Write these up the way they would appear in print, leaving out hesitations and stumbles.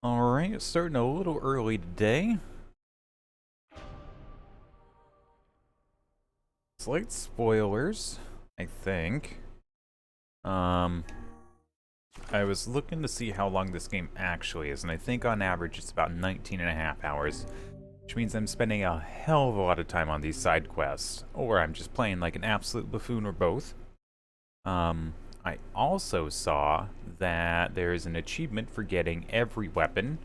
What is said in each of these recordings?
Alright, starting a little early today. Slight spoilers, I think. I was looking to see how long this game actually is, and I think on average it's about 19 and a half hours, which means I'm spending a hell of a lot of time on these side quests, or I'm just playing like an absolute buffoon or both. I also saw that there is an achievement for getting every weapon,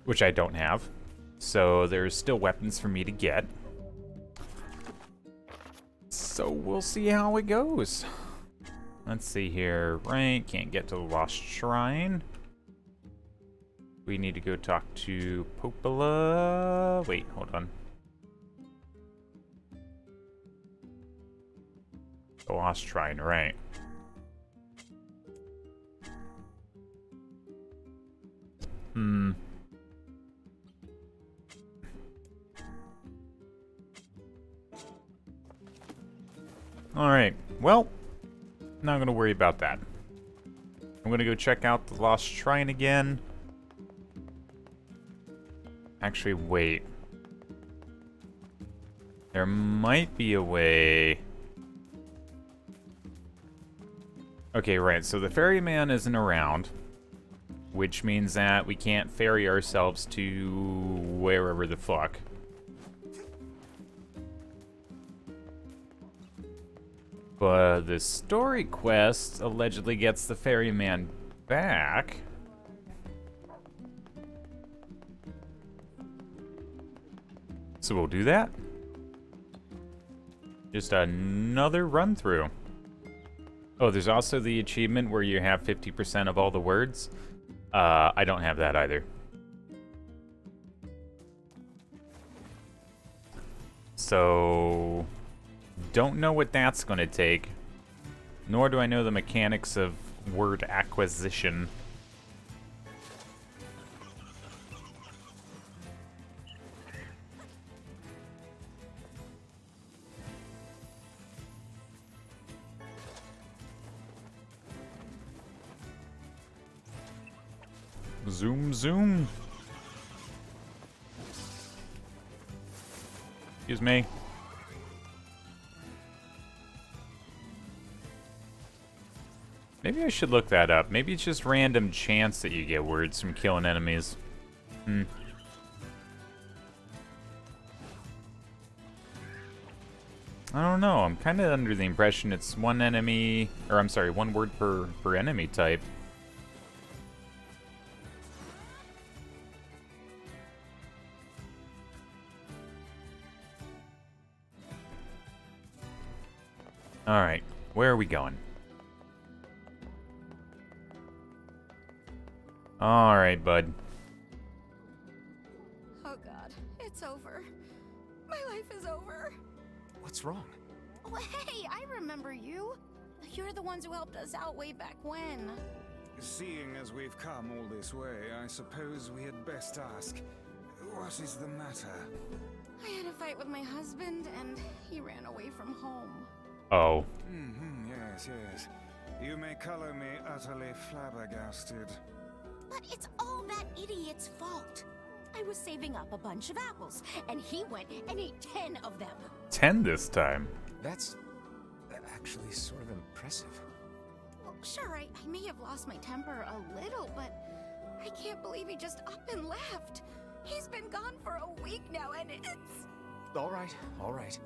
which I don't have. So there's still weapons for me to get. So we'll see how it goes. Let's see here. Rank, can't get to the Lost Shrine. We need to go talk to Popola. Wait, hold on. The Lost Shrine, right. Alright, well, not gonna worry about that. I'm gonna go check out the Lost Shrine again. Actually, wait. There might be a way. Okay, right, so the ferryman isn't around, which means that we can't ferry ourselves to wherever the fuck. But the story quest allegedly gets the ferryman back. So we'll do that. Just another run through. Oh, there's also the achievement where you have 50% of all the words. I don't have that either. So, don't know what that's going to take. Nor do I know the mechanics of word acquisition. Zoom, zoom. Excuse me. Maybe I should look that up. Maybe it's just random chance that you get words from killing enemies. I don't know. I'm kind of under the impression it's one enemy, or I'm sorry, one word per enemy type. Alright, where are we going? Alright, bud. Oh god, it's over. My life is over. What's wrong? Oh hey, I remember you. You're the ones who helped us out way back when. Seeing as we've come all this way, I suppose we had best ask, what is the matter? I had a fight with my husband and he ran away from home. Oh. Yes, yes. You may color me utterly flabbergasted. But it's all that idiot's fault. I was saving up a bunch of apples, and he went and ate 10 of them. 10 this time. That's actually sort of impressive. Well, sure, I may have lost my temper a little, but I can't believe he just up and left. He's been gone for a week now, and it's... All right.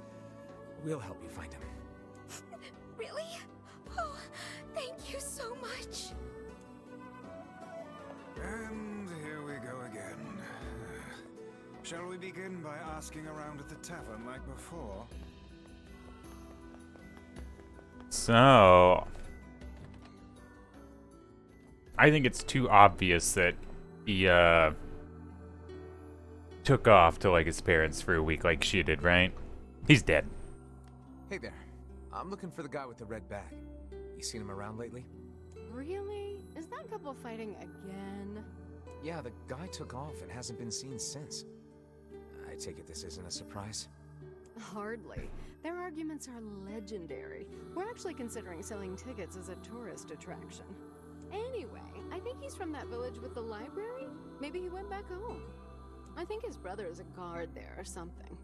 We'll help you find him. Really? Oh, thank you so much. And here we go again. Shall we begin by asking around at the tavern like before? So, I think it's too obvious that he, took off to, like, his parents for a week like she did, right? He's dead. Hey there. I'm looking for the guy with the red bag. You seen him around lately? Really? Is that couple fighting again? Yeah, the guy took off and hasn't been seen since. I take it this isn't a surprise? Hardly. Their arguments are legendary. We're actually considering selling tickets as a tourist attraction. Anyway, I think he's from that village with the library. Maybe he went back home. I think his brother is a guard there or something.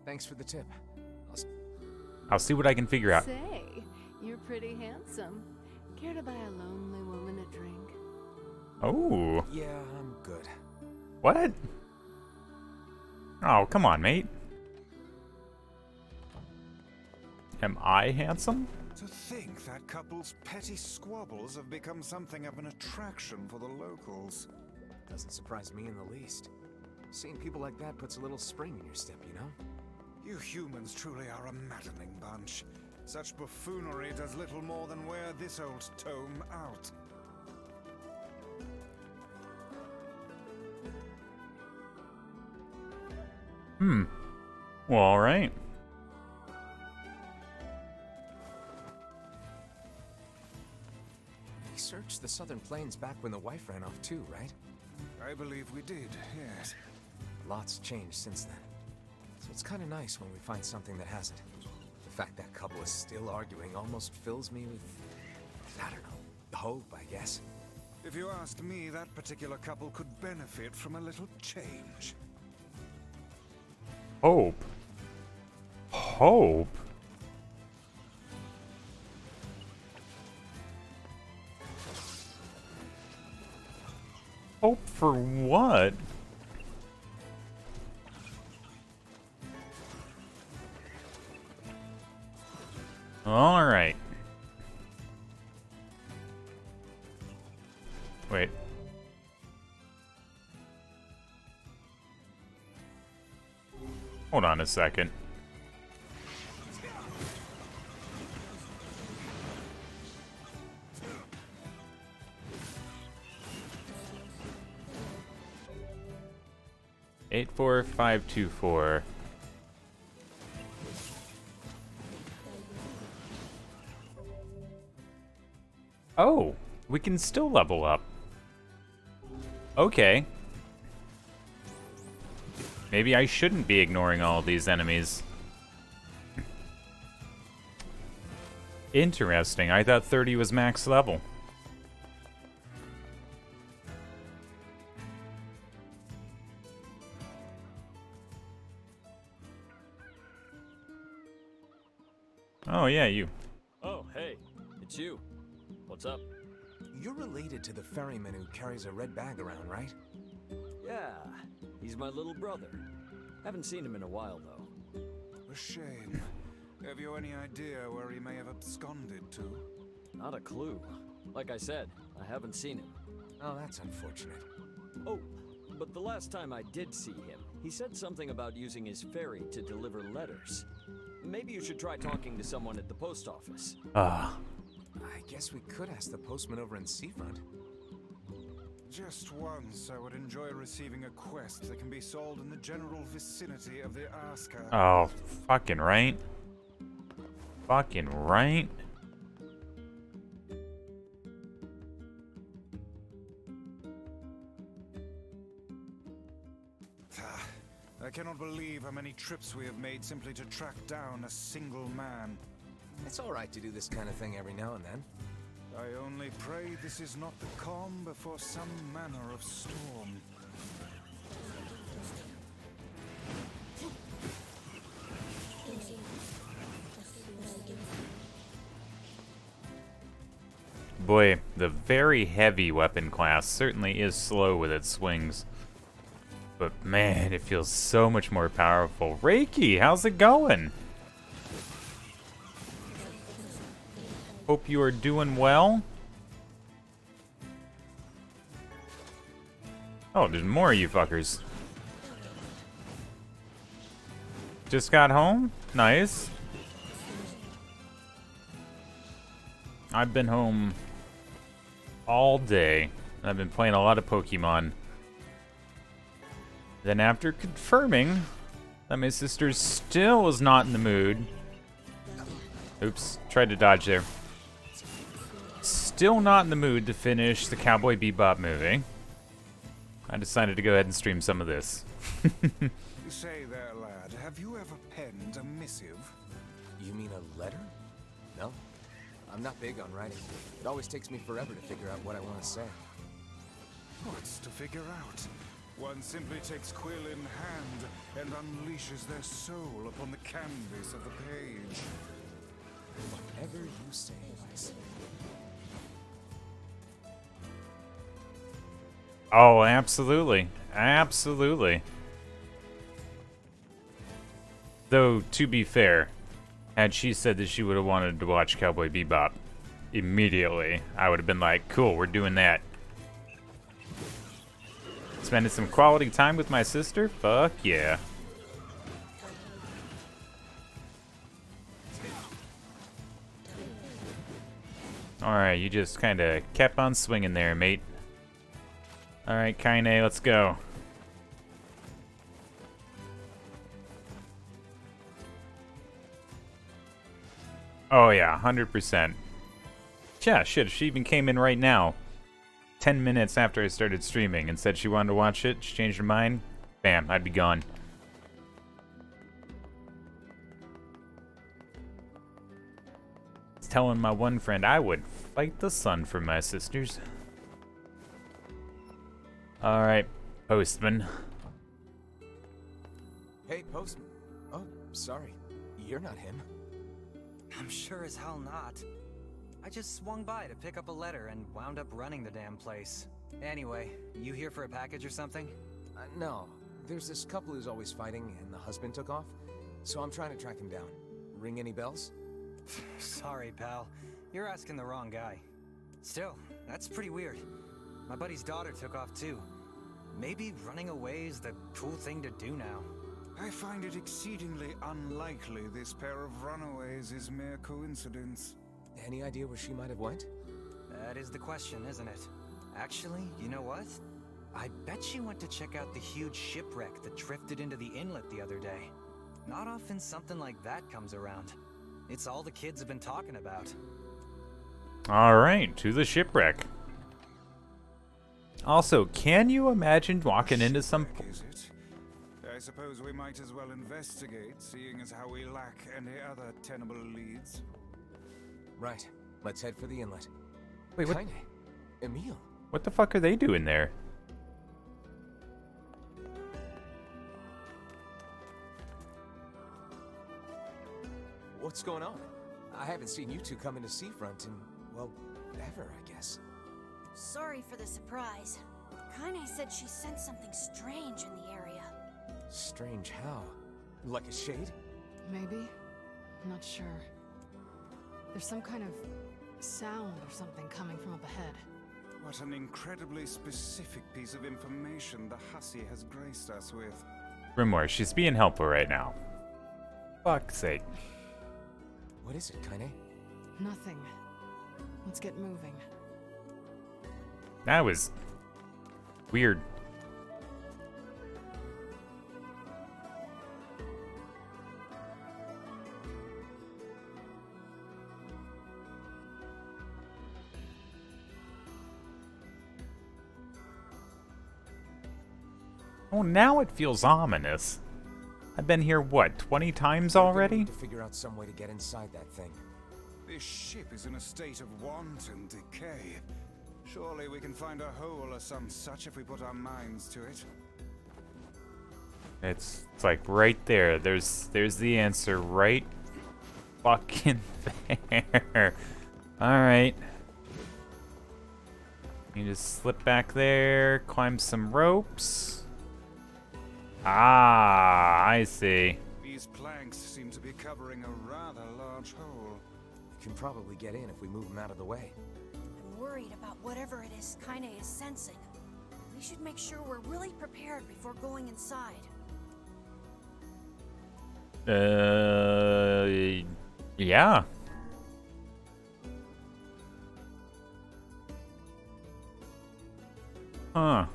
Thanks for the tip. I'll see what I can figure out. Say, you're pretty handsome. Care to buy a lonely woman a drink? Oh. Yeah, I'm good. What? Oh, come on, mate. Am I handsome? To think that couple's petty squabbles have become something of an attraction for the locals. Doesn't surprise me in the least. Seeing people like that puts a little spring in your step, you know? You humans truly are a maddening bunch. Such buffoonery does little more than wear this old tome out. Well, alright. We searched the southern plains back when the wife ran off too, right? I believe we did, yes. Lots changed since then. So it's kind of nice when we find something that hasn't. The fact that couple is still arguing almost fills me with, I don't know, hope, I guess. If you ask me, that particular couple could benefit from a little change. Hope. Hope? Hope for what? All right. Wait. Hold on a second. Eight 4 5 2 4. Oh, we can still level up. Okay. Maybe I shouldn't be ignoring all of these enemies. Interesting. I thought 30 was max level. Oh, yeah, you. Oh, hey, it's you. What's up? You're related to the ferryman who carries a red bag around, right? Yeah, he's my little brother. Haven't seen him in a while, though. A shame. Have you any idea where he may have absconded to? Not a clue. Like I said, I haven't seen him. Oh, that's unfortunate. Oh, but the last time I did see him, he said something about using his ferry to deliver letters. Maybe you should try talking to someone at the post office. Ah. I guess we could ask the postman over in Seafront. Just once, I would enjoy receiving a quest that can be sold in the general vicinity of the Asker. Oh, fucking right. Fucking right. I cannot believe how many trips we have made simply to track down a single man. It's all right to do this kind of thing every now and then. I only pray this is not the calm before some manner of storm. Boy, the very heavy weapon class certainly is slow with its swings. But man, it feels so much more powerful. Reiki, how's it going? Hope you are doing well. Oh, there's more of you fuckers. Just got home? Nice. I've been home all day. I've been playing a lot of Pokemon. Then after confirming that my sister still was not in the mood. Oops, tried to dodge there. Still not in the mood to finish the Cowboy Bebop movie. I decided to go ahead and stream some of this. Say there, lad, have you ever penned a missive? You mean a letter? No. I'm not big on writing. It always takes me forever to figure out what I want to say. What's to figure out? One simply takes quill in hand and unleashes their soul upon the canvas of the page. Whatever you say, Vice. Oh, absolutely. Absolutely. Though, to be fair, had she said that she would have wanted to watch Cowboy Bebop immediately, I would have been like, cool, we're doing that. Spending some quality time with my sister? Fuck yeah. Alright, you just kind of kept on swinging there, mate. Alright, Kaine, let's go. Oh yeah, 100%. Yeah, shit, if she even came in right now, 10 minutes after I started streaming and said she wanted to watch it, she changed her mind, bam, I'd be gone. I was telling my one friend I would fight the sun for my sisters. Alright, postman. Hey, Postman. Oh, sorry. You're not him. I'm sure as hell not. I just swung by to pick up a letter and wound up running the damn place. Anyway, you here for a package or something? No. There's this couple who's always fighting, and the husband took off. So I'm trying to track him down. Ring any bells? Sorry, pal. You're asking the wrong guy. Still, that's pretty weird. My buddy's daughter took off too. Maybe running away is the cool thing to do now. I find it exceedingly unlikely this pair of runaways is mere coincidence. Any idea where she might have went? That is the question, isn't it? Actually, you know what? I bet she went to check out the huge shipwreck that drifted into the inlet the other day. Not often something like that comes around. It's all the kids have been talking about. Alright, to the shipwreck. Also, can you imagine walking into some... Shipwreck, is it? I suppose we might as well investigate, seeing as how we lack any other tenable leads. Right. Let's head for the inlet. Wait, what? Kaine. Emil. What the fuck are they doing there? What's going on? I haven't seen you two come into Seafront in, well, ever, I guess. Sorry for the surprise. Kaine said she sensed something strange in the area. Strange how? Like a shade? Maybe? I'm not sure. There's some kind of sound or something coming from up ahead. What an incredibly specific piece of information the hussy has graced us with. Grimoire, she's being helpful right now. Fuck's sake. What is it, Kaine? Nothing. Let's get moving. That was weird. Oh, now it feels ominous. I've been here, what, 20 times We're gonna already? need to figure out some way to get inside that thing. This ship is in a state of wanton decay. Surely we can find a hole or some such if we put our minds to it. It's like right there. There's the answer right fucking there. Alright. You just slip back there, climb some ropes. Ah, I see. These planks seem to be covering a rather large hole. We can probably get in if we move them out of the way. I'm worried about whatever it is Kaine is sensing. We should make sure we're really prepared before going inside. Yeah. Huh.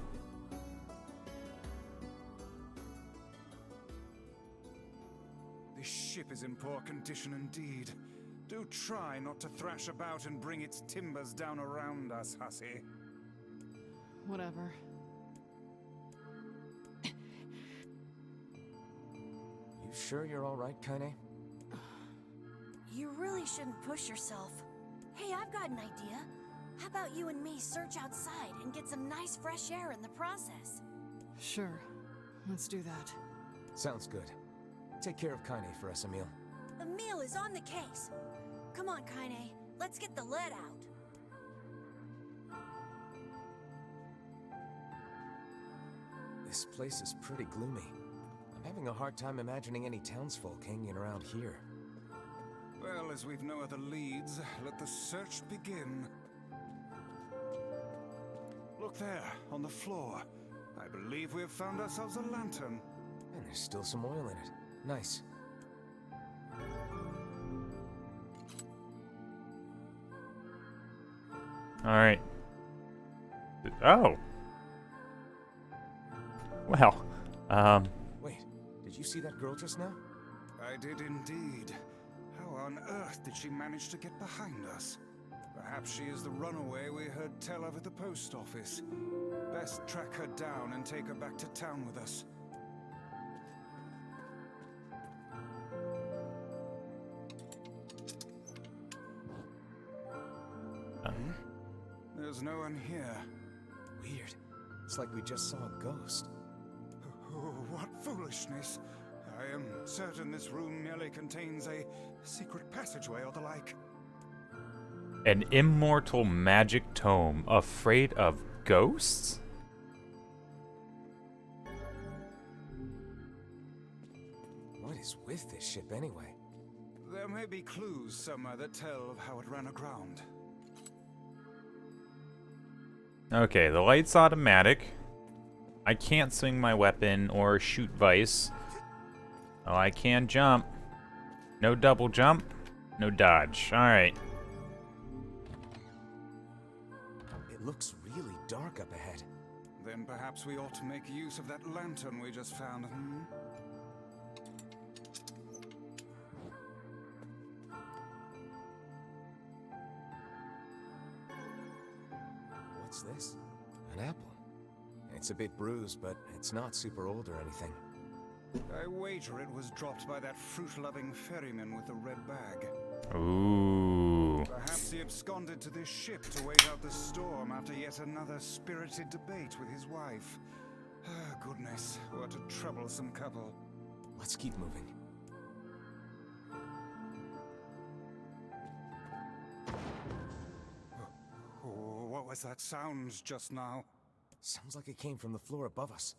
This ship is in poor condition indeed. Do try not to thrash about and bring its timbers down around us, hussy. Whatever. You sure you're all right, Kaine? You really shouldn't push yourself. Hey, I've got an idea. How about you and me search outside and get some nice fresh air in the process? Sure. Let's do that. Sounds good. Take care of Kaine for us, Emil. Emil is on the case. Come on, Kaine. Let's get the lead out. This place is pretty gloomy. I'm having a hard time imagining any townsfolk hanging around here. Well, as we've no other leads, let the search begin. Look there, on the floor. I believe we have found ourselves a lantern. And there's still some oil in it. Nice. Alright. Oh! Well, Wait, did you see that girl just now? I did indeed. How on earth did she manage to get behind us? Perhaps she is the runaway we heard tell of at the post office. Best track her down and take her back to town with us. There's no one here. Weird. It's like we just saw a ghost. Oh, what foolishness. I am certain this room merely contains a secret passageway or the like. an immortal magic tome. Afraid of ghosts? What is with this ship anyway? There may be clues somewhere that tell of how it ran aground. Okay, the light's automatic. I can't swing my weapon or shoot Vice. Oh, I can jump. No double jump, no dodge. Alright. It looks really dark up ahead. Then perhaps we ought to make use of that lantern we just found, What's this? An apple. It's a bit bruised, but it's not super old or anything. I wager it was dropped by that fruit-loving ferryman with the red bag. Ooh. Perhaps he absconded to this ship to wait out the storm after yet another spirited debate with his wife. Ah, goodness, what a troublesome couple. Let's keep moving. Oh, what was that sound just now? Sounds like it came from the floor above us.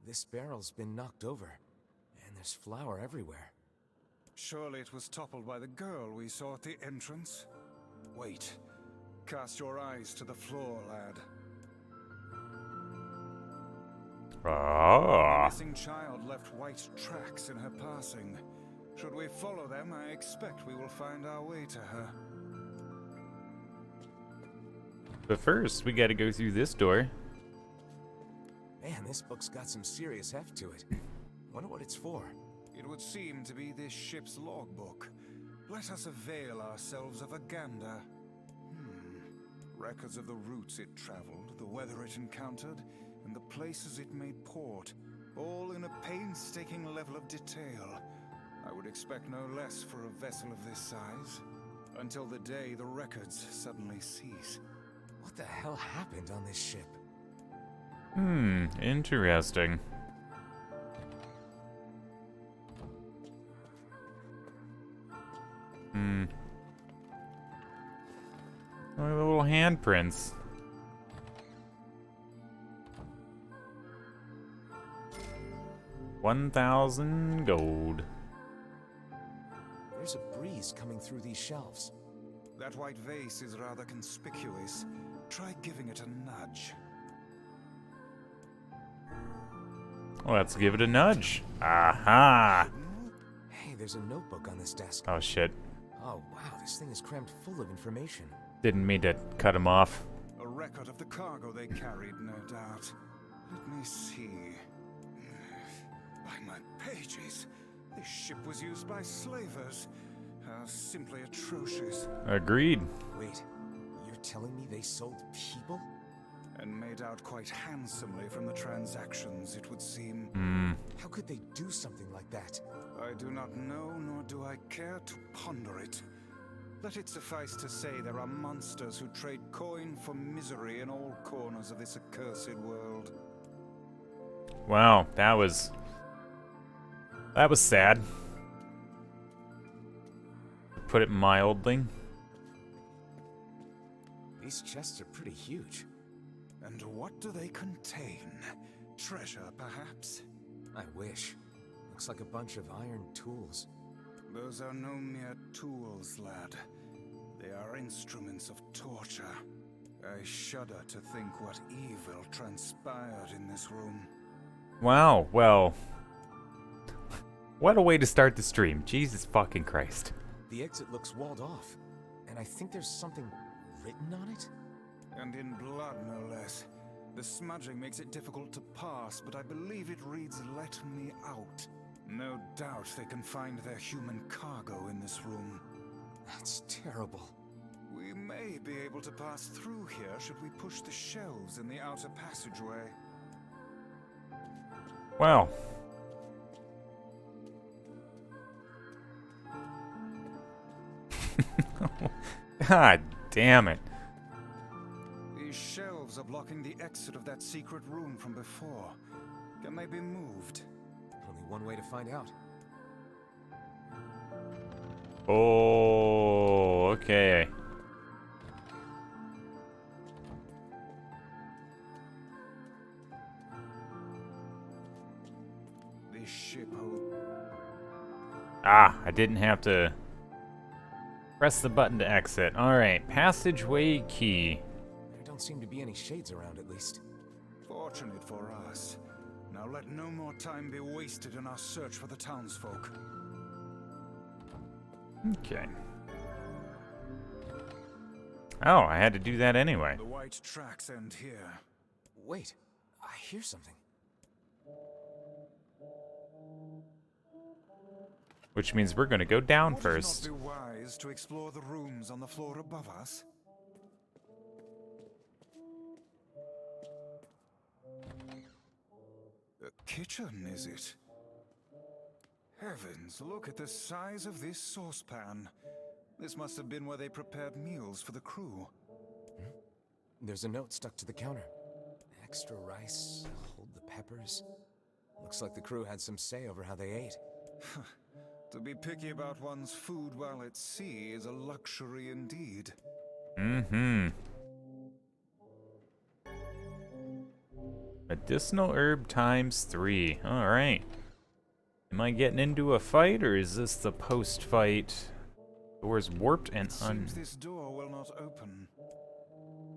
This barrel's been knocked over, and there's flour everywhere. Surely it was toppled by the girl we saw at the entrance? Wait. Cast your eyes to the floor, lad. The Ah. missing child left white tracks in her passing. Should we follow them, I expect we will find our way to her. But first, we gotta go through this door. Man, this book's got some serious heft to it. Wonder what it's for. It would seem to be this ship's logbook. Let us avail ourselves of a gander. Records of the routes it traveled, the weather it encountered, and the places it made port, all in a painstaking level of detail. I would expect no less for a vessel of this size, until the day the records suddenly cease. What the hell happened on this ship? Interesting. Look at the little handprints. $1,000 gold. There's a breeze coming through these shelves. That white vase is rather conspicuous. Try giving it a nudge. Well, let's give it a nudge. Aha! Hey, there's a notebook on this desk. Oh shit. Oh, wow, this thing is crammed full of information. Didn't mean to cut him off. A record of the cargo they carried, no doubt. Let me see. By my pages, this ship was used by slavers. How simply atrocious. Agreed. Wait, you're telling me they sold people? and made out quite handsomely from the transactions, it would seem. How could they do something like that? I do not know, nor do I care to ponder it. Let it suffice to say there are monsters who trade coin for misery in all corners of this accursed world. Wow, that was sad. To put it mildly. These chests are pretty huge. And what do they contain? Treasure, perhaps? I wish. Looks like a bunch of iron tools. Those are no mere tools, lad. They are instruments of torture. I shudder to think what evil transpired in this room. Wow, well. What a way to start the stream. Jesus fucking Christ. The exit looks walled off, and I think there's something written on it? And in blood, no less. The smudging makes it difficult to pass, but I believe it reads, "Let me out." No doubt they can find their human cargo in this room. That's terrible. We may be able to pass through here should we push the shelves in the outer passageway. Well. God damn it. These shelves are blocking the exit of that secret room from before. Can they be moved? Only one way to find out. Oh, okay. This ship Ah, I didn't have to press the button to exit. Alright, passageway key. There don't seem to be any shades around, at least. Fortunate for us. Now let no more time be wasted in our search for the townsfolk. Okay. Oh, I had to do that anyway. The white tracks end here. Wait, I hear something. Which means we're gonna go down Would first. it not be wise to explore the rooms on the floor above us? A kitchen, is it? Heavens, look at the size of this saucepan. This must have been where they prepared meals for the crew. There's a note stuck to the counter. Extra rice, hold the peppers. Looks like the crew had some say over how they ate. To be picky about one's food while at sea is a luxury indeed. Mm-hmm. Medicinal herb ×3. Alright. Am I getting into a fight, or is this the post-fight? Door's warped and Seems this door will not open.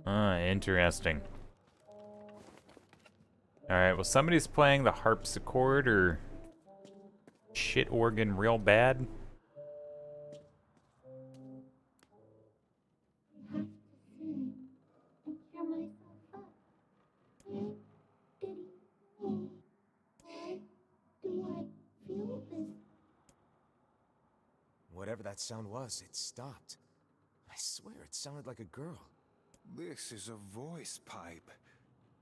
Ah, interesting. Alright, well somebody's playing the harpsichord or shit organ real bad. Whatever that sound was, it stopped. I swear it sounded like a girl. This is a voice pipe.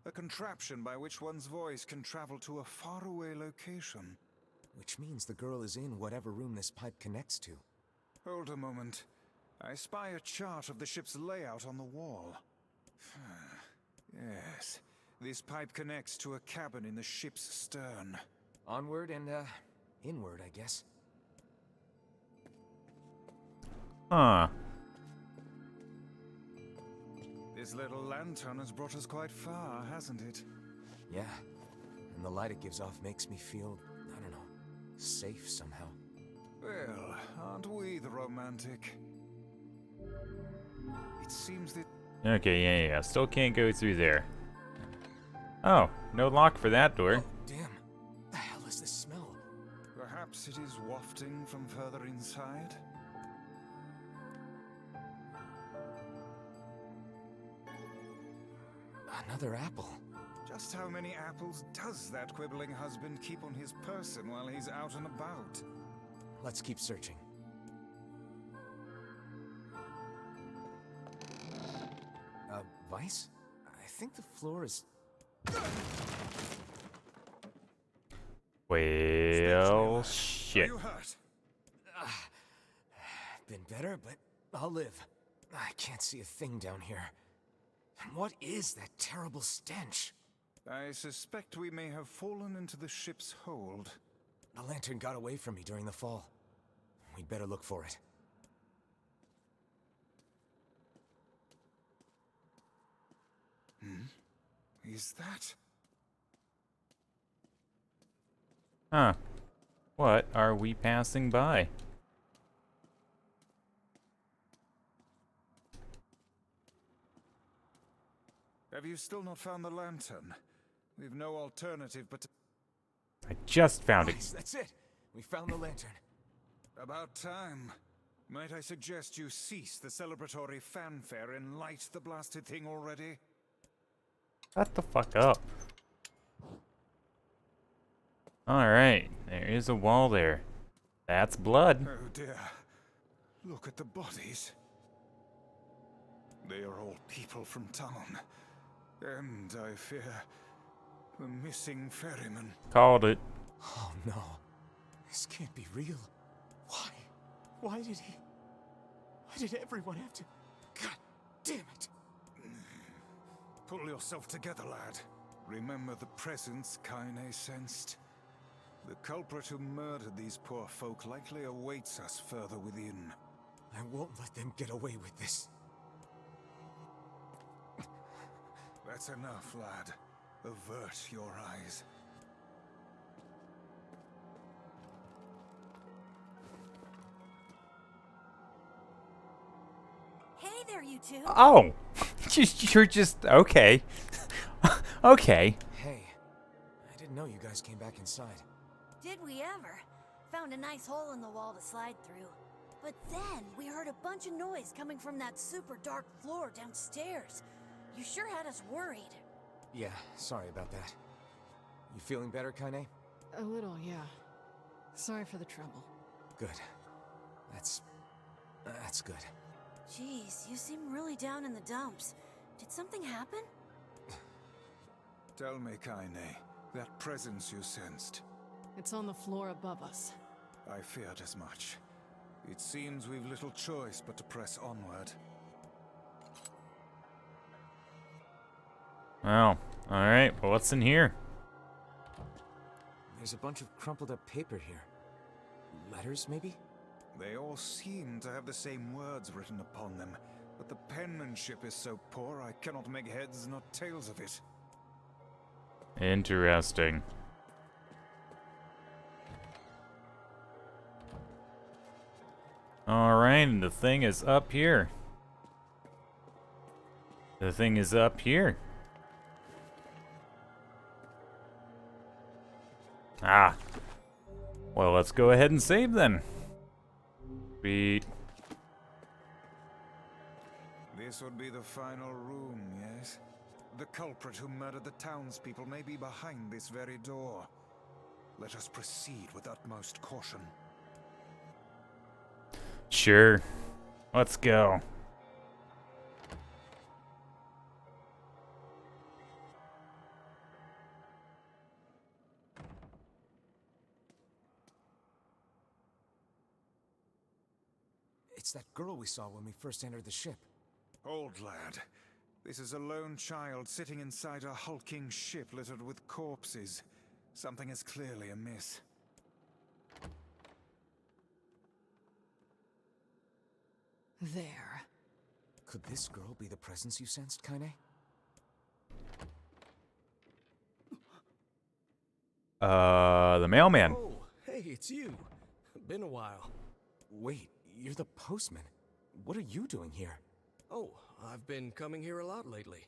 A contraption by which one's voice can travel to a faraway location. Which means the girl is in whatever room this pipe connects to. Hold a moment. I spy a chart of the ship's layout on the wall. Yes. This pipe connects to a cabin in the ship's stern. Onward and, inward, I guess. Huh. This little lantern has brought us quite far, hasn't it? Yeah. And the light it gives off makes me feel, I don't know, safe somehow. Well, aren't we the romantic? It seems that... Okay, yeah. Still can't go through there. Oh, no lock for that door. Oh, damn. The hell is this smell? Perhaps it is wafting from further inside? Another apple. Just how many apples does that quibbling husband keep on his person while he's out and about? Let's keep searching. A vice? I think the floor is... Well, Are shit. you hurt? Been better, but I'll live. I can't see a thing down here. And what is that terrible stench? I suspect we may have fallen into the ship's hold. The lantern got away from me during the fall. We'd better look for it. Is that... Huh. What are we passing by? Have you still not found the lantern? We've no alternative but to... I just found it. Nice, that's it. We found the lantern. About time. Might I suggest you cease the celebratory fanfare and light the blasted thing already? Shut the fuck up. Alright, there is a wall there. That's blood. Oh dear. Look at the bodies. They are all people from town. And, I fear, the missing ferryman. Called it. Oh no. This can't be real. Why? Why did he... Why did everyone have to... God damn it. Pull yourself together, lad. Remember the presence Kaine sensed? The culprit who murdered these poor folk likely awaits us further within. I won't let them get away with this. That's enough, lad. Avert your eyes. Hey there, you two. Oh! You're just... okay. Okay. Hey, I didn't know you guys came back inside. Did we ever? Found a nice hole in the wall to slide through. But then we heard a bunch of noise coming from that super dark floor downstairs. You sure had us worried. Yeah, sorry about that. You feeling better, Kaine? A little, yeah. Sorry for the trouble. Good. That's good. Jeez, you seem really down in the dumps. Did something happen? Tell me, Kaine, that presence you sensed. It's on the floor above us. I feared as much. It seems we've little choice but to press onward. Well, alright. Well, what's in here? There's a bunch of crumpled up paper here. Letters, maybe? They all seem to have the same words written upon them, but the penmanship is so poor I cannot make heads nor tails of it. Interesting. Alright, and the thing is up here. The thing is up here. Ah. Well, let's go ahead and save then. Sweet. This would be the final room, yes? The culprit who murdered the townspeople may be behind this very door. Let us proceed with utmost caution. Sure. Let's go. It's that girl we saw when we first entered the ship. Old lad, this is a lone child sitting inside a hulking ship littered with corpses. Something is clearly amiss. There. Could this girl be the presence you sensed, Kaine? The mailman. Oh, hey, it's you. Been a while. Wait, you're the postman. What are you doing here? Oh, I've been coming here a lot lately.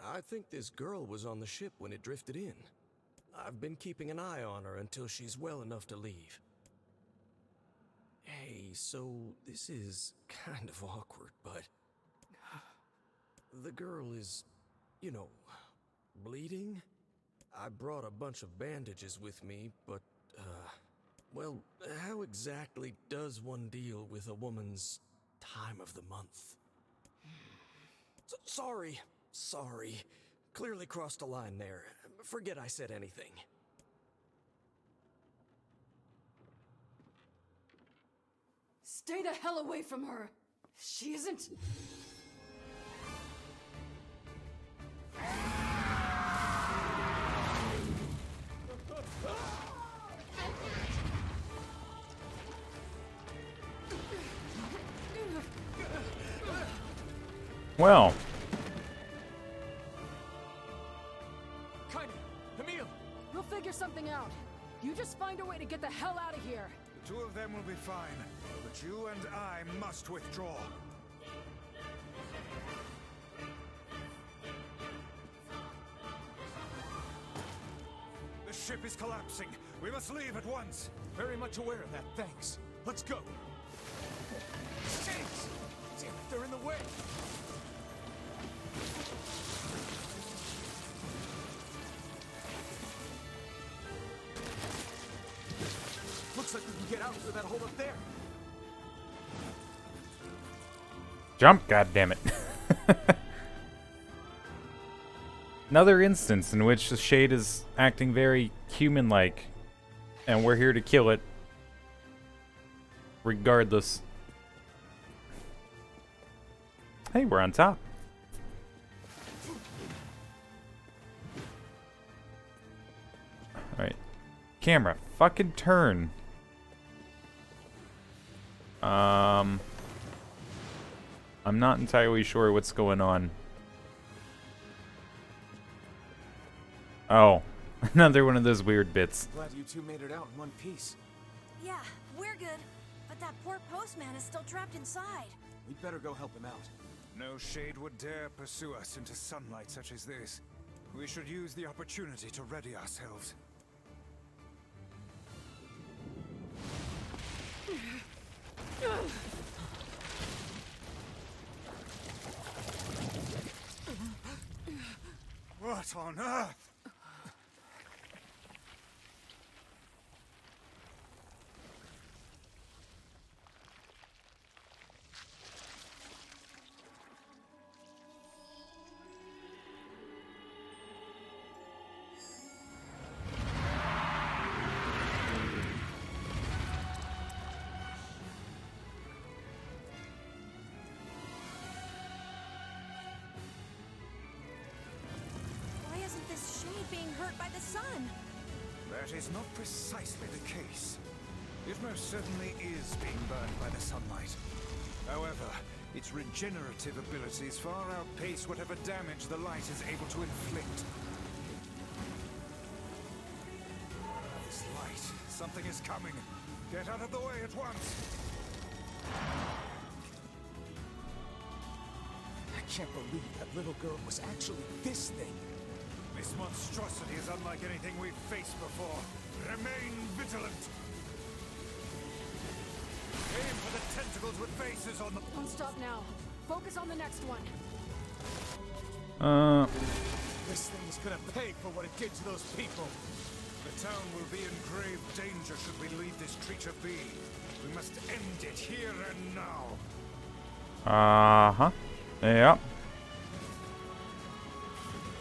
I think this girl was on the ship when it drifted in. I've been keeping an eye on her until she's well enough to leave. Hey, so this is kind of awkward, but... the girl is, you know, bleeding? I brought a bunch of bandages with me, but, well, how exactly does one deal with a woman's time of the month? Sorry, sorry. Clearly crossed a line there. Forget I said anything. Stay the hell away from her. She isn't... Well, Kind Emil! We'll figure something out. You just find a way to get the hell out of here. The two of them will be fine, but you and I must withdraw. The ship is collapsing. We must leave at once. Very much aware of that, thanks. Let's go. Shit! Damn it, they're in the way! Looks like we can get out through that hole up there. jump, goddammit. Another instance in which the Shade is acting very human-like, and we're here to kill it, regardless. Hey, we're on top. Alright. Camera, fucking turn. I'm not entirely sure what's going on. Oh, another one of those weird bits. Glad you two made it out in one piece. Yeah, we're good. But that poor postman is still trapped inside. We'd better go help him out. No Shade would dare pursue us into sunlight such as this. We should use the opportunity to ready ourselves. What on earth? Why isn't this shade being hurt by the sun? That is not precisely the case. It most certainly is being burned by the sunlight. However, its regenerative abilities far outpace whatever damage the light is able to inflict. This light, something is coming. Get out of the way at once. I can't believe that little girl was actually this thing. This monstrosity is unlike anything we've faced before. Remain vigilant. Aim for the tentacles with faces on them. Don't stop now. Focus on the next one. This thing is gonna pay for what it did to those people. The town will be in grave danger should we leave this creature be. We must end it here and now. Uh-huh. Yep.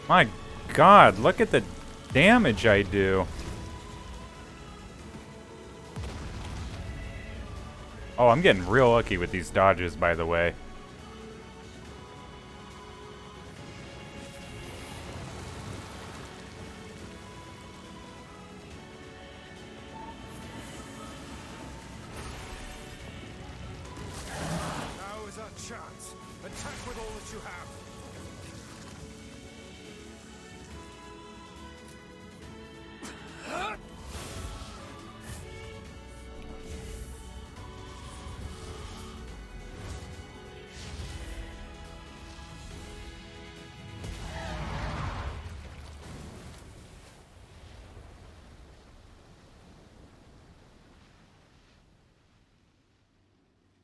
My God, look at the damage I do. Oh, I'm getting real lucky with these dodges, by the way. Now is our chance. Attack with all that you have.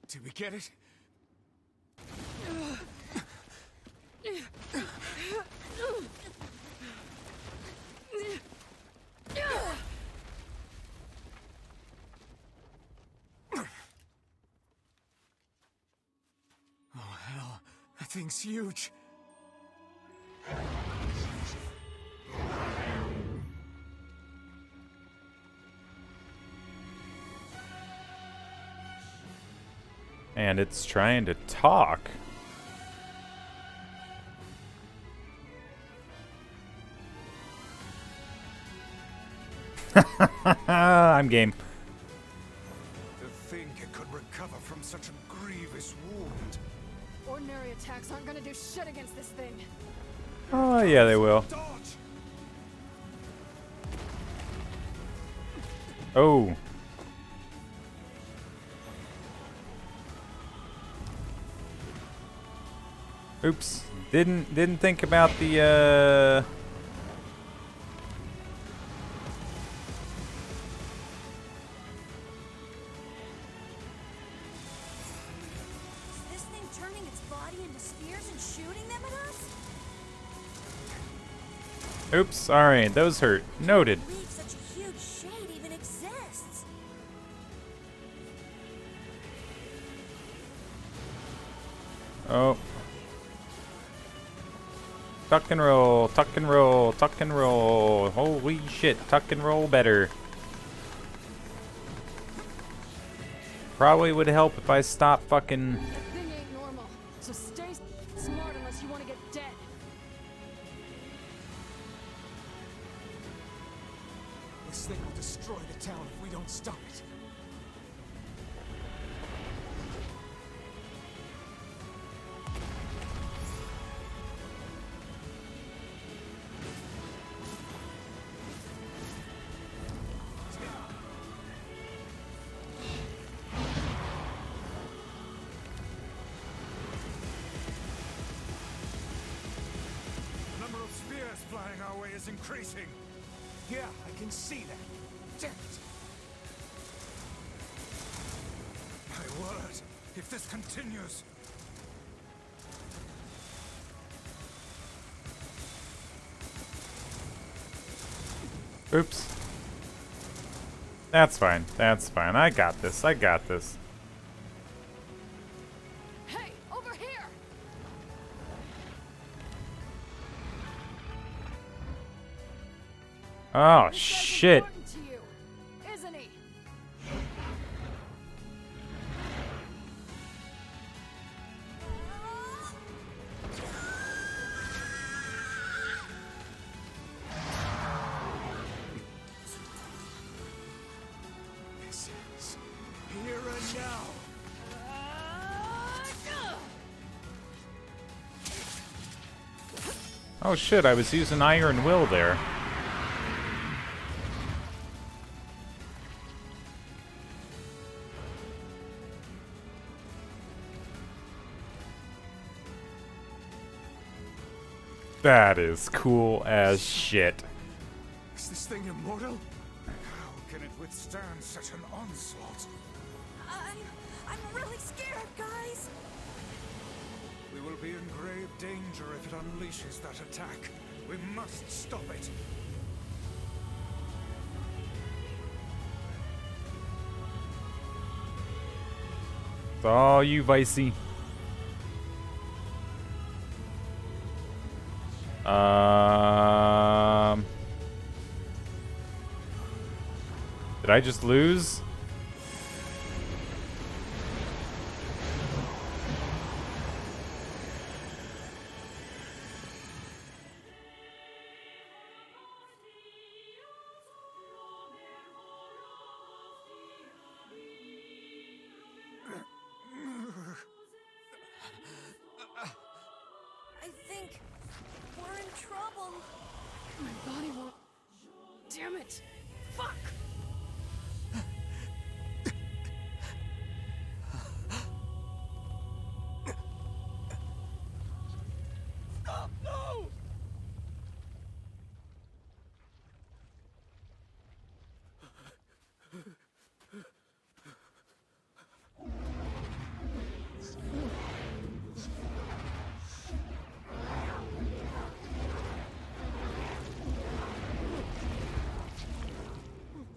Did we get it? Oh hell, that thing's huge. And it's trying to talk. I'm game. To think it could recover from such a grievous wound. Ordinary attacks aren't gonna do shit against this thing. Oh, yeah, they will. Dodge! Oh. Oops. Didn't think about the Is this thing turning its body into spears and shooting them at us? Oops, alright, those hurt. Noted. I can't believe such a huge shade even exists. Oh. Tuck and roll, tuck and roll, tuck and roll. Holy shit, tuck and roll better. Probably would help if I stopped fucking... That thing ain't normal, so stay smart unless you want to get dead. This thing will destroy the town if we don't stop it. The number of spears flying our way is increasing. Yeah, I can see that. Damn it. My word, if this continues... Oops. That's fine, that's fine. I got this, I got this. Hey, over here! Oh, This guy's shit. important to you, isn't he? This is here and now. Oh shit, I was using Iron Will there. That is cool as shit. Is this thing immortal? How can it withstand such an onslaught? I'm really scared, guys. We will be in grave danger if it unleashes that attack. We must stop it. It's all you, Vicey. Did I just lose? I think we're in trouble. My body won't. Damn it! Fuck! No!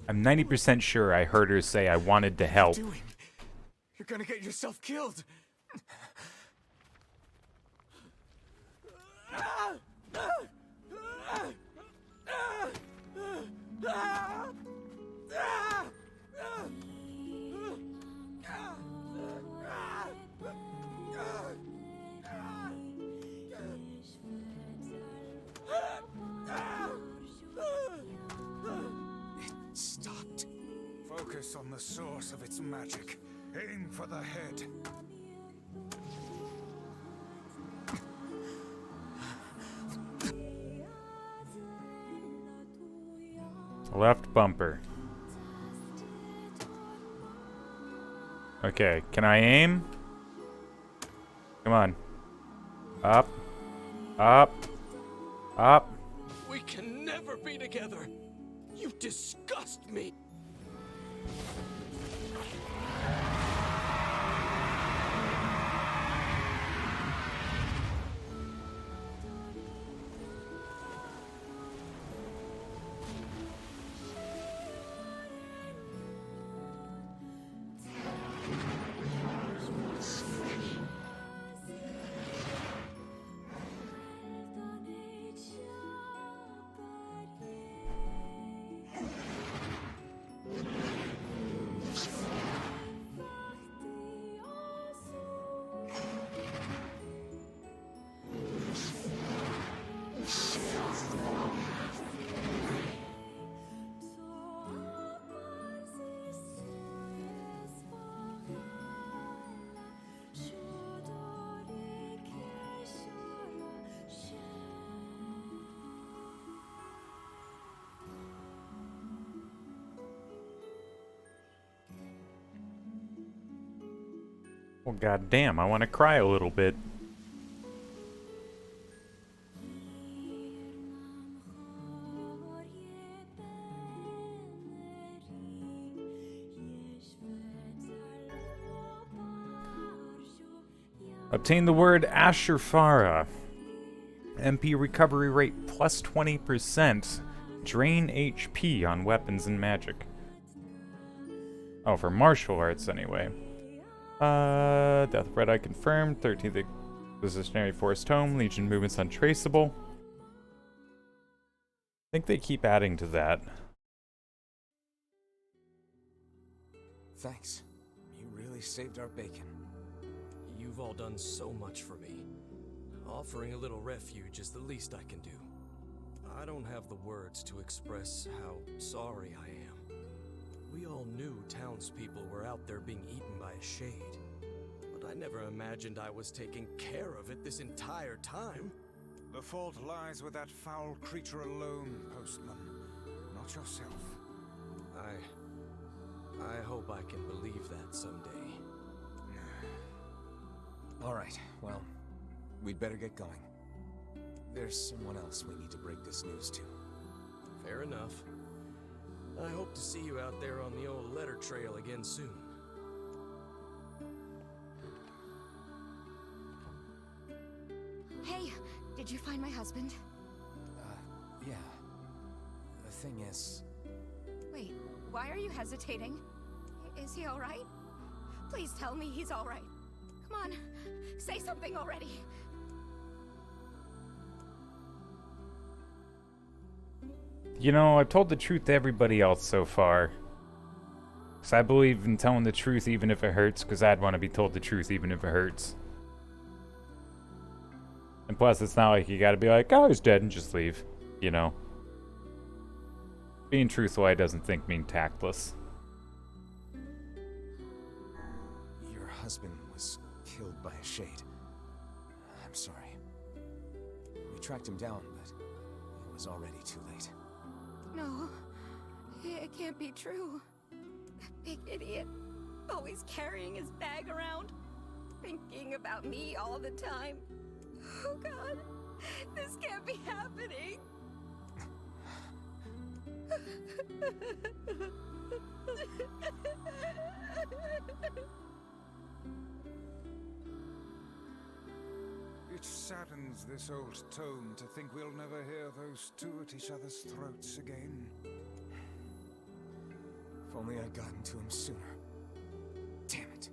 I'm 90% sure I heard her say I wanted to help. Doing? You're gonna get yourself killed. Focus on the source of its magic. Aim for the head. Left bumper. Okay, can I aim? Come on. Up. Up. Up. We can never be together. You disgust me. Well, goddamn, I want to cry a little bit. Obtain the word Ashurfara. MP recovery rate plus 20%. Drain HP on weapons and magic. Oh, for martial arts anyway. Death Red Eye confirmed. 13th Expositionary Forest Home. Legion movements untraceable. I think they keep adding to that. Thanks. You really saved our bacon. You've all done so much for me. Offering a little refuge is the least I can do. I don't have the words to express how sorry I am. We all knew townspeople were out there being eaten by a shade. But I never imagined I was taking care of it this entire time. The fault lies with that foul creature alone, Postman. Not yourself. I hope I can believe that someday. All right, well, we'd better get going. There's someone else we need to break this news to. Fair enough. I hope to see you out there on the old letter trail again soon. Hey, did you find my husband? Yeah. The thing is... Wait, why are you hesitating? Is he alright? Please tell me he's alright. Come on, say something already. You know, I've told the truth to everybody else so far. Because I believe in telling the truth even if it hurts, because I'd want to be told the truth even if it hurts. And plus, it's not like you gotta be like, oh, he's dead, and just leave. You know? Being truthful, I doesn't think mean tactless. Your husband was killed by a shade. I'm sorry. We tracked him down, but it was already too late. No, it can't be true. That big idiot, always carrying his bag around, thinking about me all the time. Oh God, this can't be happening. It saddens this old tome to think we'll never hear those two at each other's throats again. If only I'd gotten to him sooner. Damn it.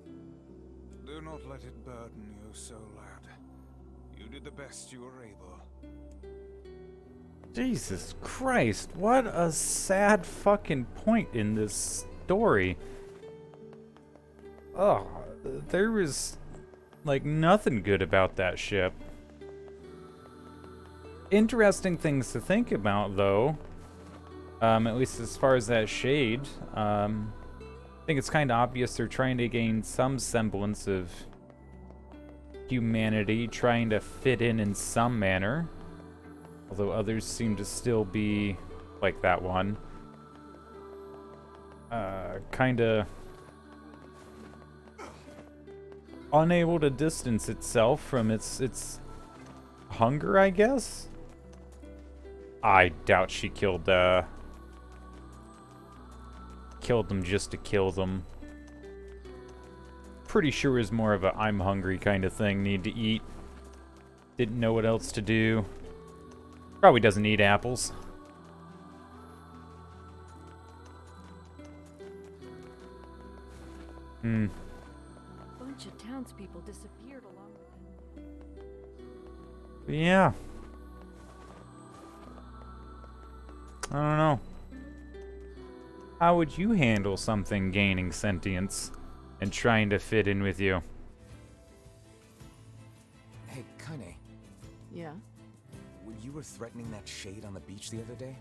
Do not let it burden you so, lad. You did the best you were able. Jesus Christ, what a sad fucking point in this story. Oh, there was like nothing good about that ship. Interesting things to think about though. At least as far as that shade. I think it's kind of obvious they're trying to gain some semblance of humanity, trying to fit in some manner. Although others seem to still be like that one. Kind of unable to distance itself from its hunger, I guess? I doubt she killed them just to kill them. Pretty sure it was more of a I'm hungry kind of thing, need to eat. Didn't know what else to do. Probably doesn't eat apples. A bunch of townspeople disappeared along with him. Yeah. I don't know. How would you handle something gaining sentience and trying to fit in with you? Hey, Kane, Yeah? when you were threatening that shade on the beach the other day,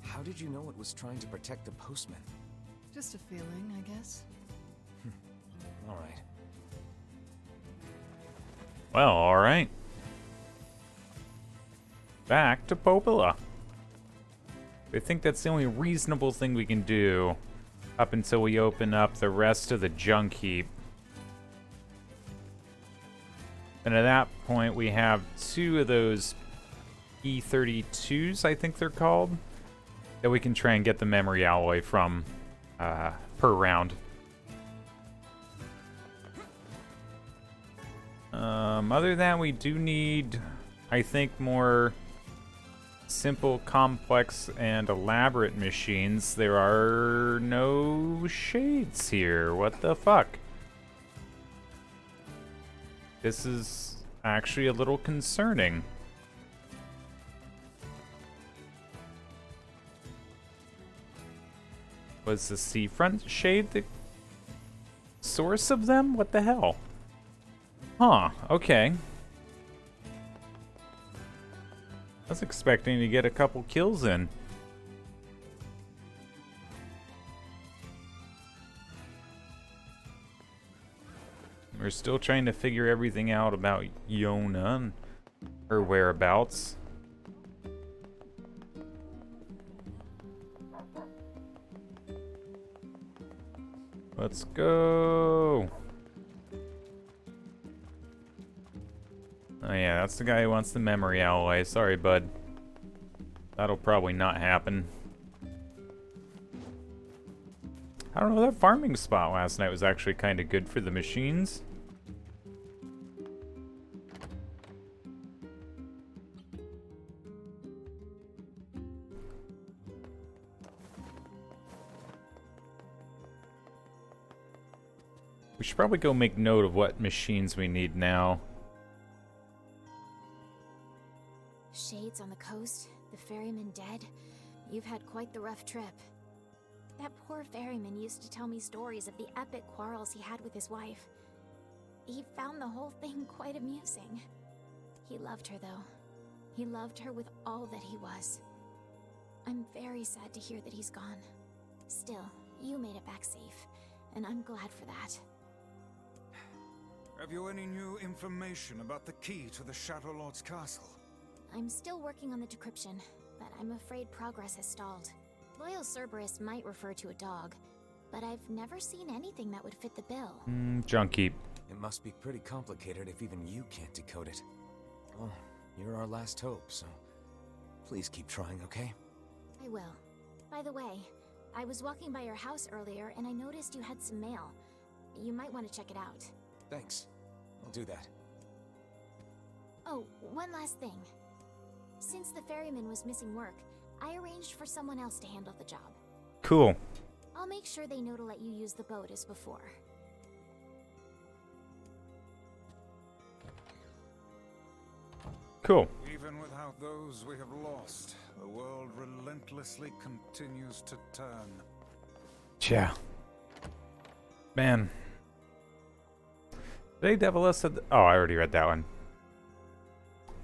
how did you know it was trying to protect the postman? Just a feeling, I guess. All right. Well, alright. Back to Popola. I think that's the only reasonable thing we can do up until we open up the rest of the junk heap. And at that point, we have 2 of those E32s, I think they're called, that we can try and get the memory alloy from per round. Other than that, we do need, I think, more simple, complex, and elaborate machines. There are no shades here. What the fuck? This is actually a little concerning. Was the seafront shade the source of them? What the hell? Huh, okay. I was expecting to get a couple kills in. We're still trying to figure everything out about Yona and her whereabouts. Let's go. Oh yeah, that's the guy who wants the memory alloy. Sorry, bud. That'll probably not happen. I don't know, that farming spot last night was actually kind of good for the machines. We should probably go make note of what machines we need now. Shades on the coast, the ferryman dead. You've had quite the rough trip. That poor ferryman used to tell me stories of the epic quarrels he had with his wife. He found the whole thing quite amusing. He loved her, though. He loved her with all that he was. I'm very sad to hear that he's gone. Still, you made it back safe, and I'm glad for that. Have you any new information about the key to the Shadow Lord's castle? I'm still working on the decryption, but I'm afraid progress has stalled. Loyal Cerberus might refer to a dog, but I've never seen anything that would fit the bill. Junk heap. It must be pretty complicated if even you can't decode it. Well, you're our last hope, so please keep trying, okay? I will. By the way, I was walking by your house earlier and I noticed you had some mail. You might want to check it out. Thanks. I'll do that. Oh, one last thing. Since the ferryman was missing work, I arranged for someone else to handle the job. Cool. I'll make sure they know to let you use the boat as before. Cool. Even without those we have lost, the world relentlessly continues to turn. Yeah. Man. Today Devil said... Oh, I already read that one.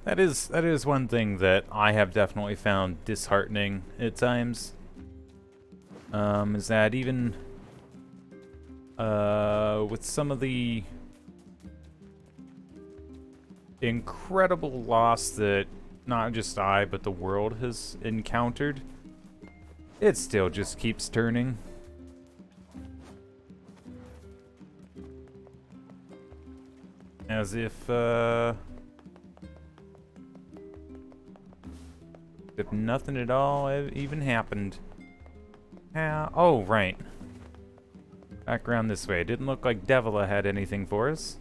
That is one thing that I have definitely found disheartening at times. Is that even with some of the incredible loss that not just I, but the world has encountered, it still just keeps turning. As if nothing at all even happened. Oh, right. Back around this way. Didn't look like Devila had anything for us.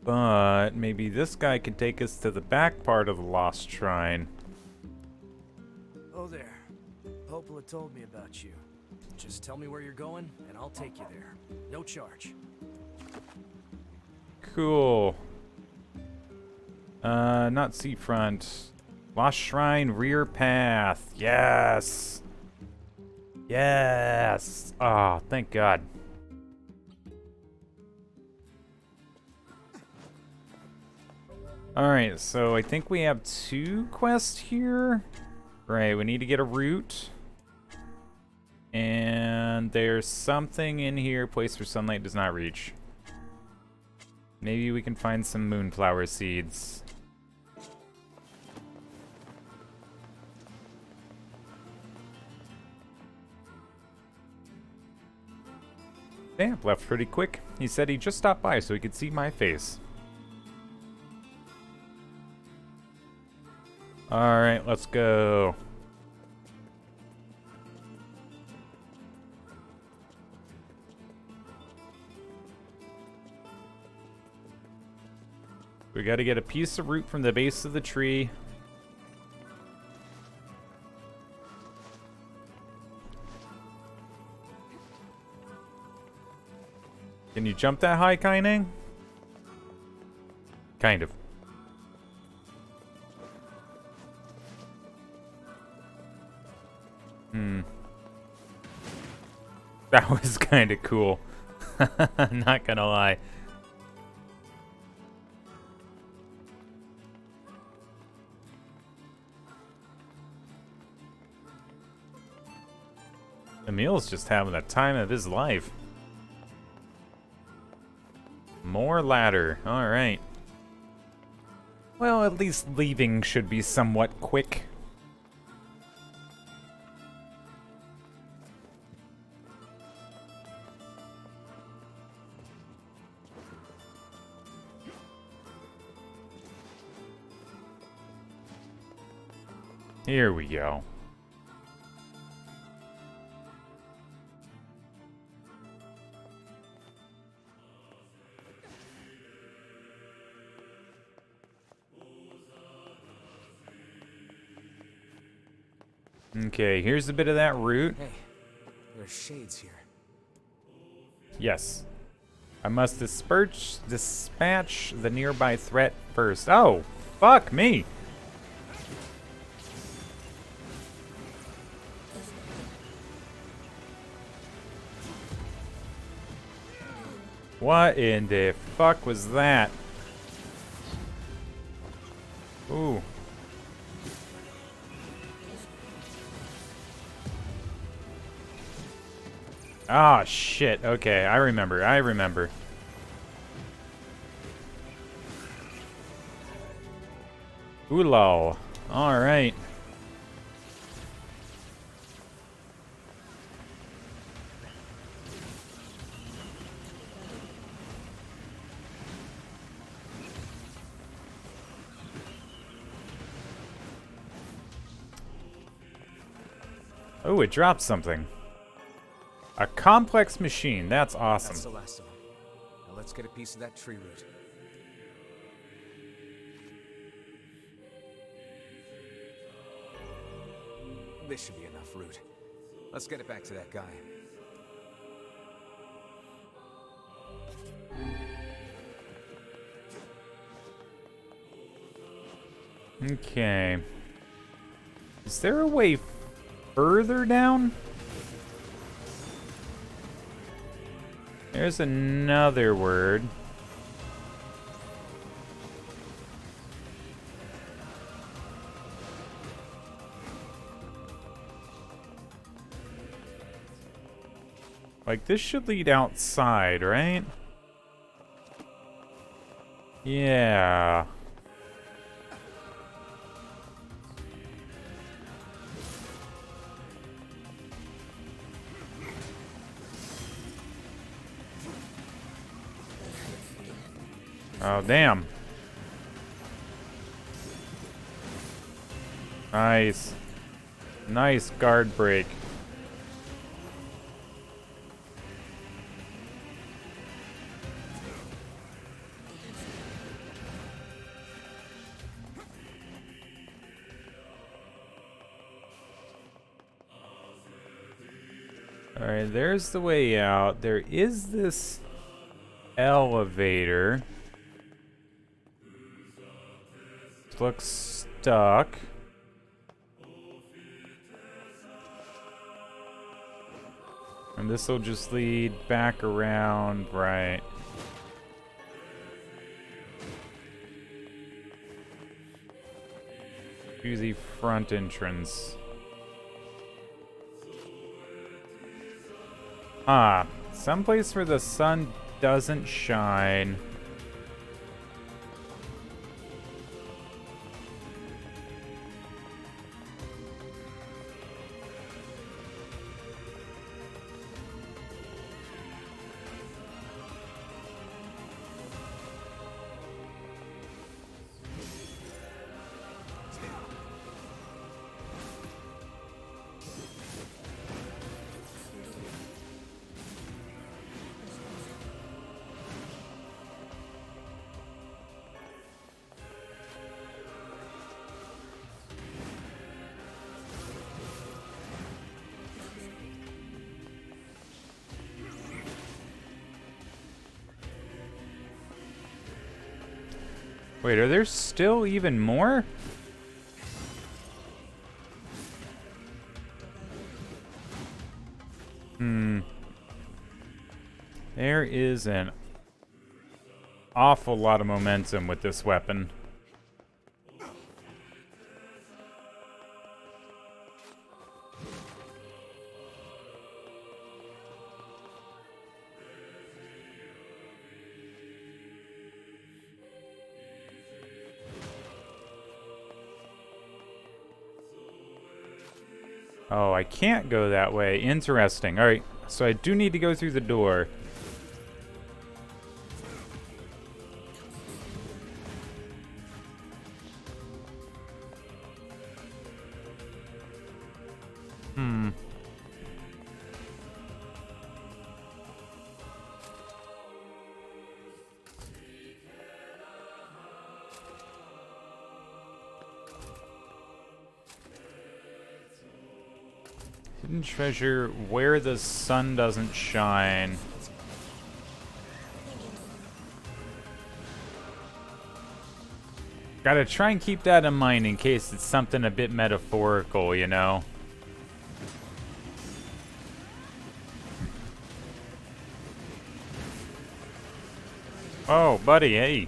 But maybe this guy could take us to the back part of the Lost Shrine. Oh there. Popola told me about you. Just tell me where you're going, and I'll take you there. No charge. Cool. Not seafront. Lost Shrine, rear path. Yes! Yes! Ah, thank God. Alright, so I think we have 2 quests here. Right, we need to get a root. And there's something in here, place where sunlight does not reach. Maybe we can find some moonflower seeds. Vamp left pretty quick. He said he just stopped by so he could see my face. Alright, let's go. We gotta get a piece of root from the base of the tree. Can you jump that high, Kaineng? Kind of. That was kind of cool. Not gonna lie. Emil's just having the time of his life. More ladder. Alright. Well, at least leaving should be somewhat quick. Here we go. Okay, here's a bit of that root. Hey, there's shades here. Yes. I must dispatch the nearby threat first. Oh, fuck me. What in the fuck was that? Ooh. Ah, shit. Okay, I remember. Ooh, lol. Alright. Oh, it dropped something. A complex machine. That's awesome. That's the last of them. Now let's get a piece of that tree root. This should be enough root. Let's get it back to that guy. Okay. Is there a way further down? There's another word. Like, this should lead outside, right? Yeah. Oh, damn. Nice. Nice guard break. Alright, there's the way out. There is this elevator. Looks stuck. And this will just lead back around, right? To the front entrance. Ah, someplace where the sun doesn't shine. Wait, are there still even more? There is an awful lot of momentum with this weapon. Oh, I can't go that way. Interesting. Alright, so I do need to go through the door. Hidden treasure where the sun doesn't shine. Gotta try and keep that in mind in case it's something a bit metaphorical, you know? Oh, buddy, hey.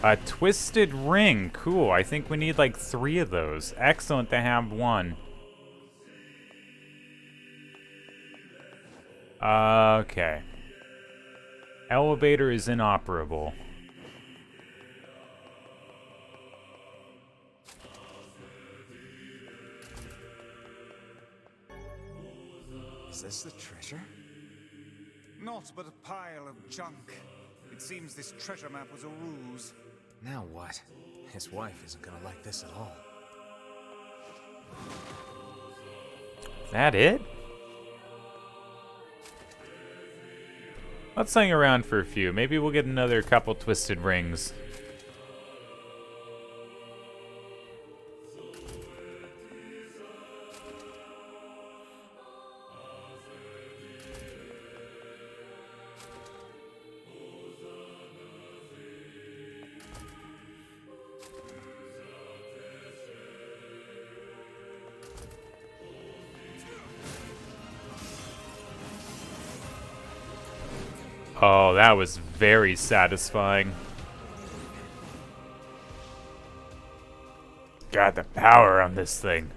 A twisted ring. Cool. I think we need like 3 of those. Excellent to have one. Okay. Elevator is inoperable. Is this the treasure? Not but a pile of junk. It seems this treasure map was a ruse. Now what? His wife isn't gonna like this at all. That it? Let's hang around for a few. Maybe we'll get another couple twisted rings. Oh, that was very satisfying. God, the power on this thing.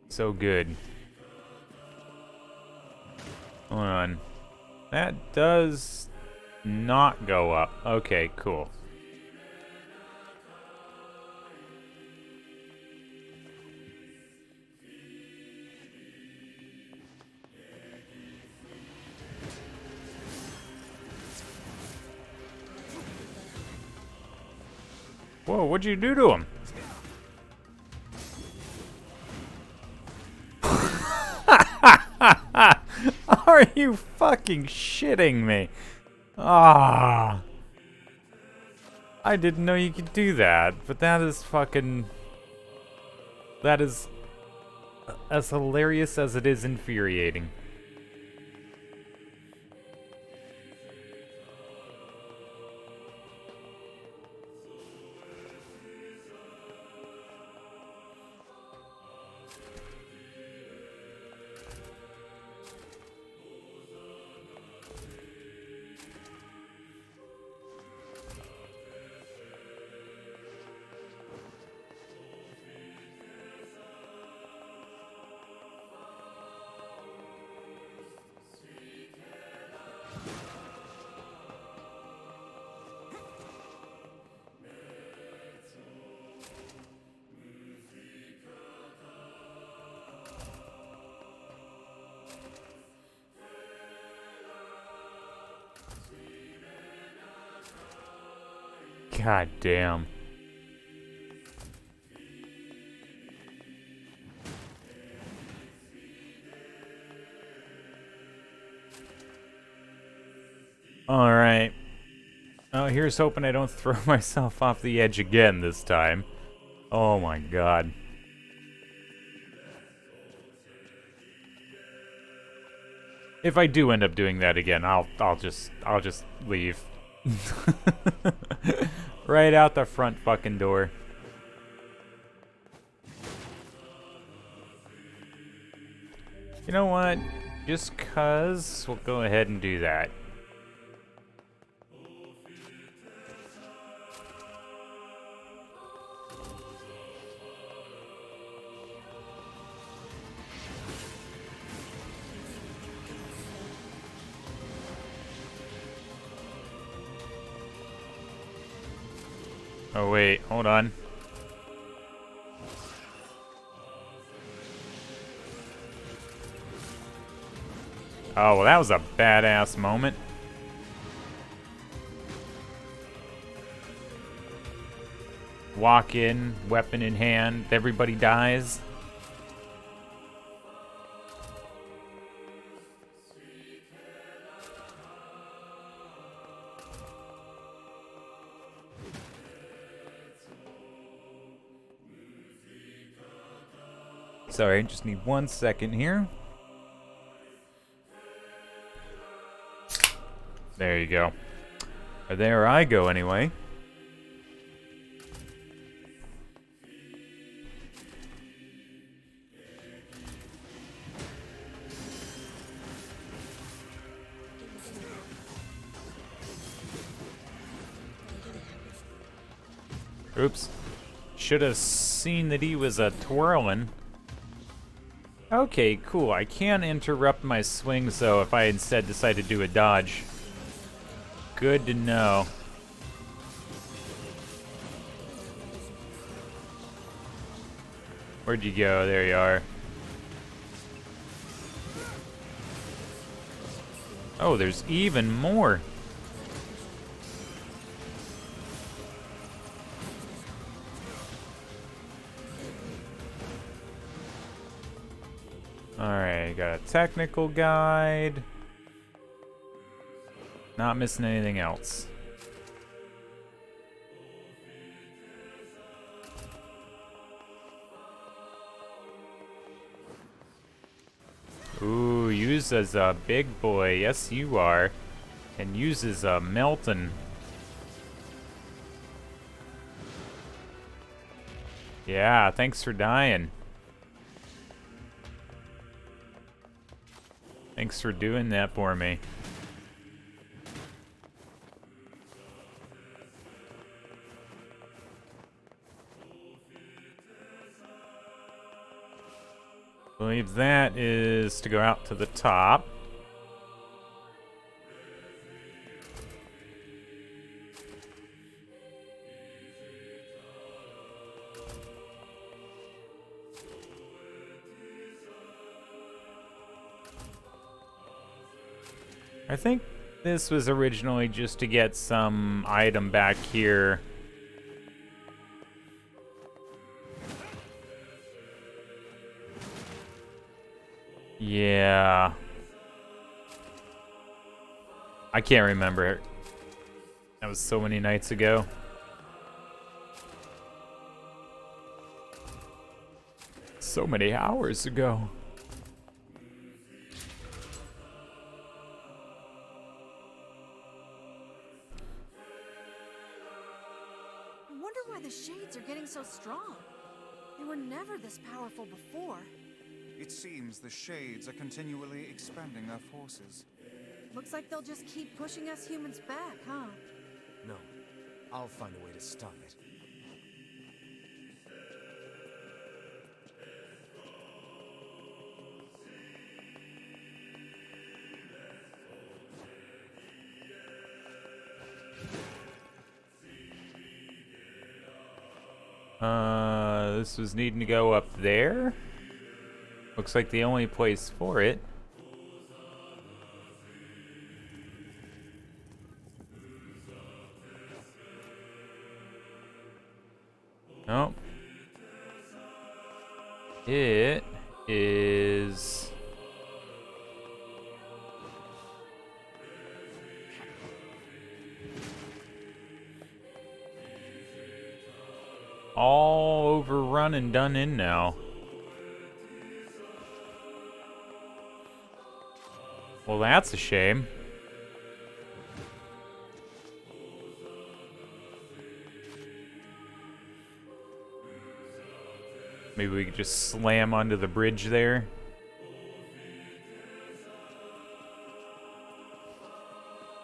So good. Hold on. That does not go up. Okay, cool. Whoa, what'd you do to him? Are you fucking shitting me? Ah. I didn't know you could do that, but that is fucking... That is as hilarious as it is infuriating. God damn. Alright. Oh, here's hoping I don't throw myself off the edge again this time. Oh my god. If I do end up doing that again, I'll just leave. Right out the front fucking door. You know what? Just 'cause, we'll go ahead and do that. Oh wait, hold on. Oh, well that was a badass moment. Walk in, weapon in hand, everybody dies. Sorry, just need 1 second here. There you go. Or there I go anyway. Oops. Should have seen that he was twirling. Okay, cool. I can interrupt my swings, though, if I instead decide to do a dodge. Good to know. Where'd you go? There you are. Oh, there's even more. Alright, got a technical guide. Not missing anything else. Ooh, use as a big boy. Yes, you are. And uses a Melton. Yeah, thanks for dying. Thanks for doing that for me. I believe that is to go out to the top. I think this was originally just to get some item back here. Yeah. I can't remember. That was so many nights ago. So many hours ago. I wonder why the Shades are getting so strong. They were never this powerful before. It seems the Shades are continually expanding their forces. Looks like they'll just keep pushing us humans back, huh? No, I'll find a way to stop it. This was needing to go up there. Looks like the only place for it. Nope. It is... all overrun and done in now. Well, that's a shame. Maybe we could just slam onto the bridge there.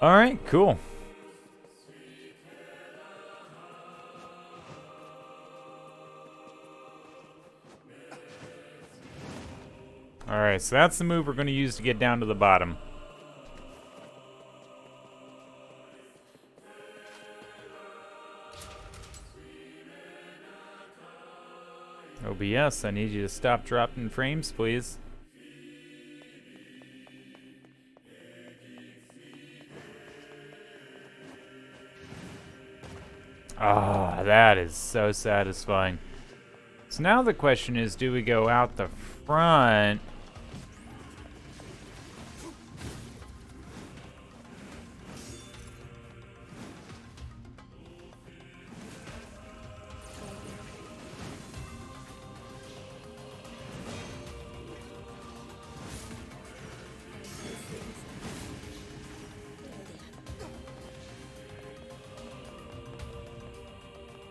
Alright, cool. Alright, so that's the move we're going to use to get down to the bottom. OBS, I need you to stop dropping frames, please. Ah, that is so satisfying. So now the question is, do we go out the front?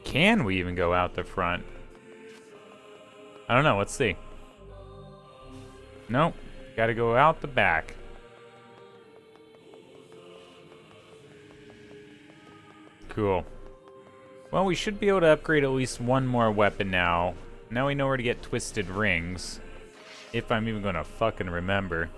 Can we even go out the front? I don't know, let's see. Nope, gotta go out the back. Cool. Well, we should be able to upgrade at least one more weapon now. Now we know where to get twisted rings. If I'm even gonna fucking remember.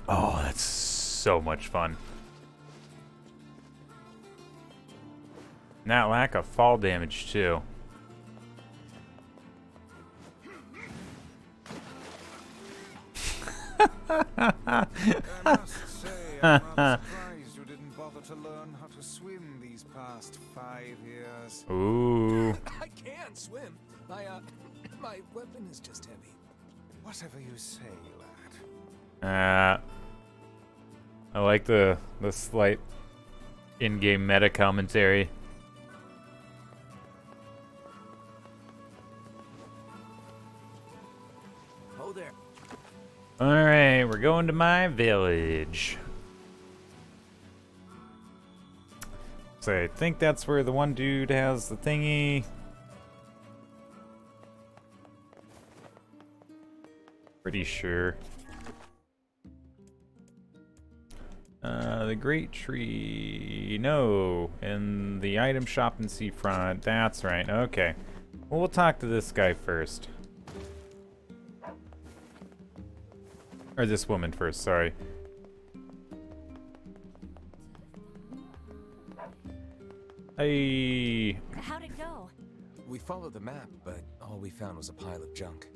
Oh, that's so much fun. And that lack of fall damage, too. I must say, I'm rather surprised you didn't bother to learn how to swim these past 5 years. Ooh. I can swim. My weapon is just heavy. Whatever you say, lad. I like the slight in-game meta commentary. Oh there. Alright, we're going to my village. So I think that's where the one dude has the thingy. Pretty sure. The Great Tree. No. And the item shop in Seafront. That's right. Okay. Well, we'll talk to this guy first. Or this woman first, sorry. Hey. How'd it go? We followed the map, but all we found was a pile of junk.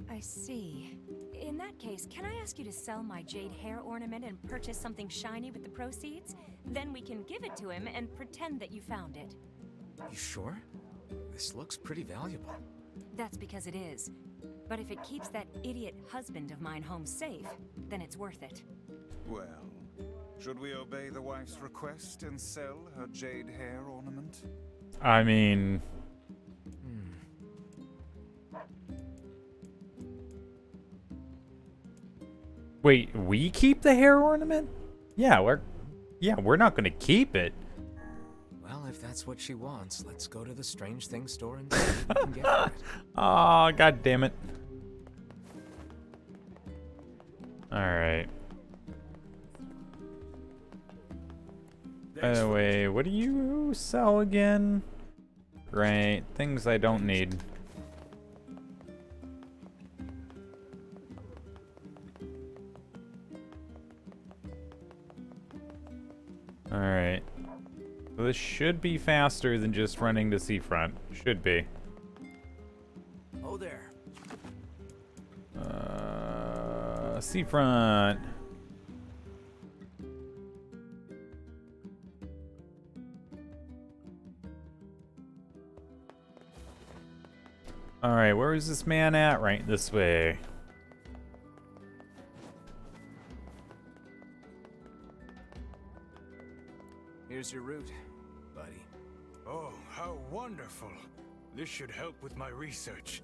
I see. In that case, can I ask you to sell my jade hair ornament and purchase something shiny with the proceeds? Then we can give it to him and pretend that you found it. You sure? This looks pretty valuable. That's because it is. But if it keeps that idiot husband of mine home safe, then it's worth it. Well, should we obey the wife's request and sell her jade hair ornament? I mean... Wait, we keep the hair ornament? Yeah, we're not gonna keep it. Well, if that's what she wants, let's go to the strange thing store and see what we can get for it. Oh, god damn it. Alright. By the way, what do you sell again? Right, things I don't need. Alright. So this should be faster than just running to seafront. Should be. Oh there. Seafront. Alright, where is this man at? Right this way. Here's your route, buddy. Oh, how wonderful. This should help with my research.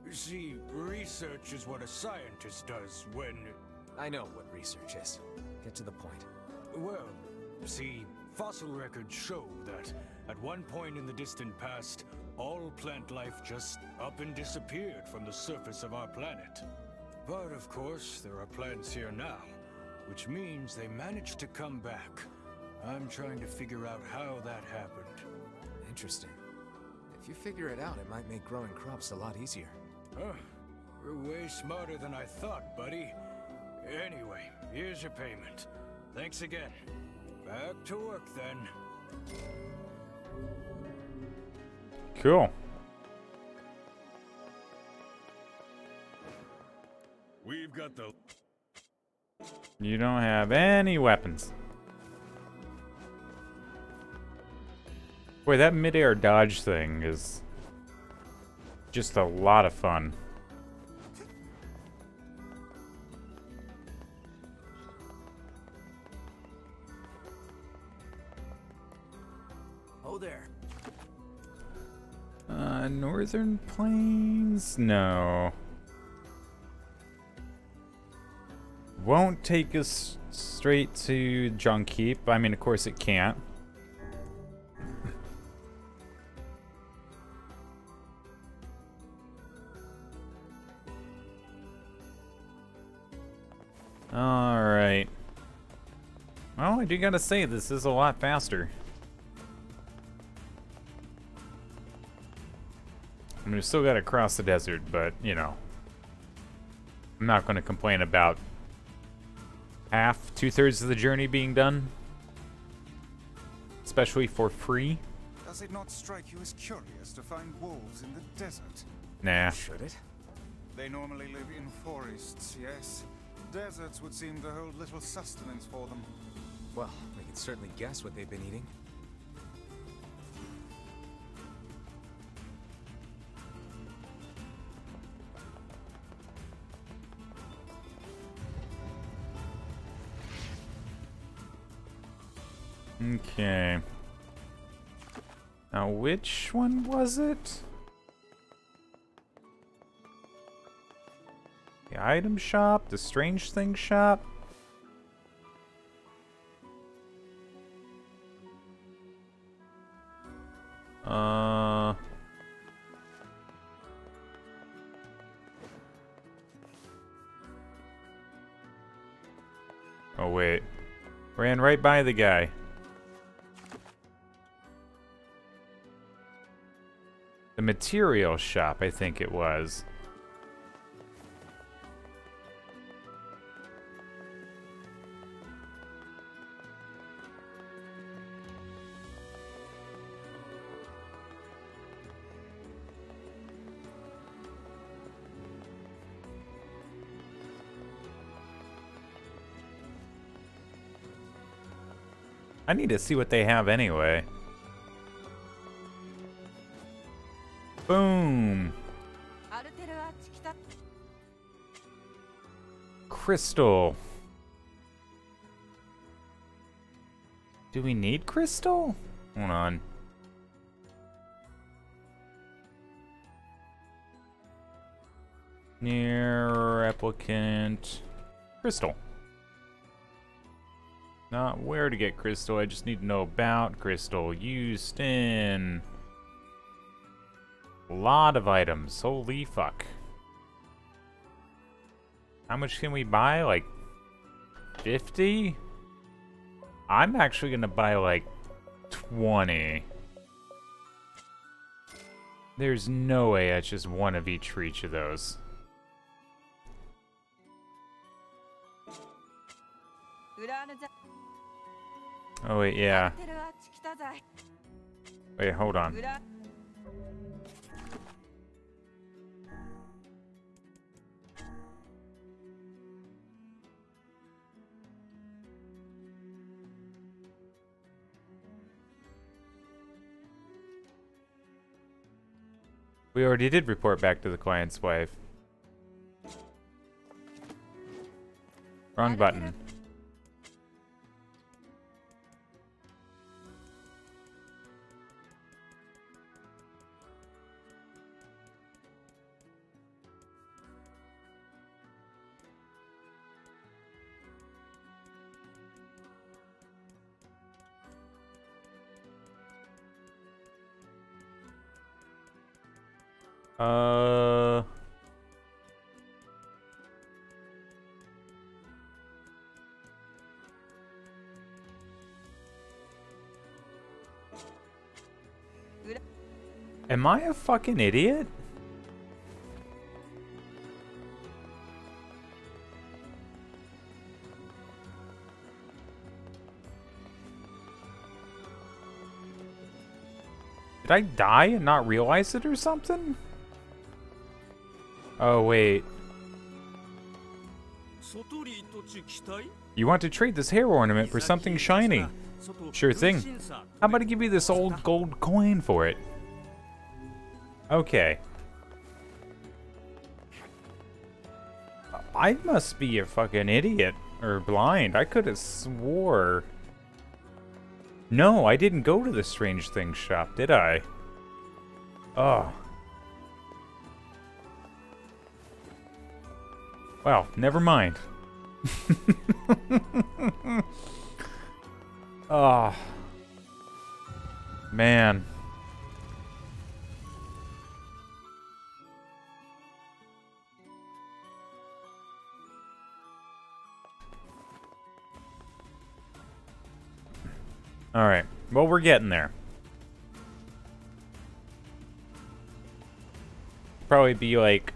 See, research is what a scientist does when... I know what research is. Get to the point. Well, see, fossil records show that at one point in the distant past, all plant life just up and disappeared from the surface of our planet. But of course, there are plants here now, which means they managed to come back. I'm trying to figure out how that happened. Interesting. If you figure it out, it might make growing crops a lot easier. Huh? You're way smarter than I thought, buddy. Anyway, here's your payment. Thanks again. Back to work then. Cool. We've got the... You don't have any weapons. Boy, that mid-air dodge thing is just a lot of fun. Oh there. Northern Plains? No. Won't take us straight to Junk Heap. I mean, of course it can't. Alright. Well, I do gotta say, this is a lot faster. I mean, we still gotta cross the desert, but, you know. I'm not gonna complain about half, 2/3 of the journey being done. Especially for free. Does it not strike you as curious to find wolves in the desert? Nah. Should it? They normally live in forests, yes. Deserts would seem to hold little sustenance for them. Well, we can certainly guess what they've been eating. Okay. Now, which one was it? The item shop? The strange thing shop? Oh, wait. Ran right by the guy. The material shop, I think it was. I need to see what they have anyway. Boom. Crystal. Do we need crystal? Hold on. Nier, Replicant, crystal. Not where to get crystal, I just need to know about crystal. Used in a lot of items. Holy fuck. How much can we buy? Like 50? I'm actually gonna buy like 20. There's no way that's just one of each for each of those. Oh wait, yeah. Wait, hold on. We already did report back to the client's wife. Wrong button. Am I a fucking idiot? Did I die and not realize it or something? Oh, wait. You want to trade this hair ornament for something shiny? Sure thing. How about I give you this old gold coin for it? Okay. I must be a fucking idiot or blind. I could have swore. No, I didn't go to the Strange Things shop, did I? Oh. Well, never mind. Oh. Man. Alright, well, we're getting there. Probably be like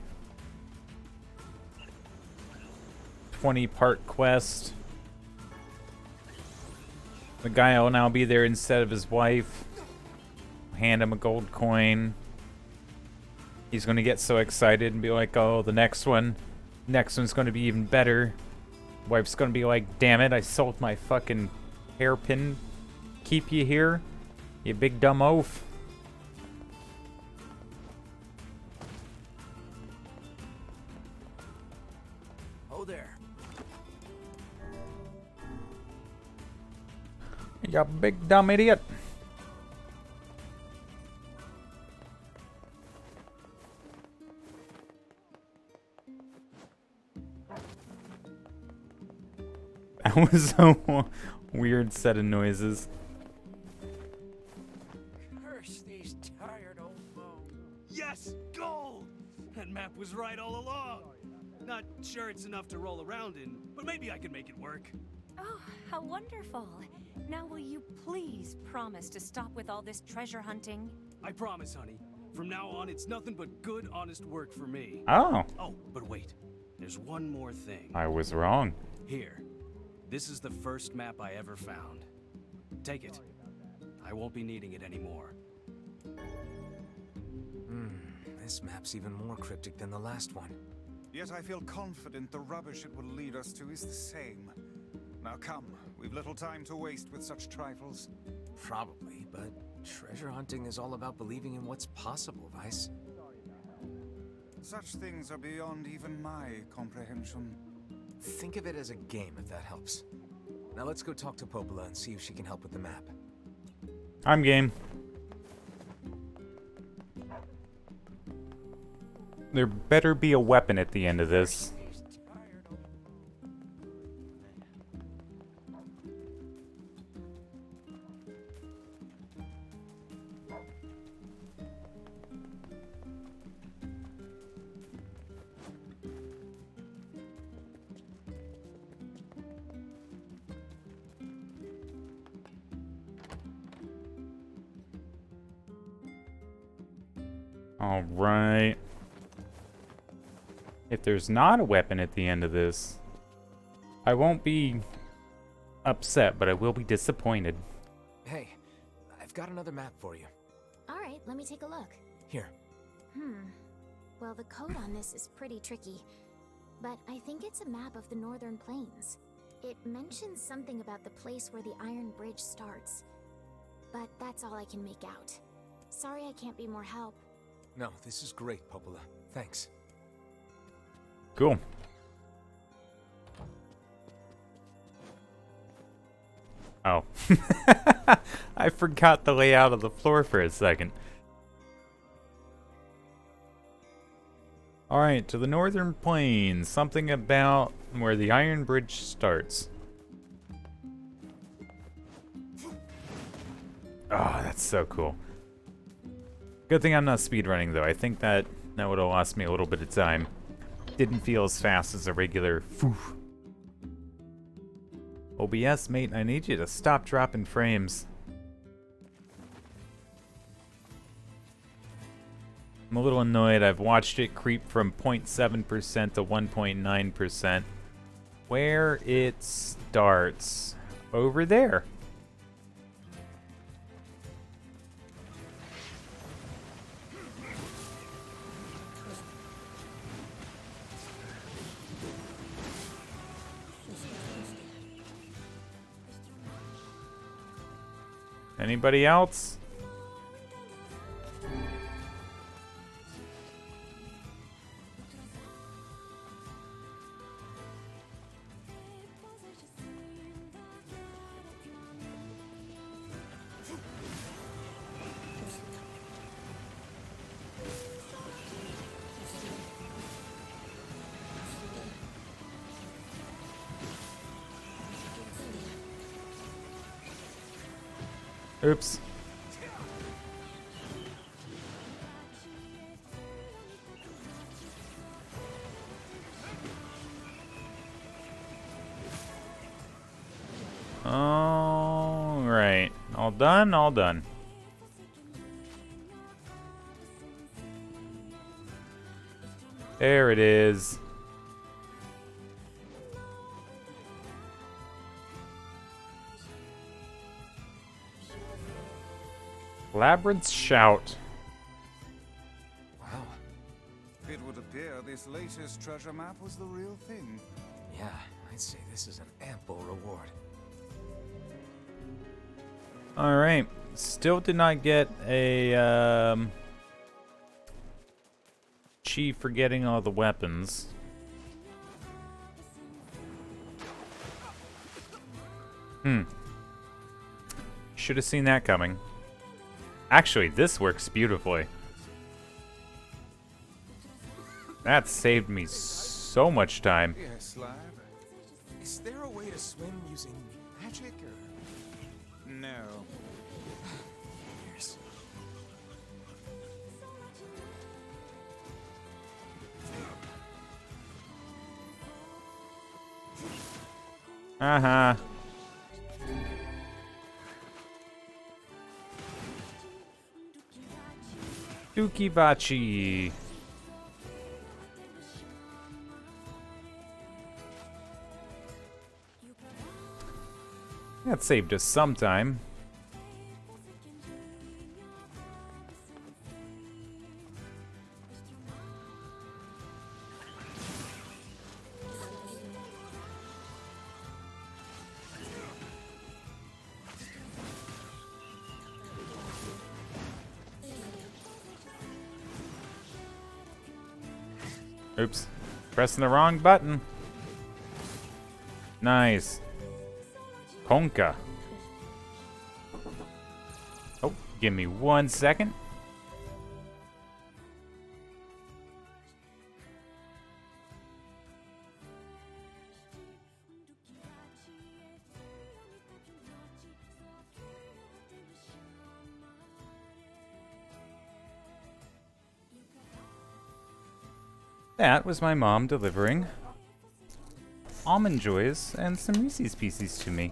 20-part quest. The guy will now be there instead of his wife. Hand him a gold coin. He's gonna get so excited and be like, oh, the next one's gonna be even better. Wife's gonna be like, damn it, I sold my fucking hairpin. Keep you here, you big dumb oaf. Oh there. You big dumb idiot. That was a weird set of noises. Curse these tired old bones. Yes, gold! That map was right all along. Not sure it's enough to roll around in, but maybe I can make it work. Oh, how wonderful. Now will you please promise to stop with all this treasure hunting? I promise, honey. From now on, it's nothing but good, honest work for me. Oh. Oh, but wait. There's one more thing. I was wrong. Here. This is the first map I ever found. Take it. I won't be needing it anymore. This map's even more cryptic than the last one. Yet I feel confident the rubbish it will lead us to is the same. Now come, We've little time to waste with such trifles. Probably, but treasure hunting is all about believing in what's possible, Vice. Such things are beyond even my comprehension. Think of it as a game, if that helps. Now let's go talk to Popola and see if she can help with the map. I'm game. There better be a weapon at the end of this. All right. If there's not a weapon at the end of this, I won't be upset, but I will be disappointed. Hey, I've got another map for you. Alright, let me take a look. Here. Well, the code on this is pretty tricky, but I think it's a map of the Northern Plains. It mentions something about the place where the Iron Bridge starts, but that's all I can make out. Sorry I can't be more help. No, this is great, Popola. Thanks. Cool. Oh. I forgot the layout of the floor for a second. Alright, to the Northern Plains. Something about where the Iron Bridge starts. Oh, that's so cool. Good thing I'm not speedrunning, though. I think that would have lost me a little bit of time. Didn't feel as fast as a regular phew. OBS, mate, I need you to stop dropping frames. I'm a little annoyed. I've watched it creep from 0.7% to 1.9%. Where it starts. Over there. Anybody else? Oops. All right. All done, all done. There it is. Labyrinth's Shout. Wow. It would appear this latest treasure map was the real thing. Yeah, I'd say this is an ample reward. Alright. Still did not get a chi for getting all the weapons. Should have seen that coming. Actually, this works beautifully. That saved me so much time. Yes, lad. Is there a way to swim using magic or... No. Years. Uh-huh. Dukibachi. That saved us some time. Oops. Pressing the wrong button. Nice. Konka. Oh, give me 1 second. That was my mom delivering almond joys and some Reese's Pieces to me.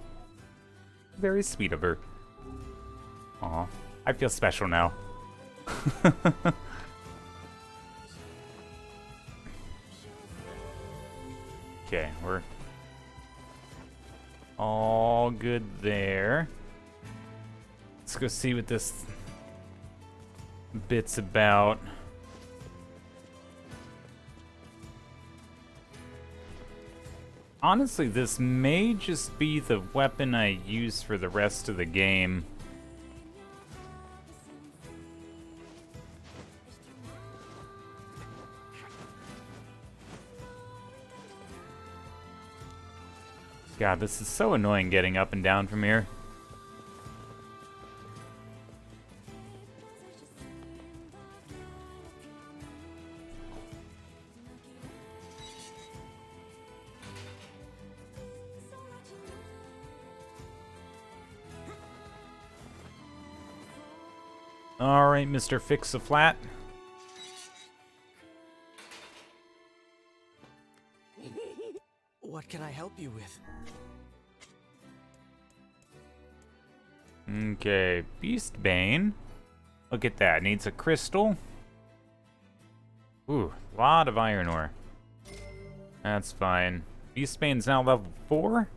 Very sweet of her. Aw, I feel special now. Okay, we're all good there. Let's go see what this bit's about. Honestly, this may just be the weapon I use for the rest of the game. God, this is so annoying getting up and down from here. Alright, Mr. Fix-A-Flat. What can I help you with? Okay, Beastbane. Look at that, needs a crystal. Ooh, a lot of iron ore. That's fine. Beastbane's now level 4?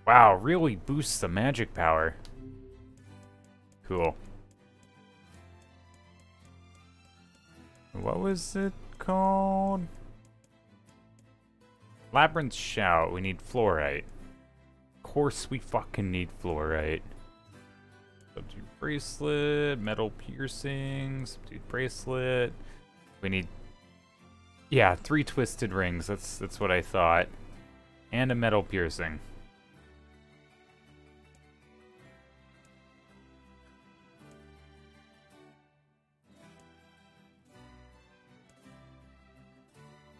Wow, really boosts the magic power. Cool. What was it called? Labyrinth Shout. We need fluorite. Of course we fucking need fluorite. Subdued bracelet, metal piercing, subdued bracelet. We need, yeah, 3 twisted rings. That's what I thought. And a metal piercing.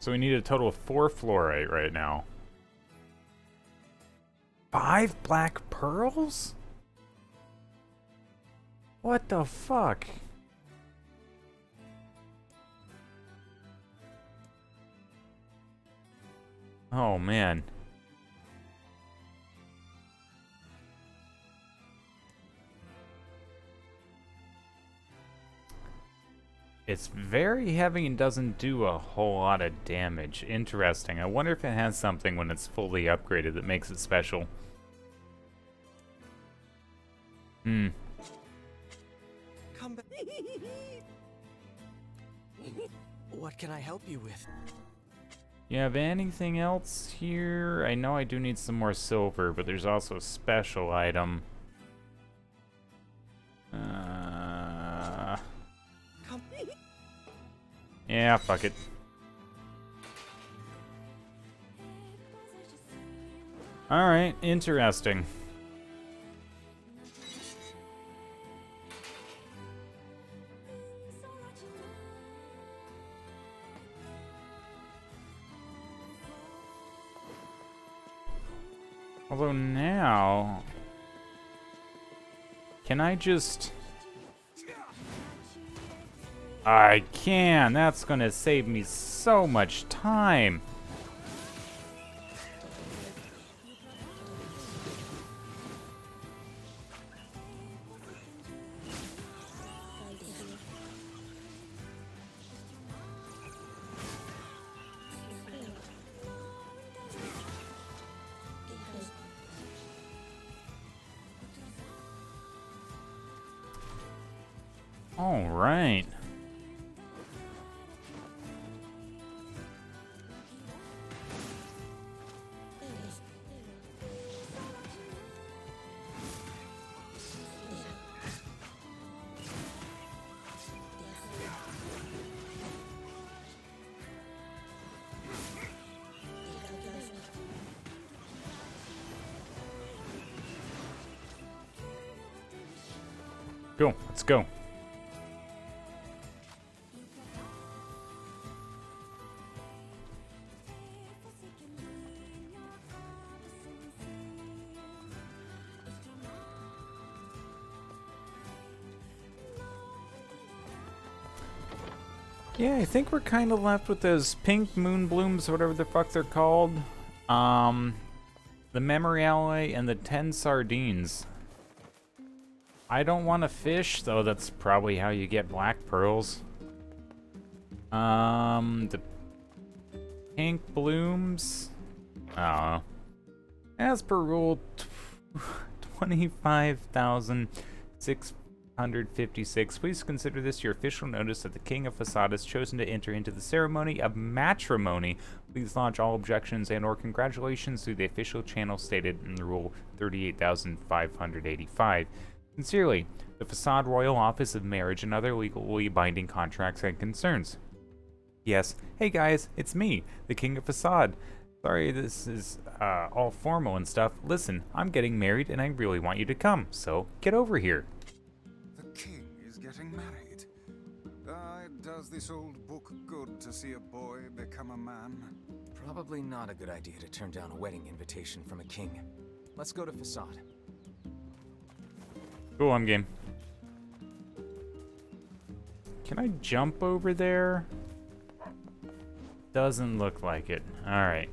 So we need a total of 4 fluorite right now. 5 black pearls? What the fuck? Oh man. It's very heavy and doesn't do a whole lot of damage. Interesting. I wonder if it has something when it's fully upgraded that makes it special. Hmm. Come back. What can I help you with? You have anything else here? I know I do need some more silver, but there's also a special item. Yeah, fuck it. Alright, interesting. Although now... Can I just... I can! That's gonna save me so much time! All right. Cool, let's go. Yeah, I think we're kind of left with those pink moon blooms, whatever the fuck they're called. The memory alloy and the 10 sardines. I don't want to fish, though that's probably how you get black pearls. The pink blooms. Oh. As per rule 25,656, please consider this your official notice that the King of Facade has chosen to enter into the ceremony of matrimony. Please launch all objections and or congratulations through the official channel stated in the rule 38,585. Sincerely, the Facade Royal Office of Marriage and other legally binding contracts and concerns. Yes, hey guys, it's me, the King of Facade. Sorry this is all formal and stuff. Listen, I'm getting married and I really want you to come, so get over here. The king is getting married. Does this old book good to see a boy become a man? Probably not a good idea to turn down a wedding invitation from a king. Let's go to Facade. Cool, I'm game. Can I jump over there? Doesn't look like it. Alright.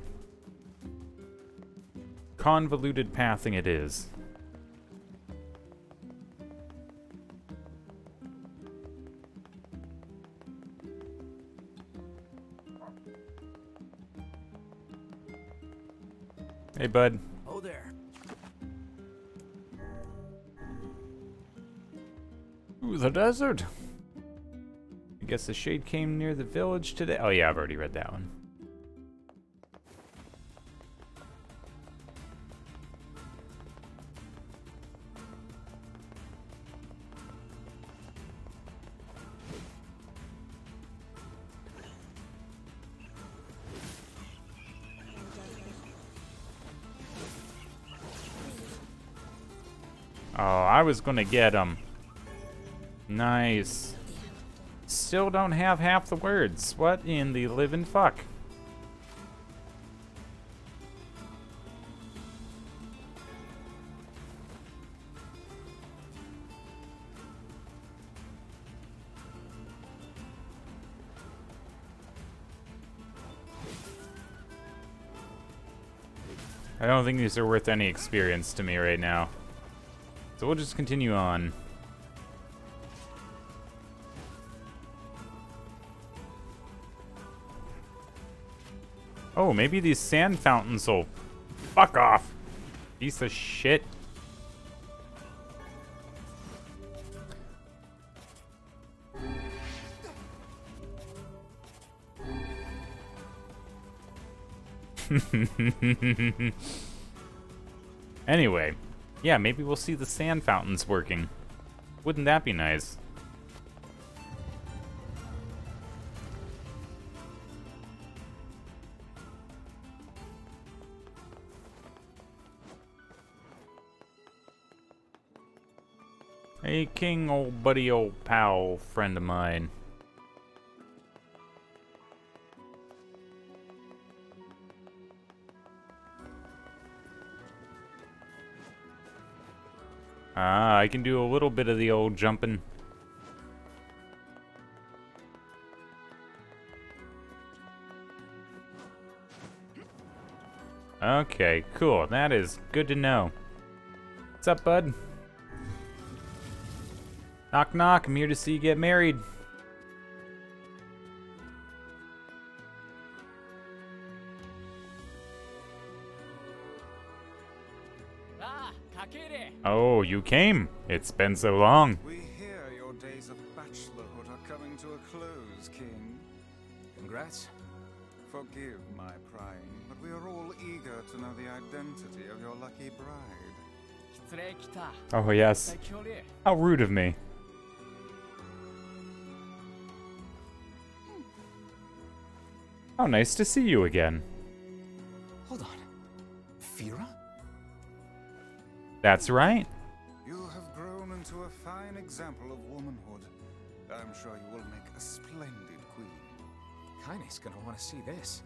Convoluted pathing it is. Hey, bud. Oh, there. Ooh, the desert. I guess the shade came near the village today. Oh yeah, I've already read that one. Oh, I was gonna get him. Nice. Still don't have half the words. What in the living fuck? I don't think these are worth any experience to me right now. So we'll just continue on. Oh, maybe these sand fountains will... Fuck off! Piece of shit. Anyway, yeah, maybe we'll see the sand fountains working. Wouldn't that be nice? Hey, King, old buddy, old pal, friend of mine. Ah, I can do a little bit of the old jumping. Okay, cool. That is good to know. What's up, bud? Knock knock, I'm here to see you get married. Oh, you came. It's been so long. We hear your days of bachelorhood are coming to a close, King. Congrats. Forgive my prying, but we are all eager to know the identity of your lucky bride. Oh, yes. How rude of me. How nice to see you again. Hold on. Fira? That's right. You have grown into a fine example of womanhood. I'm sure you will make a splendid queen. Kaine's gonna want to see this.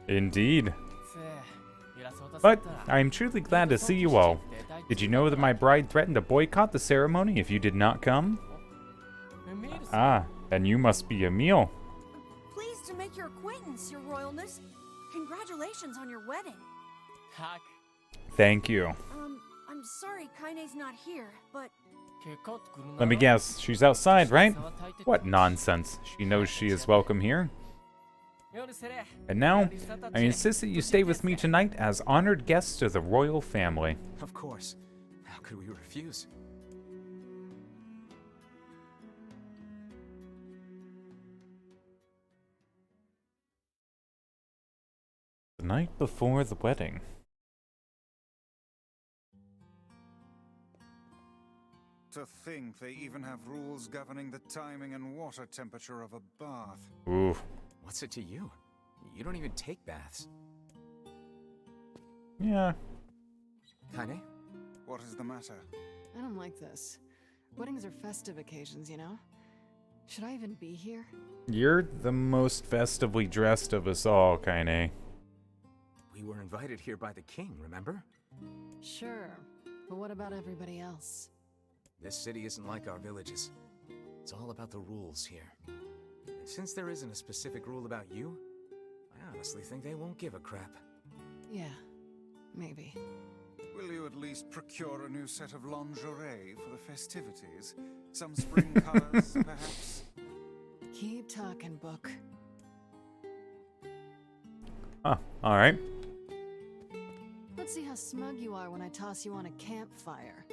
Indeed. But I'm truly glad to see you all. Did you know that my bride threatened to boycott the ceremony if you did not come? Ah, then you must be Emil. Pleased to make your acquaintance, Your Royalness. Congratulations on your wedding. Thank you. I'm sorry Kaine's not here, but... Let me guess, she's outside, right? What nonsense. She knows she is welcome here. And now, I insist that you stay with me tonight as honored guests of the royal family. Of course. How could we refuse? The night before the wedding. To think they even have rules governing the timing and water temperature of a bath. Ooh. What's it to you? You don't even take baths. Yeah. Kaine? What is the matter? I don't like this. Weddings are festive occasions, you know? Should I even be here? You're the most festively dressed of us all, Kaine. We were invited here by the king, remember? Sure, but what about everybody else? This city isn't like our villages. It's all about the rules here. And since there isn't a specific rule about you, I honestly think they won't give a crap. Yeah, maybe. Will you at least procure a new set of lingerie for the festivities? Some spring colors, perhaps? Keep talking, book. Huh, alright. Let's see how smug you are when I toss you on a campfire.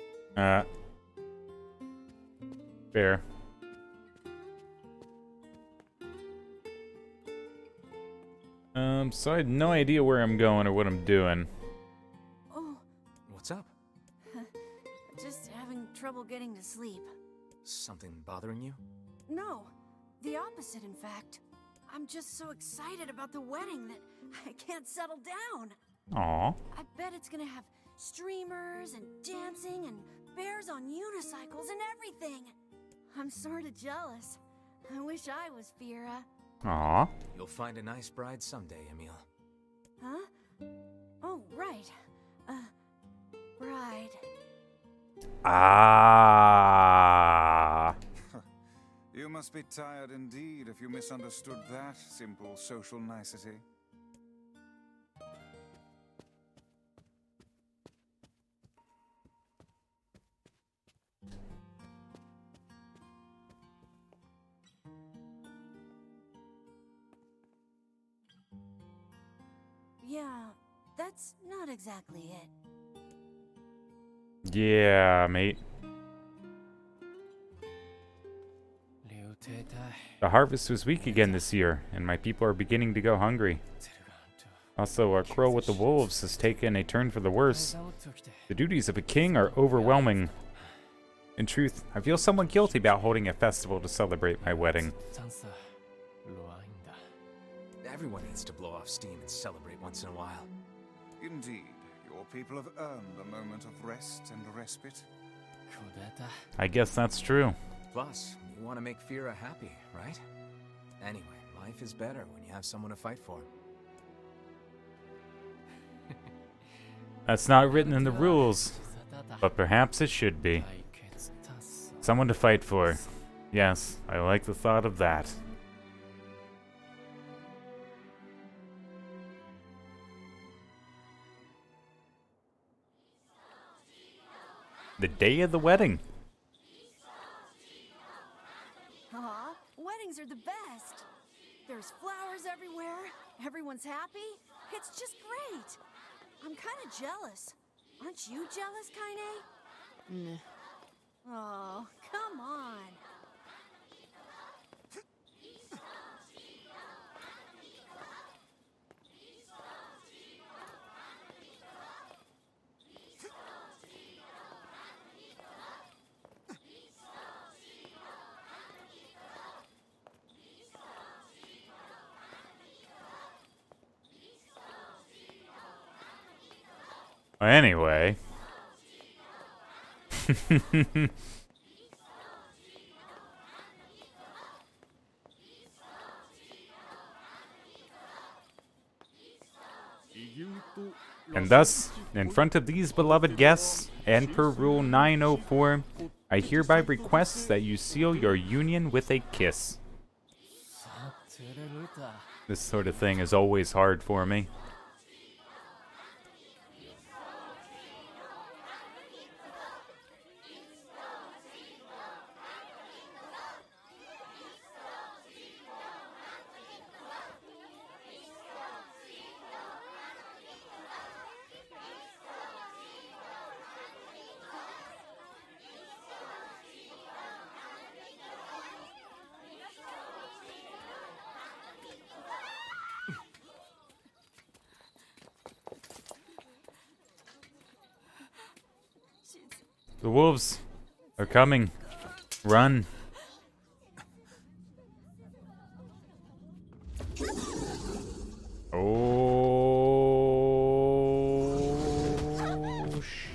Fair. So I had no idea where I'm going or what I'm doing. Oh. What's up? Just having trouble getting to sleep. Something bothering you? No, the opposite, in fact. I'm just so excited about the wedding that I can't settle down. Aw. I bet it's gonna have streamers and dancing and bears on unicycles and everything. I'm sorta jealous. I wish I was Fira. Aw. You'll find a nice bride someday, Emil. Huh? Oh, right. Bride. Ah. You must be tired indeed if you misunderstood that simple social nicety. Yeah, that's not exactly it. Yeah, mate. The harvest was weak again this year, and my people are beginning to go hungry. Also, our quarrel with the wolves has taken a turn for the worse. The duties of a king are overwhelming. In truth, I feel somewhat guilty about holding a festival to celebrate my wedding. Everyone needs to blow off steam and celebrate once in a while. Indeed, your people have earned a moment of rest and respite. I guess that's true. Plus, you want to make Fira happy, right? Anyway, life is better when you have someone to fight for. That's not written in the rules, but perhaps it should be. Someone to fight for. Yes, I like the thought of that. The day of the wedding. Aw, weddings are the best. There's flowers everywhere. Everyone's happy. It's just great. I'm kind of jealous. Aren't you jealous, Kaine? Nah. Oh, come on. Anyway, And thus, in front of these beloved guests, and per Rule 904, I hereby request that you seal your union with a kiss. This sort of thing is always hard for me. The wolves are coming. Run. Oh,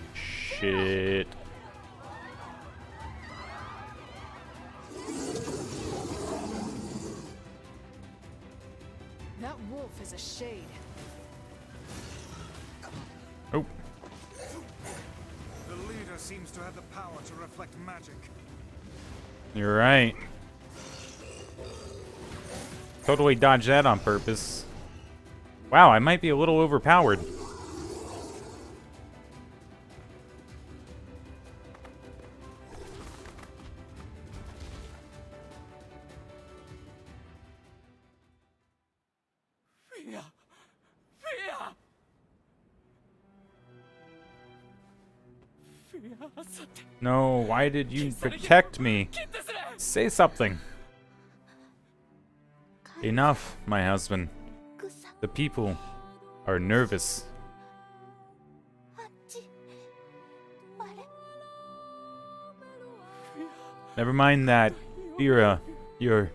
shit. That wolf is a shade. Oh. The leader seems to have the power to reflect magic. You're right. Totally dodged that on purpose. Wow, I might be a little overpowered. No, why did you protect me? Say something. Enough, my husband. The people are nervous. Never mind that, Vera. You're...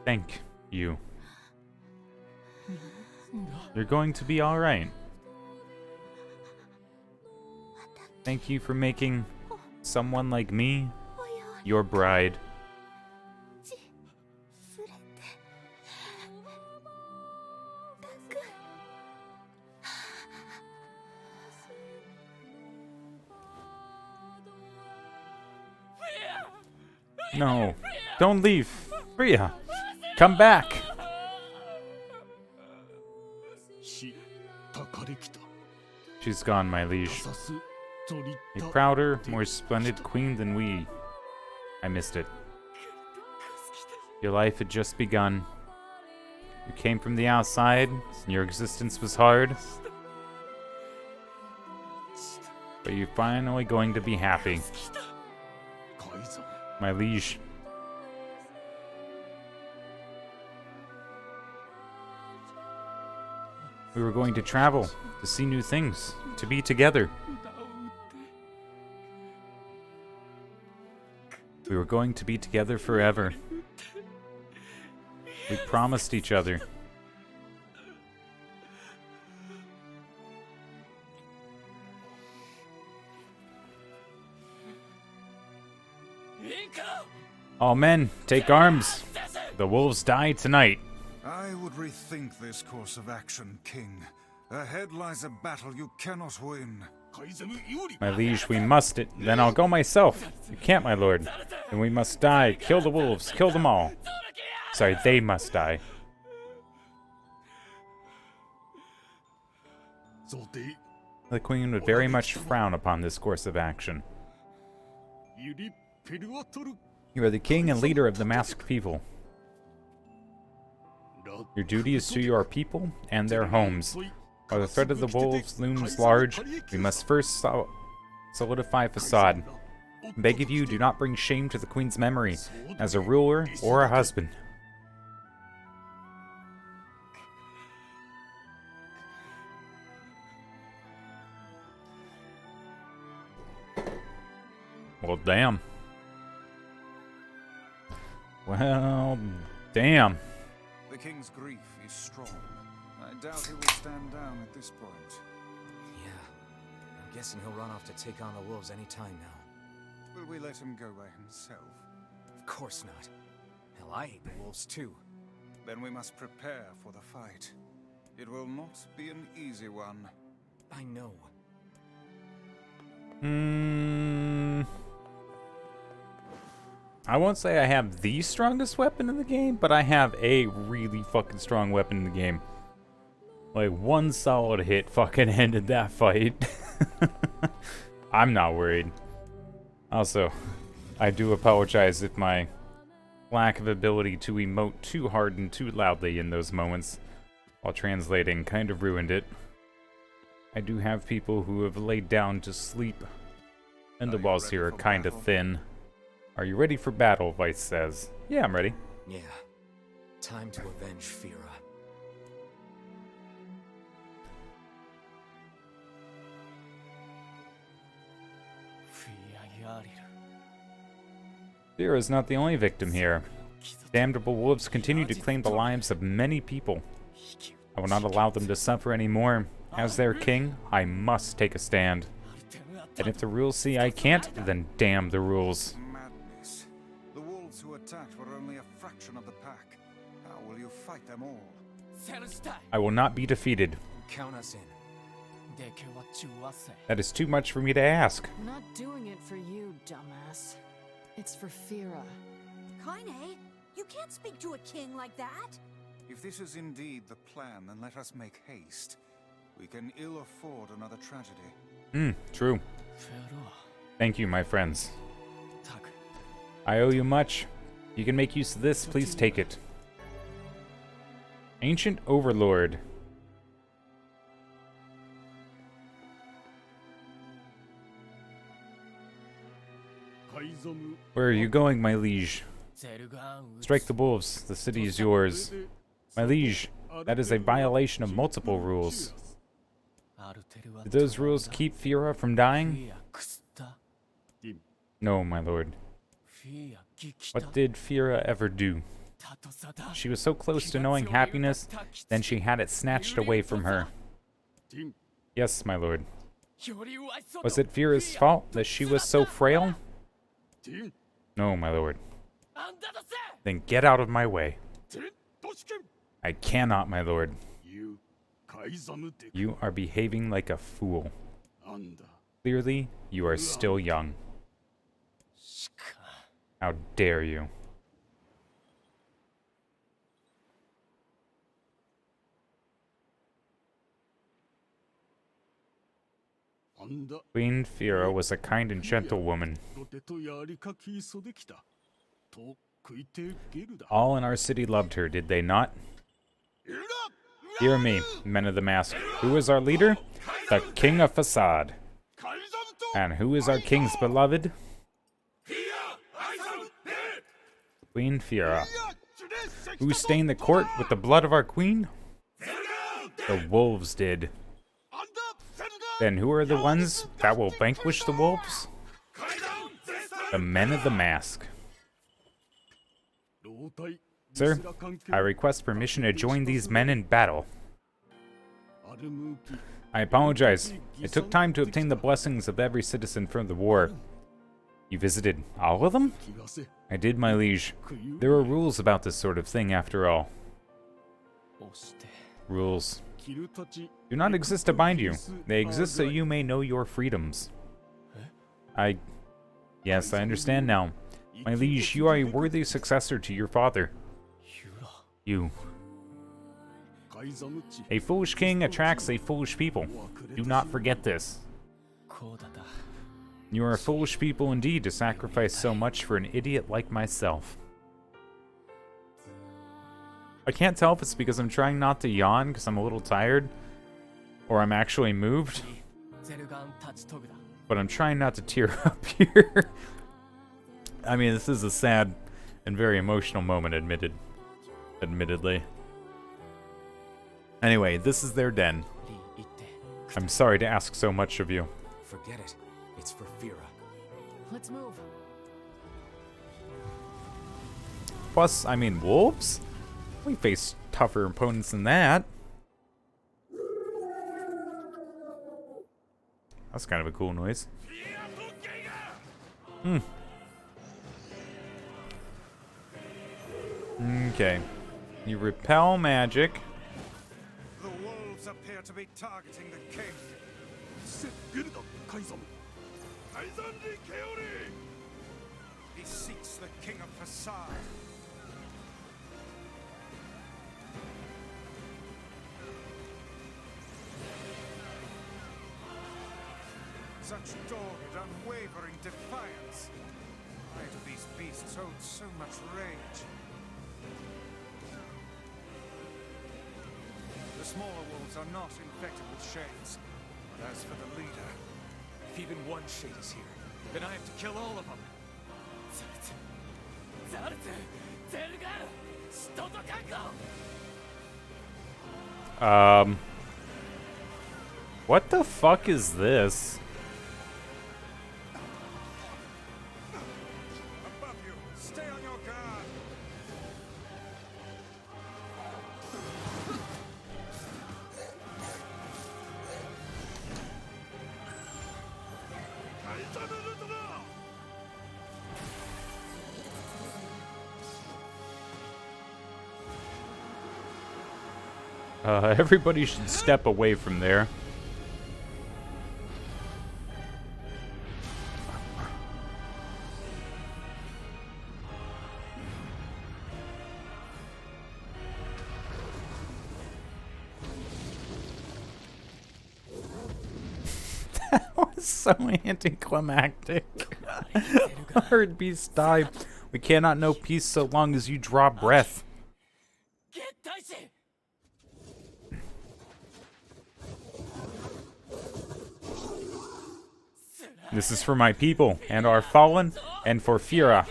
Thank you. You're going to be alright. Thank you for making someone like me your bride. No, don't leave. Freya, come back. She's gone, my liege. A prouder, more splendid queen than we. I missed it. Your life had just begun. You came from the outside, and your existence was hard. But you're finally going to be happy. My liege. We were going to travel, to see new things, to be together. We were going to be together forever. We promised each other. All men, take arms. The wolves die tonight. I would rethink this course of action, King. Ahead lies a battle you cannot win. My liege, we must it. Then I'll go myself. You can't, my lord. Then we must die. Kill the wolves. Kill them all. Sorry, they must die. The queen would very much frown upon this course of action. You are the king and leader of the masked people. Your duty is to your people and their homes. While the threat of the wolves looms large, we must first solidify facade. Beg of you, do not bring shame to the queen's memory, as a ruler or a husband. Well, damn. Well, damn. The king's grief is strong. I doubt he will stand down at this point. Yeah, Guessing he'll run off to take on the wolves any time now. Will we let him go by himself? Of course not. Hell, I hate the wolves too. Then we must prepare for the fight. It will not be an easy one. I know. I won't say I have the strongest weapon in the game, but I have a really fucking strong weapon in the game. Like, one solid hit fucking ended that fight. I'm not worried. Also, I do apologize if my lack of ability to emote too hard and too loudly in those moments while translating kind of ruined it. I do have people who have laid down to sleep, and the walls here are kind of thin. Are you ready for battle, Vice says. Yeah, I'm ready. Yeah. Time to avenge Fira. Fira is not the only victim here. Damnable wolves continue to claim the lives of many people. I will not allow them to suffer anymore. As their king, I must take a stand. And if the rules see I can't, then damn the rules. Madness. The wolves who attacked were only a fraction of the pack. How will you fight them all? I will not be defeated. Count us in. That is too much for me to ask. I'm not doing it for you, dumbass. It's for Fira. Kaine, you can't speak to a king like that. If this is indeed the plan, then let us make haste. We can ill afford another tragedy. True. Thank you, my friends. I owe you much. You can make use of this, please take it. Ancient Overlord. Where are you going, my liege? Strike the wolves. The city is yours. My liege, that is a violation of multiple rules. Did those rules keep Fira from dying? No, my lord. What did Fira ever do? She was so close to knowing happiness, then she had it snatched away from her. Yes, my lord. Was it Fira's fault that she was so frail? No, my lord. Then get out of my way. I cannot, my lord. You are behaving like a fool. Clearly, you are still young. How dare you? Queen Fira was a kind and gentle woman. All in our city loved her, did they not? Hear me, men of the mask. Who is our leader? The King of Facade. And who is our king's beloved? Queen Fira. Who stained the court with the blood of our queen? The wolves did. Then who are the ones that will vanquish the wolves? The men of the mask. Sir, I request permission to join these men in battle. I apologize. It took time to obtain the blessings of every citizen from the war. You visited all of them? I did, my liege. There are rules about this sort of thing, after all. Rules do not exist to bind you. They exist so you may know your freedoms. Yes, I understand now. My liege, you are a worthy successor to your father. You. A foolish king attracts a foolish people. Do not forget this. You are a foolish people indeed to sacrifice so much for an idiot like myself. I can't tell if it's because I'm trying not to yawn because I'm a little tired, or I'm actually moved. But I'm trying not to tear up here. I mean, this is a sad and very emotional moment, admittedly. Anyway, this is their den. I'm sorry to ask so much of you. Forget it. It's for Fira. Let's move. Plus, I mean, wolves? We face tougher opponents than that. That's kind of a cool noise. Hmm. Okay. You repel magic. The wolves appear to be targeting the king. He seeks the king of Facade. Such dogged, unwavering defiance. Why do these beasts hold so much rage? The smaller wolves are not infected with shades. But as for the leader, If even one shade is here, then I have to kill all of them. What the fuck is this? above you, stay on your guard. Everybody should step away from there. That was so anticlimactic. Herd beasts die. We cannot know peace so long as you draw breath. This is for my people, and our fallen, and for Fira.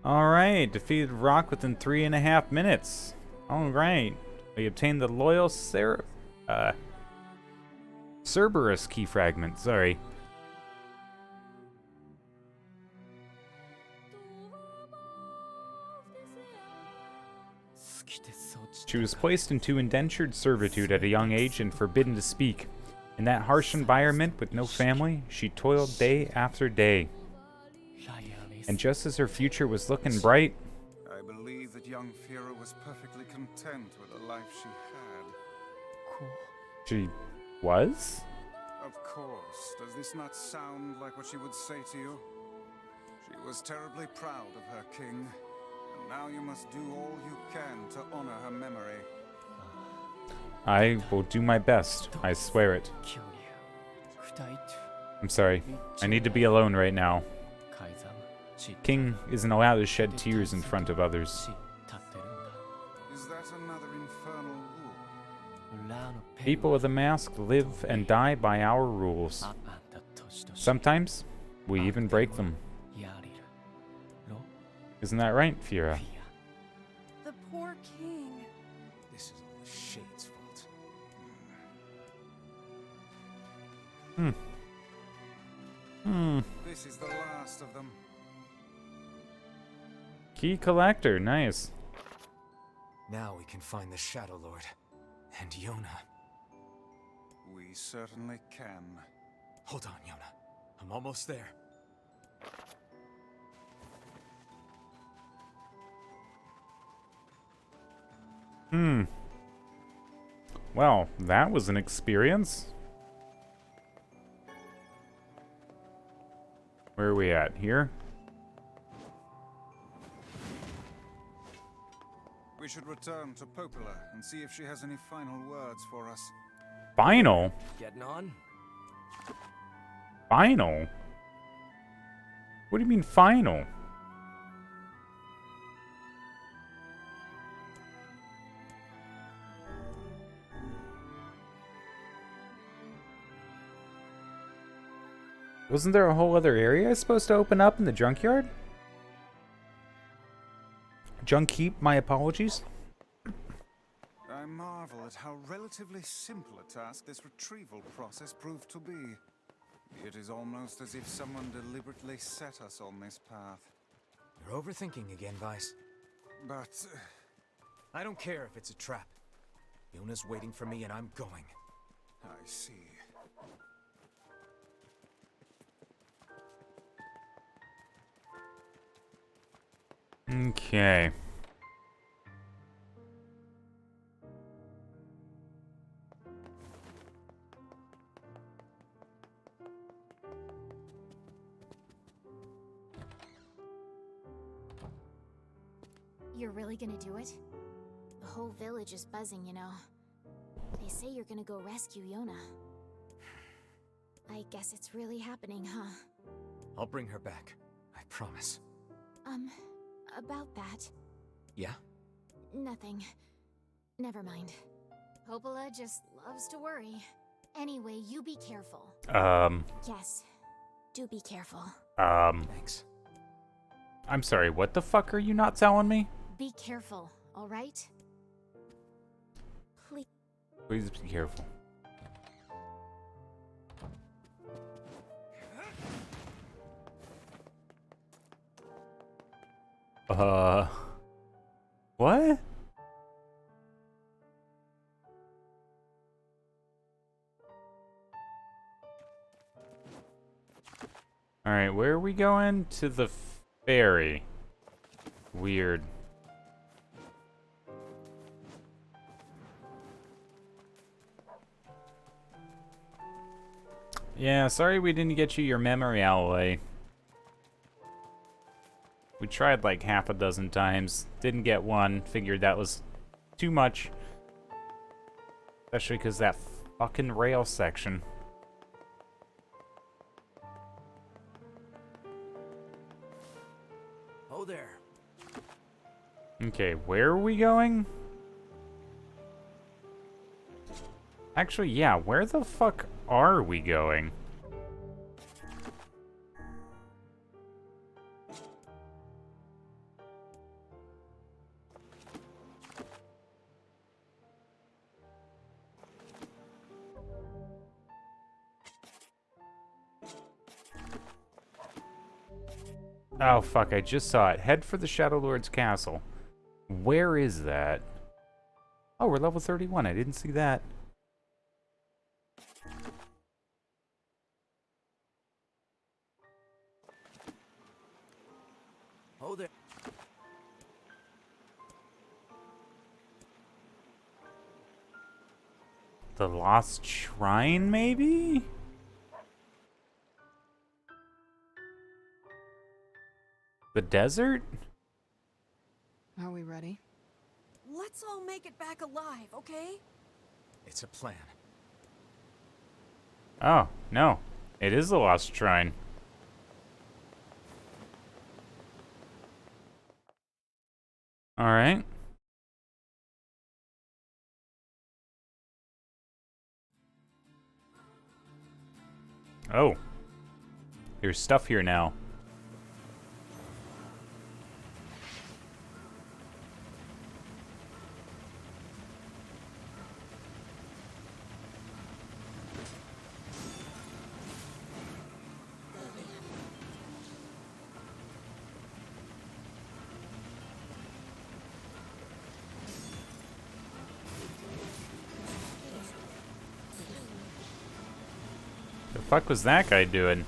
Alright, defeated Rock within 3.5 minutes. Alright. We obtained the loyal Cerberus key fragment, sorry. She was placed into indentured servitude at a young age and forbidden to speak. In that harsh environment with no family, she toiled day after day. And just as her future was looking bright, I believe that young Fira was perfectly content with the life she had. she was? Of course. Does this not sound like what she would say to you? She was terribly proud of her king, and now you must do all you can to honor her memory. I will do my best, I swear it. I'm sorry. I need to be alone right now. King isn't allowed to shed tears in front of others. Is that another infernal rule? People with a mask live and die by our rules. Sometimes, we even break them. Isn't that right, Fira? The poor king. This is all the Shade's fault. This is the last of them. Key collector, nice. Now we can find the Shadow Lord. And Yona. We certainly can. Hold on, Yona. I'm almost there. Well, that was an experience. Where are we at? Here? We should return to Popola and see if she has any final words for us. Final? Getting on? Final? What do you mean final? Wasn't there a whole other area supposed to open up in the junkyard? Junk heap, my apologies. I marvel at how relatively simple a task this retrieval process proved to be. It is almost as if someone deliberately set us on this path. You're overthinking again, Vice. But I don't care if it's a trap. Yona's waiting for me and I'm going. I see. Okay. You're really gonna do it? The whole village is buzzing, you know. They say you're gonna go rescue Yona. I guess it's really happening, huh? I'll bring her back. I promise. About that. Yeah? Nothing. Never mind. Popola just loves to worry. Anyway, you be careful. Yes. Do be careful. Thanks. I'm sorry, what the fuck are you not telling me? Be careful, alright? Please. Please be careful. What? Alright, where are we going? To the ferry. Weird. Yeah, sorry we didn't get you your memory alloy. We tried like half a dozen times. Didn't get one. Figured that was too much. Especially because that fucking rail section. Oh there. Okay, where are we going? Actually, yeah, where the fuck are we going? Oh fuck, I just saw it. Head for the Shadow Lord's castle. Where is that? Oh, we're level 31. I didn't see that. Oh there. The Lost Shrine, maybe? The desert? Are we ready? Let's all make it back alive, okay? It's a plan. Oh, no. It is the Lost Shrine. Alright. Oh. There's stuff here now. The fuck was that guy doing?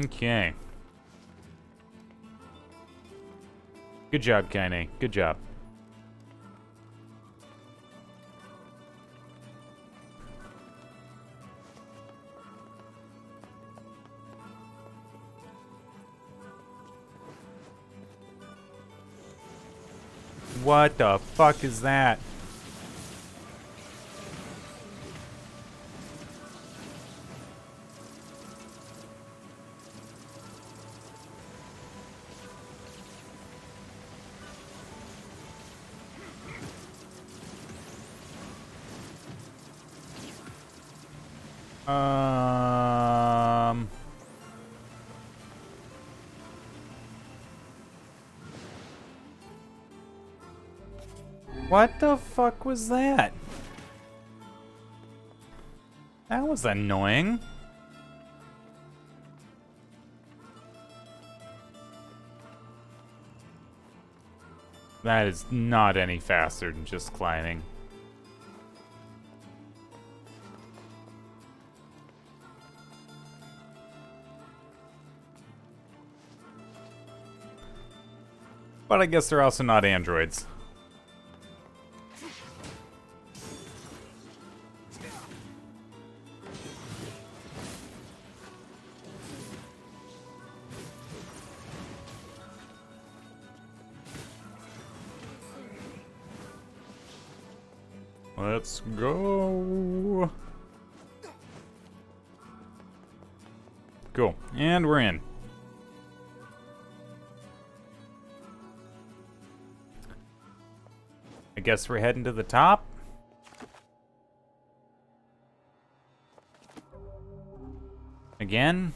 Okay. Good job, Kaine. Good job. What the fuck is that? What the fuck was that? That was annoying. That is not any faster than just climbing. But I guess they're also not androids. Let's go. Cool. And we're in. I guess we're heading to the top. Again.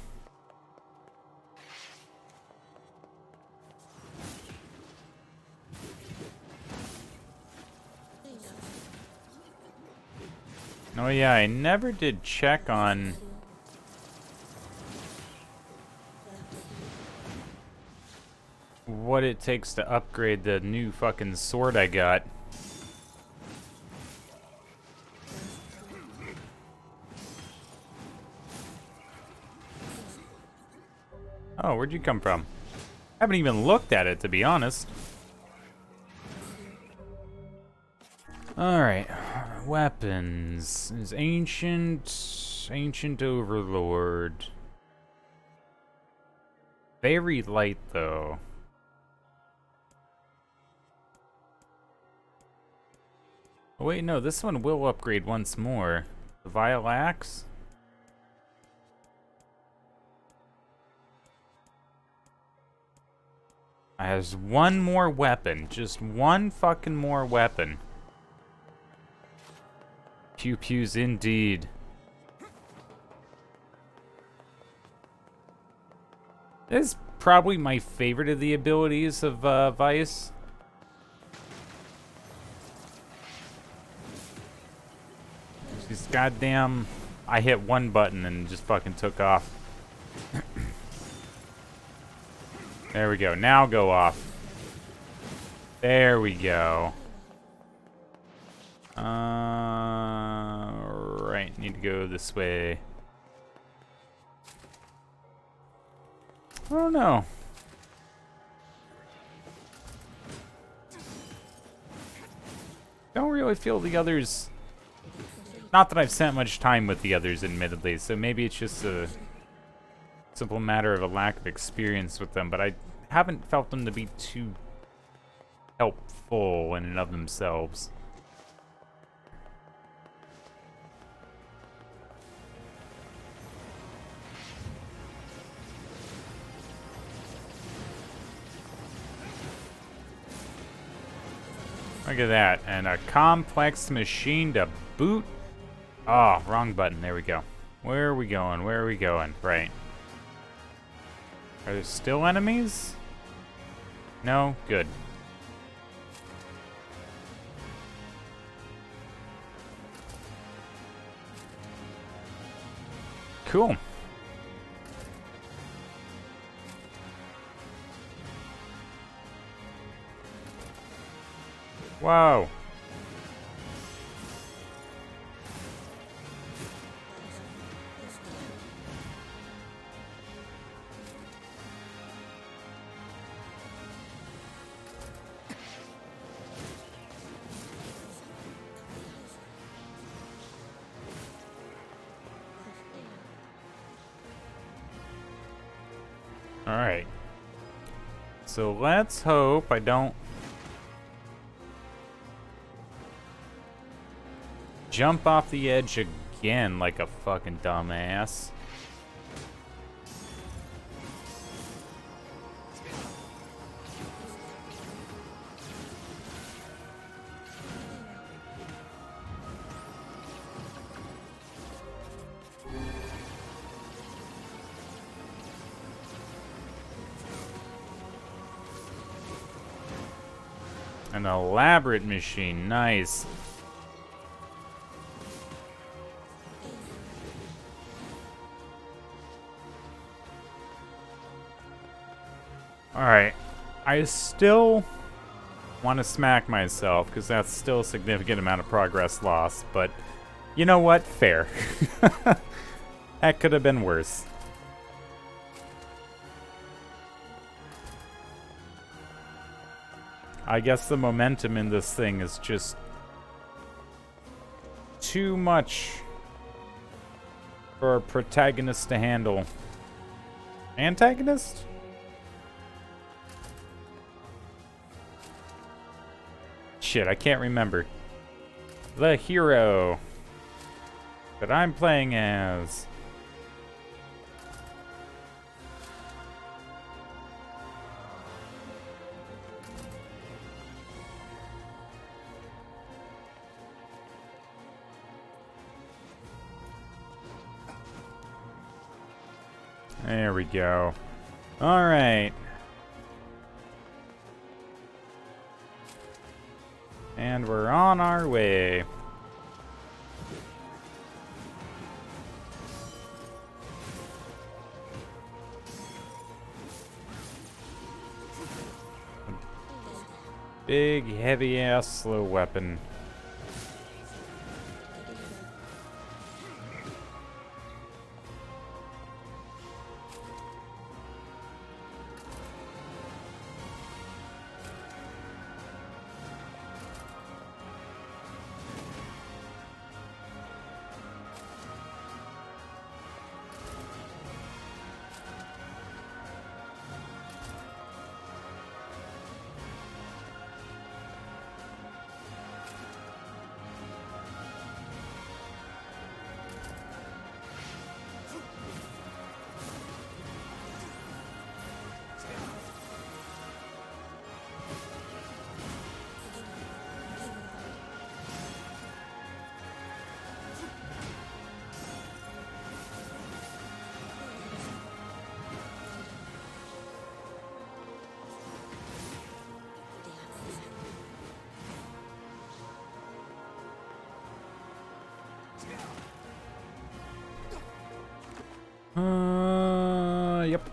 Oh yeah, I never did check on what it takes to upgrade the new fucking sword I got. Oh, where'd you come from? I haven't even looked at it, to be honest. Alright. Weapons. Is ancient overlord. Very light, though. Oh, wait, no, this one will upgrade once more. The Vile Axe? Has one more weapon. Just one fucking more weapon. Pew-pews indeed. This is probably my favorite of the abilities of Vice. She's goddamn... I hit one button and just fucking took off. There we go. Now go off. There we go. Right. Need to go this way. I don't know. Don't really feel the others... Not that I've spent much time with the others, admittedly, so maybe it's just a simple matter of a lack of experience with them, but I haven't felt them to be too helpful in and of themselves. Look at that, and a complex machine to boot. Oh, wrong button. There we go. Where are we going? Where are we going? Right. Are there still enemies? No? Good. Cool. Whoa. Alright. So let's hope I don't jump off the edge again like a fucking dumbass. An elaborate machine. Nice. Alright. I still want to smack myself, because that's still a significant amount of progress lost, but you know what? Fair. That could have been worse. I guess the momentum in this thing is just too much for a protagonist to handle. Antagonist? Shit, I can't remember. The hero that I'm playing as. There we go. All right. And we're on our way. Big, heavy-ass slow weapon. Yep.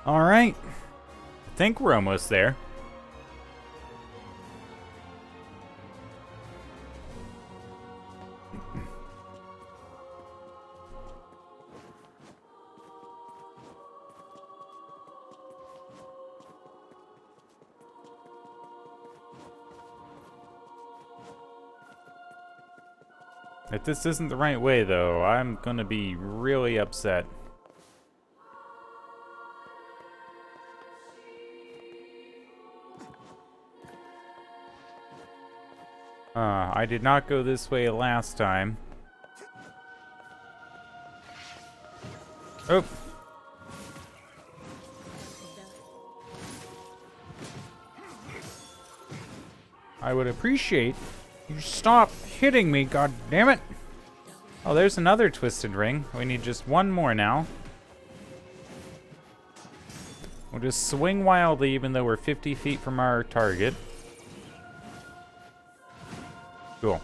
All right. I think we're almost there. If this isn't the right way, though, I'm gonna be really upset. I did not go this way last time. Oh. I would appreciate you stop hitting me, god damn it. Oh, there's another twisted ring. We need just one more now. We'll just swing wildly even though we're 50 feet from our target. Cool.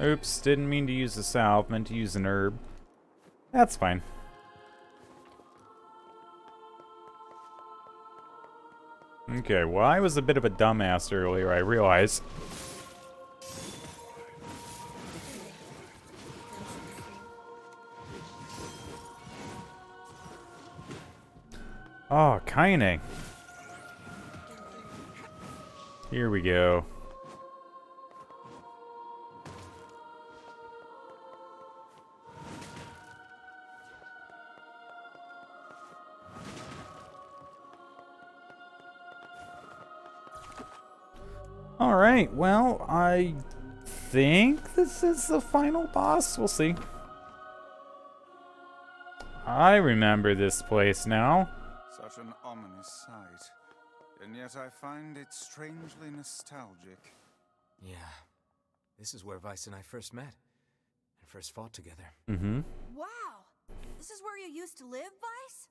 Oops, didn't mean to use a salve, meant to use an herb. That's fine. Okay, well, I was a bit of a dumbass earlier, I realize. Oh, Kaine. Here we go. Alright, well, I think this is the final boss. We'll see. I remember this place now. Such an ominous sight. And yet I find it strangely nostalgic. Yeah. This is where Vice and I first met. And first fought together. Mm-hmm. Wow! This is where you used to live, Vice?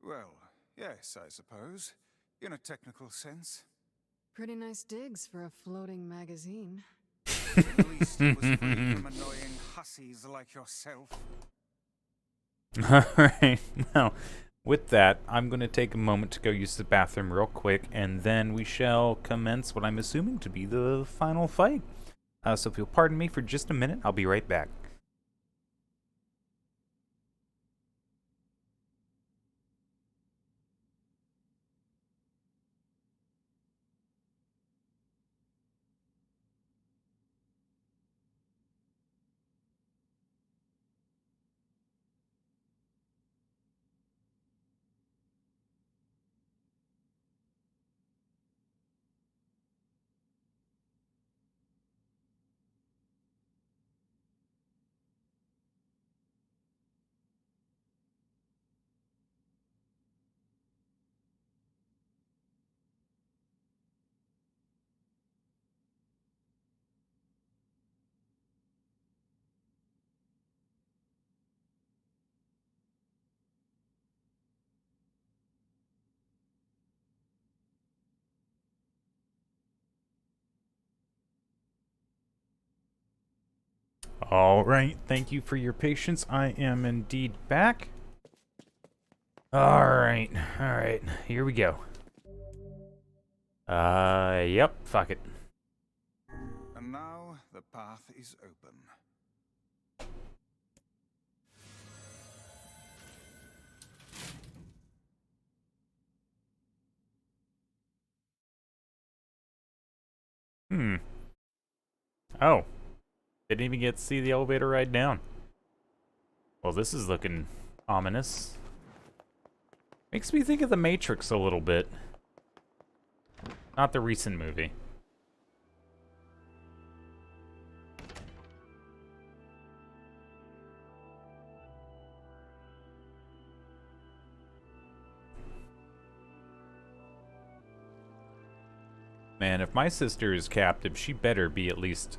Well, yes, I suppose. In a technical sense. Pretty nice digs for a floating magazine. At least it was free from annoying hussies like yourself. Alright, now, with that, I'm going to take a moment to go use the bathroom real quick, and then we shall commence what I'm assuming to be the final fight. So if you'll pardon me for just a minute, I'll be right back. Alright, thank you for your patience. I am indeed back. Alright, here we go. Yep, fuck it. And now the path is open. Oh. Didn't even get to see the elevator ride down. Well, this is looking ominous. Makes me think of The Matrix a little bit. Not the recent movie. Man, if my sister is captive, she better be at least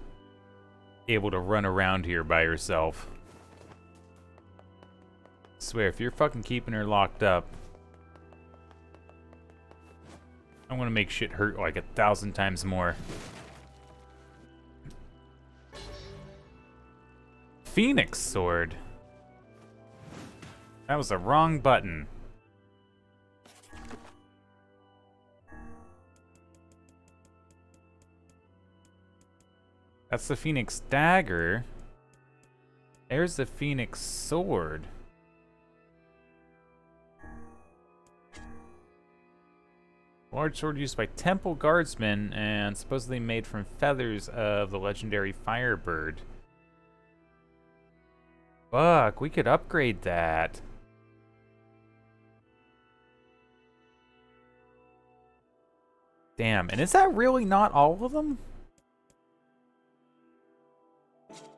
able to run around here by herself. Swear, if you're fucking keeping her locked up, I'm gonna make shit hurt like 1,000 times more. Phoenix Sword. That was the wrong button. That's the Phoenix Dagger. There's the Phoenix Sword. Large sword used by temple guardsmen and supposedly made from feathers of the legendary Firebird. Fuck, we could upgrade that. Damn, and is that really not all of them?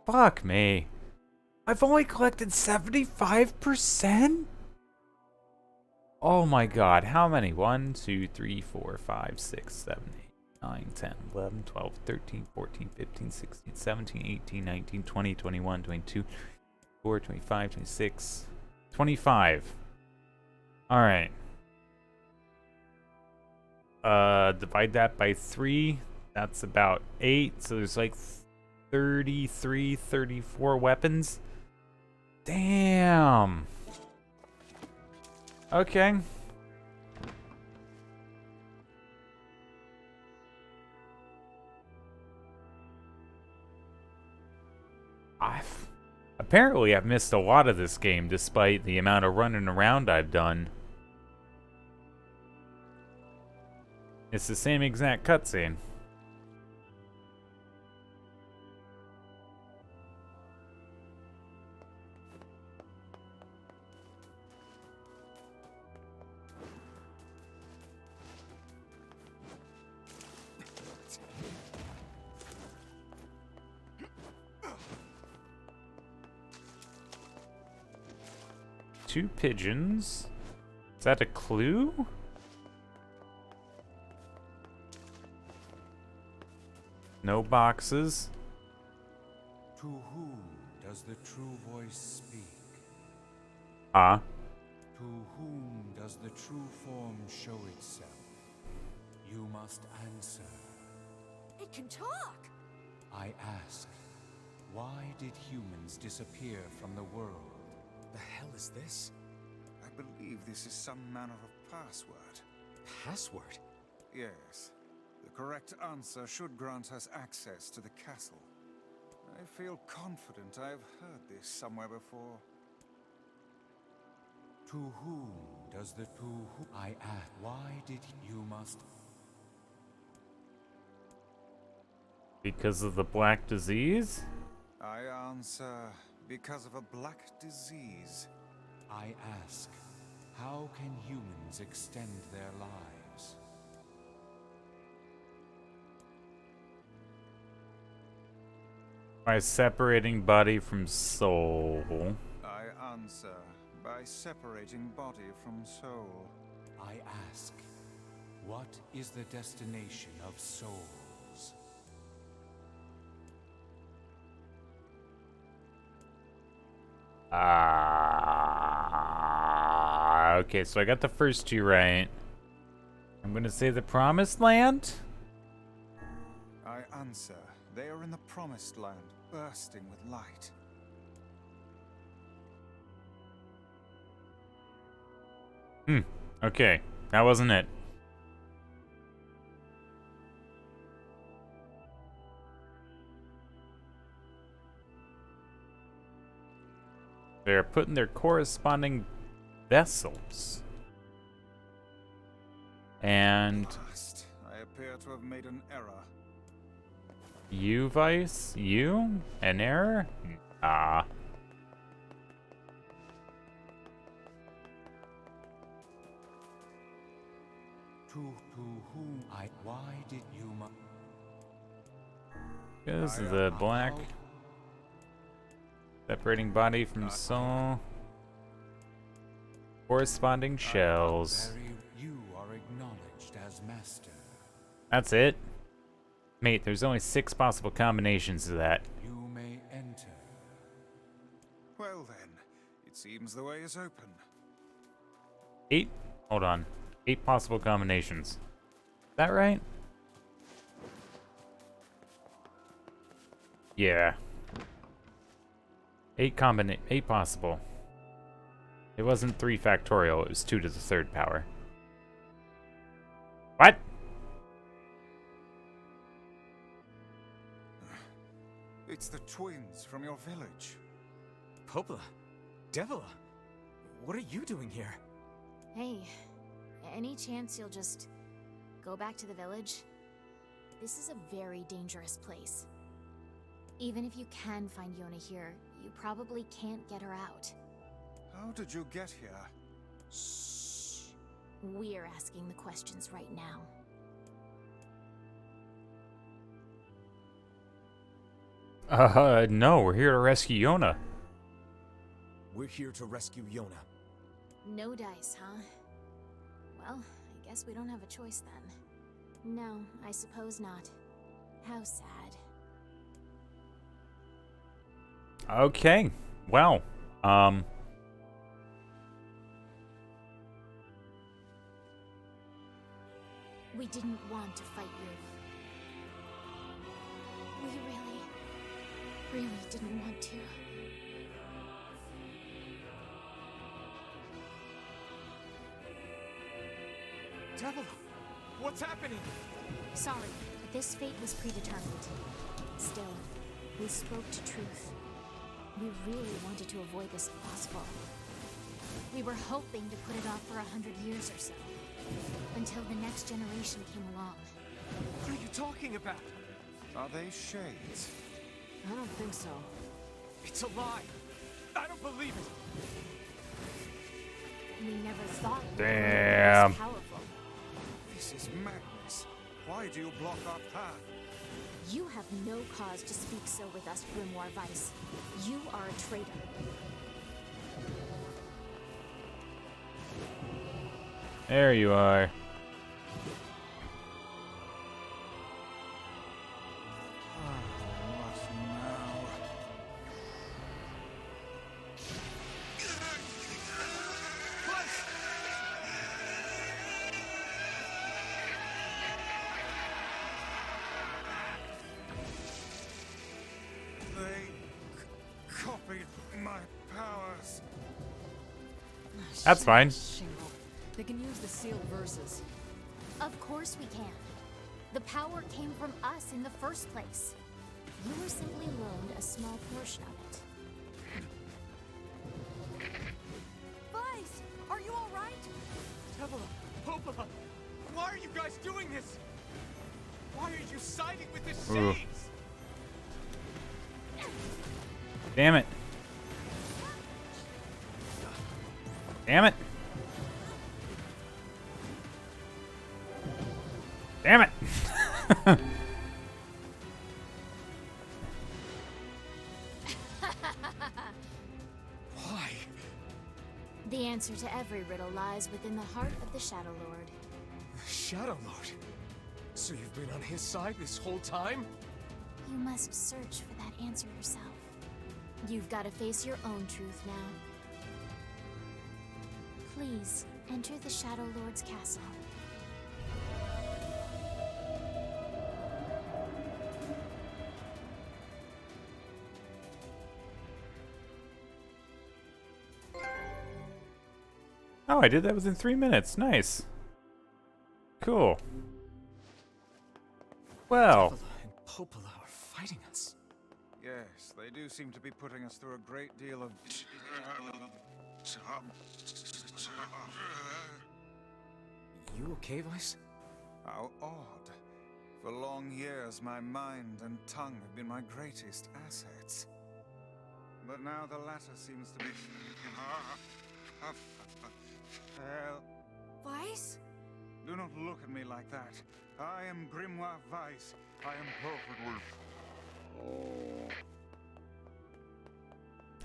Fuck me. I've only collected 75%? Oh my god, how many? 1, 2, 3, 4, 5, 6, 7, 8, 9, 10, 11, 12, 13, 14, 15, 16, 17, 18, 19, 20, 21, 22, 24, 25, 26, 25. Alright. Divide that by 3. That's about 8. So there's like 33, 34 weapons. Damn. Okay. Apparently I've missed a lot of this game despite the amount of running around I've done. It's the same exact cutscene. 2 pigeons. Is that a clue? No boxes. To whom does the true voice speak? Ah. To whom does the true form show itself? You must answer. It can talk! I ask, why did humans disappear from the world? The hell is this? I believe this is some manner of password. Password? Yes. The correct answer should grant us access to the castle. I feel confident I have heard this somewhere before. To whom does the I ask, why did you must... Because of the black disease? I answer, because of a black disease. I ask, how can humans extend their lives? By separating body from soul. I answer, by separating body from soul. I ask, what is the destination of souls? Okay, so I got the first 2 right. I'm gonna say the Promised Land? I answer, they are in the Promised Land, bursting with light. Okay, that wasn't it. They're putting their corresponding vessels. And Last, I appear to have made an error. you, Vice? You? An error? Ah. To whom I... Why did you... Because of the black... Separating body from soul. Corresponding shells. You are acknowledged as master. That's it? Mate, there's only 6 possible combinations of that. You may enter. Well then, it seems the way is open. 8? Hold on. 8 possible combinations. Is that right? Yeah. 8 possible. It wasn't 3 factorial, it was 2 to the 3rd power. What? It's the twins from your village. Popla? Devila? What are you doing here? Hey, any chance you'll just go back to the village? This is a very dangerous place. Even if you can find Yona here, you probably can't get her out. How did you get here? Shh. We're asking the questions right now. No, we're here to rescue Yona. We're here to rescue Yona. No dice, huh? Well, I guess we don't have a choice then. No, I suppose not. How sad. Okay, well, We didn't want to fight you. We really didn't want to. Devila! What's happening? Sorry, this fate was predetermined. Still, we spoke to truth. We really wanted to avoid this if possible. We were hoping to put it off for 100 years or so, until the next generation came along. What are you talking about? Are they shades? I don't think so. It's a lie! I don't believe it! We never thought we Damn. were this powerful. This is madness. Why do you block our path? You have no cause to speak so with us, Grimoire Vice. You are a traitor. There you are. Copied my powers. That's fine. Shingle. They can use the sealed verses. Of course we can. The power came from us in the first place. You were simply loaned a small portion of it. Vice, are you all right? Tevela, Popola, why are you guys doing this? Why are you siding with the Ooh. Shades? Damn it. Damn it. Damn it. Why? The answer to every riddle lies within the heart of the Shadow Lord. Shadow Lord? So you've been on his side this whole time? You must search for that answer yourself. You've got to face your own truth now. Please, enter the Shadow Lord's castle. Oh, I did that within 3 minutes. Nice. Cool. Well. Tevela and Popola are fighting us. Yes, they do seem to be putting us through a great deal of... You okay, Vice? How odd. For long years, my mind and tongue have been my greatest assets. But now the latter seems to be... Well, Vice? do not look at me like that. I am Grimoire Weiss. I am perfectly...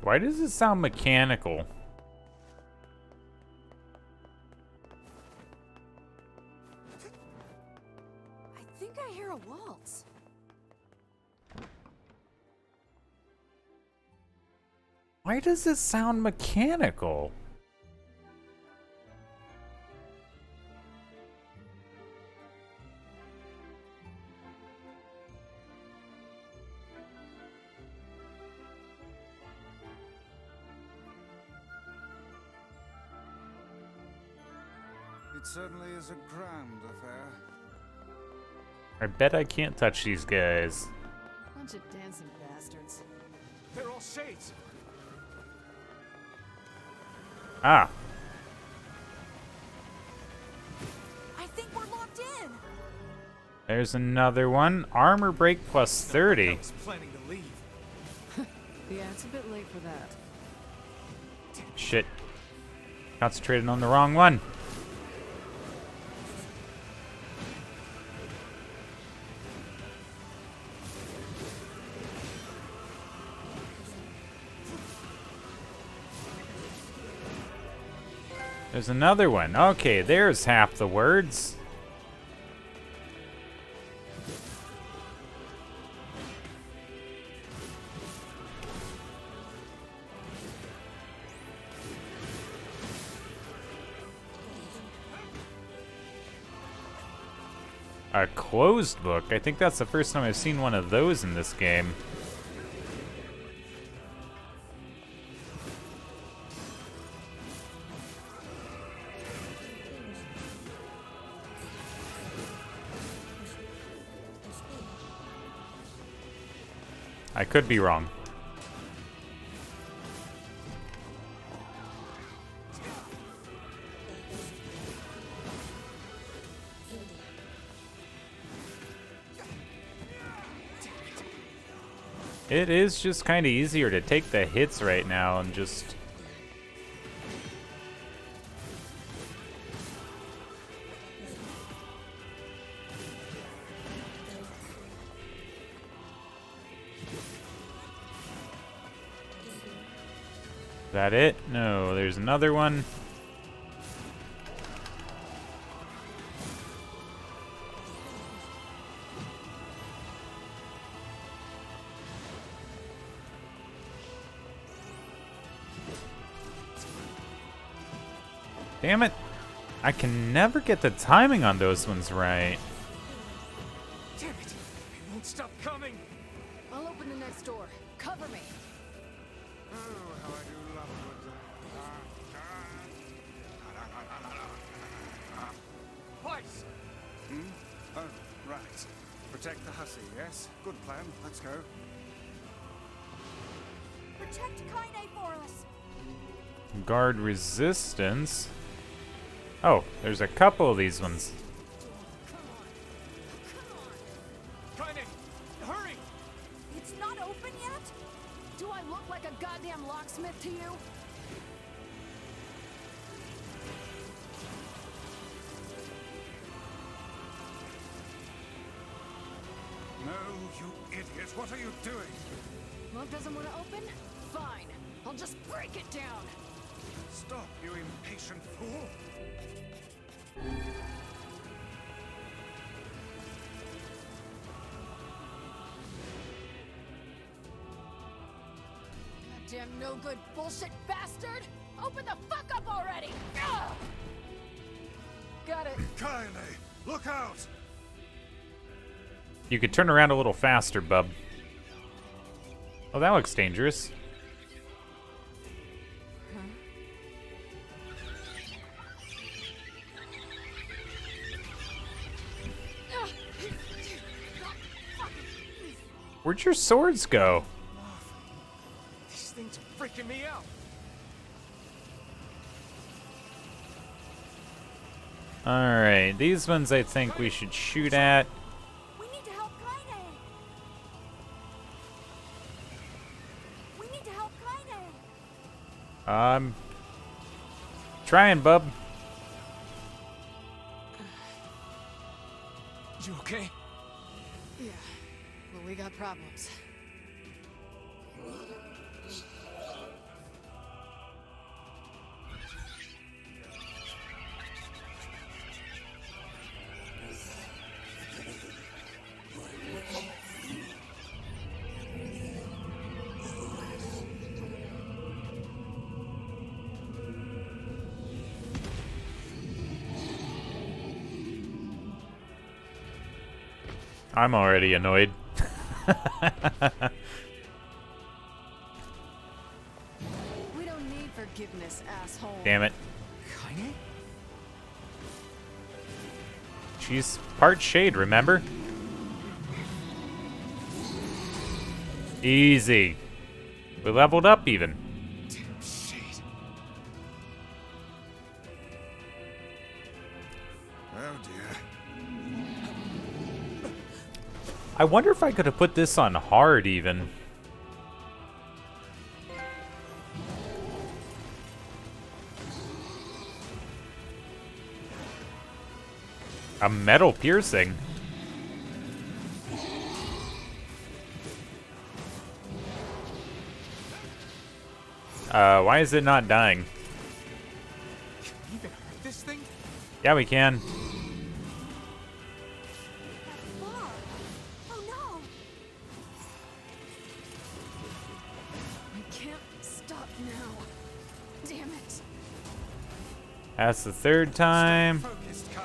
Why does it sound mechanical? I think I hear a waltz. Why does it sound mechanical? It certainly is a grand affair. I bet I can't touch these guys. Bunch of dancing bastards. They're all Shades. Ah. I think we're locked in. There's another one. Armor break plus 30. I was planning to leave. Yeah, it's a bit late for that. Shit. Concentrated on the wrong one. There's another one. Okay, there's half the words. A closed book? I think that's the first time I've seen one of those in this game. I could be wrong. It is just kind of easier to take the hits right now and just... Is that it? No, there's another one. Damn it. I can never get the timing on those ones right. Damn it! It won't stop coming! I'll open the next door. Cover me. Oh, how I do love it. Twice! Oh, right. Protect the hussy, yes? Good plan. Let's go. Protect Kaine for us. Guard resistance. Oh, there's a couple of these ones. Kaine! Hurry! It's not open yet? Do I look like a goddamn locksmith to you? No, you idiot. What are you doing? Lock doesn't want to open? Fine. I'll just break it down. Stop, you impatient fool. Goddamn no good bullshit bastard! Open the fuck up already! Ugh! Got it. Kaine, look out! You could turn around a little faster, bub. Oh, that looks dangerous. Where'd your swords go? These things are freaking me out! Alright, these ones I think we should shoot at. We need to help Kaine. We need to help Kaine. Trying, bub. You okay? Yeah, but we got problems. I'm already annoyed. We don't need forgiveness, asshole. Damn it. Kaine? She's part shade, remember? Easy. We leveled up even. Damn shit. Oh dear. I wonder if I could have put this on hard even. A metal piercing. Why is it not dying? Can we even hurt this thing? Yeah, we can. Far. Oh no. I can't stop now. Damn it. That's the third time. Focused, Kaine.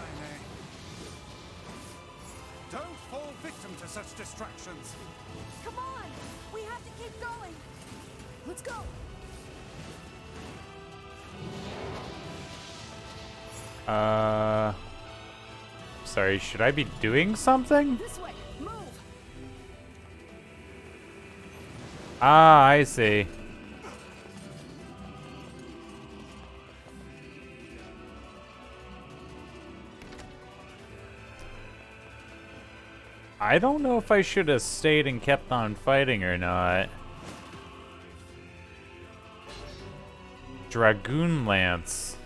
Don't fall victim to such distractions. Come on. We have to keep going. Let's go. Sorry, should I be doing something? This way. Move. Ah, I see. I don't know if I should have stayed and kept on fighting or not. Dragoon Lance.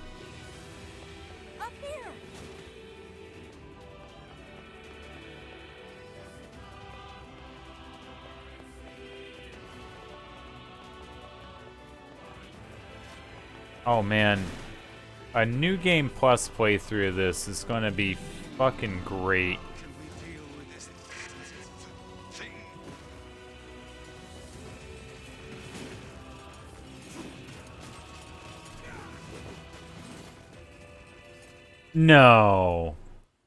Up here. Oh man. A new game plus playthrough of this is gonna be fucking great. Can we deal with this thing? No.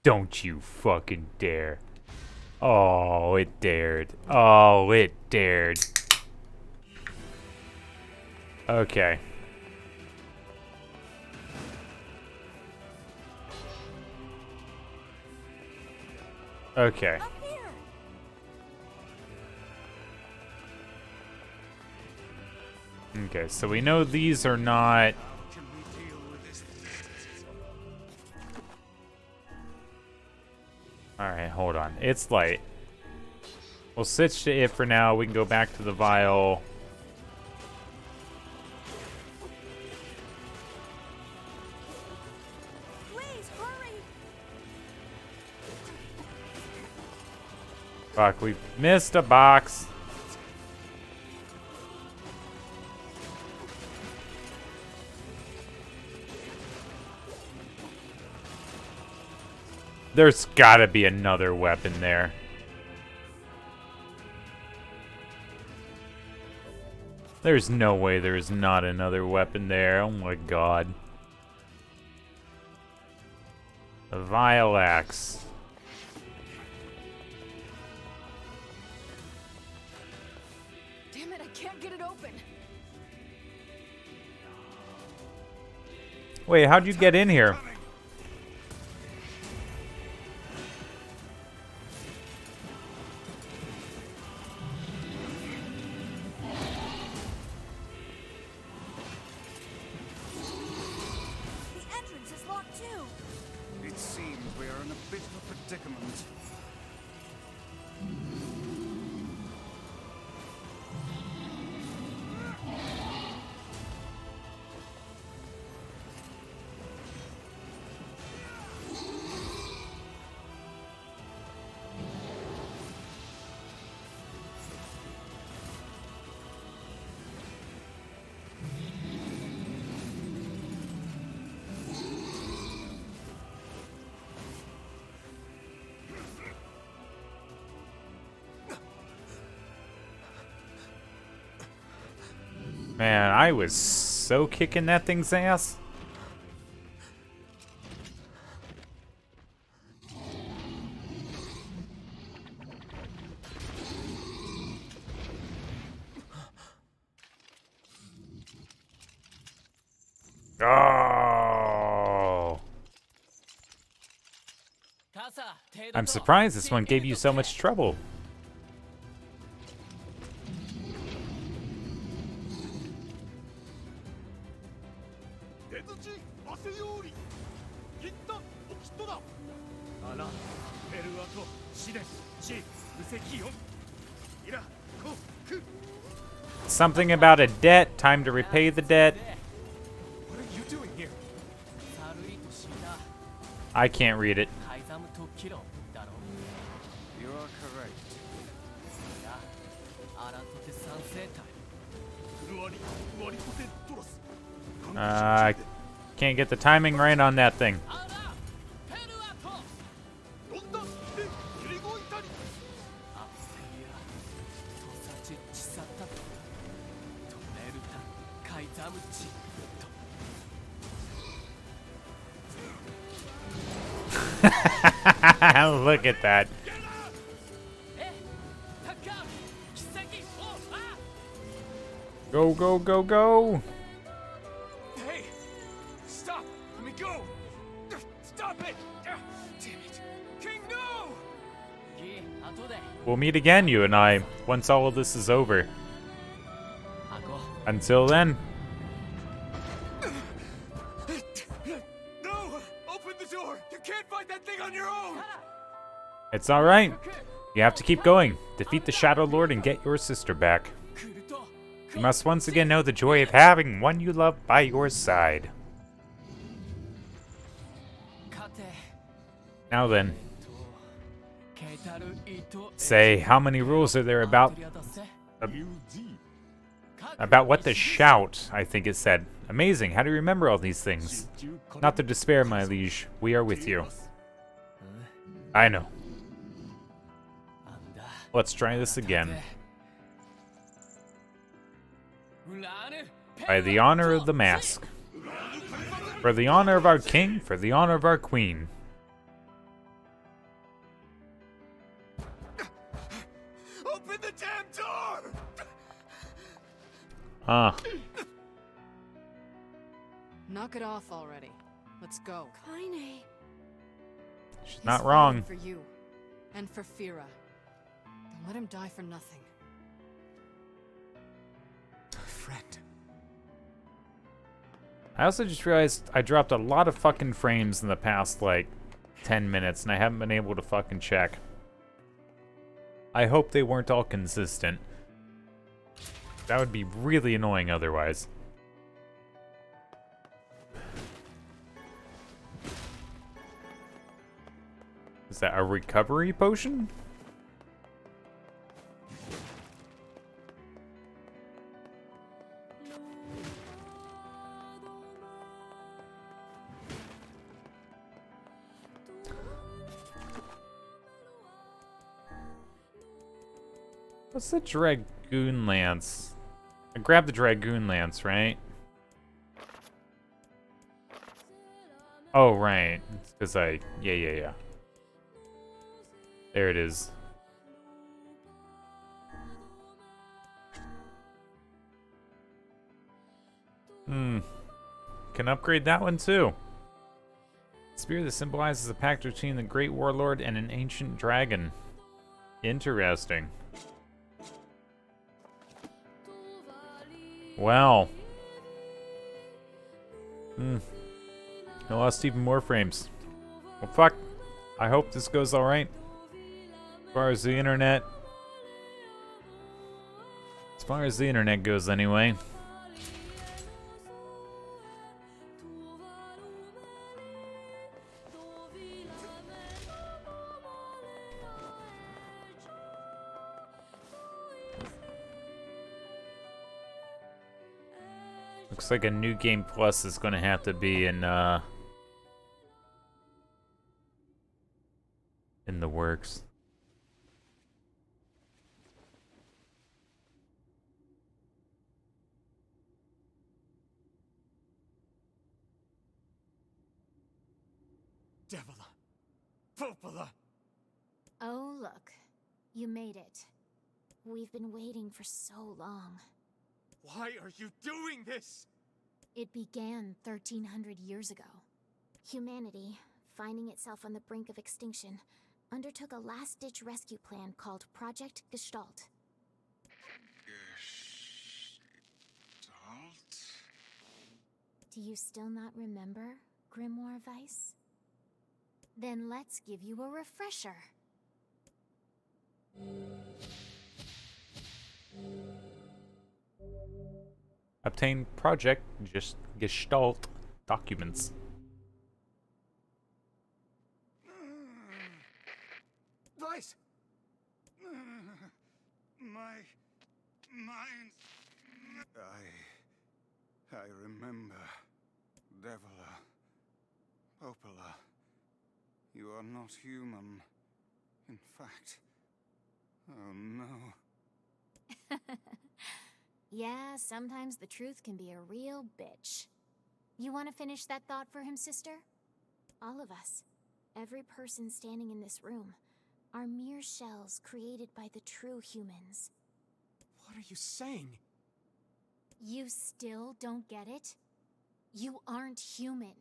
Don't you fucking dare. Oh, it dared. Oh, it dared. Okay. Okay. Okay, so we know these are not... Alright, hold on. It's light. We'll switch to it for now. We can go back to the vial. Please, hurry! Fuck, we missed a box. There's gotta be another weapon there. There's no way there's not another weapon there. Oh my god. The Vile Axe. Damn it, I can't get it open. Wait, how'd you get in here? The entrance is locked too. It seems we are in a bit of a predicament. Man, I was so kicking that thing's ass. Oh. I'm surprised this one gave you so much trouble. Something about a debt, time to repay the debt. What are you doing here? I can't read it. You are correct. I can't get the timing right on that thing. Look at that. Go, go, go, go. Hey! Stop! Let me go! Stop it! Damn it! King, no! We'll meet again, you and I, once all of this is over. Until then. No! Open the door! You can't fight that thing on your own! It's alright. You have to keep going. Defeat the Shadow Lord and get your sister back. You must once again know the joy of having one you love by your side. Now then. Say, how many rules are there about what to shout, I think it said. Amazing, how do you remember all these things? Not to despair, my liege. We are with you. I know. Let's try this again. By the honor of the mask. For the honor of our king, for the honor of our queen. Open the damn door! Ah. Knock it off already. Let's go. Kaine. She's He's not fighting wrong. for you. And for Fira. Don't let him die for nothing. Friend. I also just realized I dropped a lot of fucking frames in the past, like, 10 minutes, and I haven't been able to fucking check. I hope they weren't all consistent. That would be really annoying otherwise. Is that a recovery potion? What's the Dragoon Lance? I grabbed the Dragoon Lance, right? Oh, right. It's because yeah. There it is. Can upgrade that one too. Spear that symbolizes a pact between the Great Warlord and an ancient dragon. Interesting. Wow. I lost even more frames. Well, fuck. I hope this goes alright. As far as the internet. As far as the internet goes, anyway. Looks like a new game plus is going to have to be in the works. Devila. Popola. Oh, look. You made it. We've been waiting for so long. Why are you doing this? It began 1,300 years ago. Humanity, finding itself on the brink of extinction, undertook a last-ditch rescue plan called Project Gestalt. Gestalt? Do you still not remember, Grimoire Weiss? Then let's give you a refresher. Obtain Project Gestalt documents. Weiss! My mind. I remember. Devila. Popola. You are not human. In fact. Oh no. Yeah, sometimes the truth can be a real bitch. You want to finish that thought for him, sister? All of us, every person standing in this room, are mere shells created by the true humans. What are you saying? You still don't get it? You aren't human.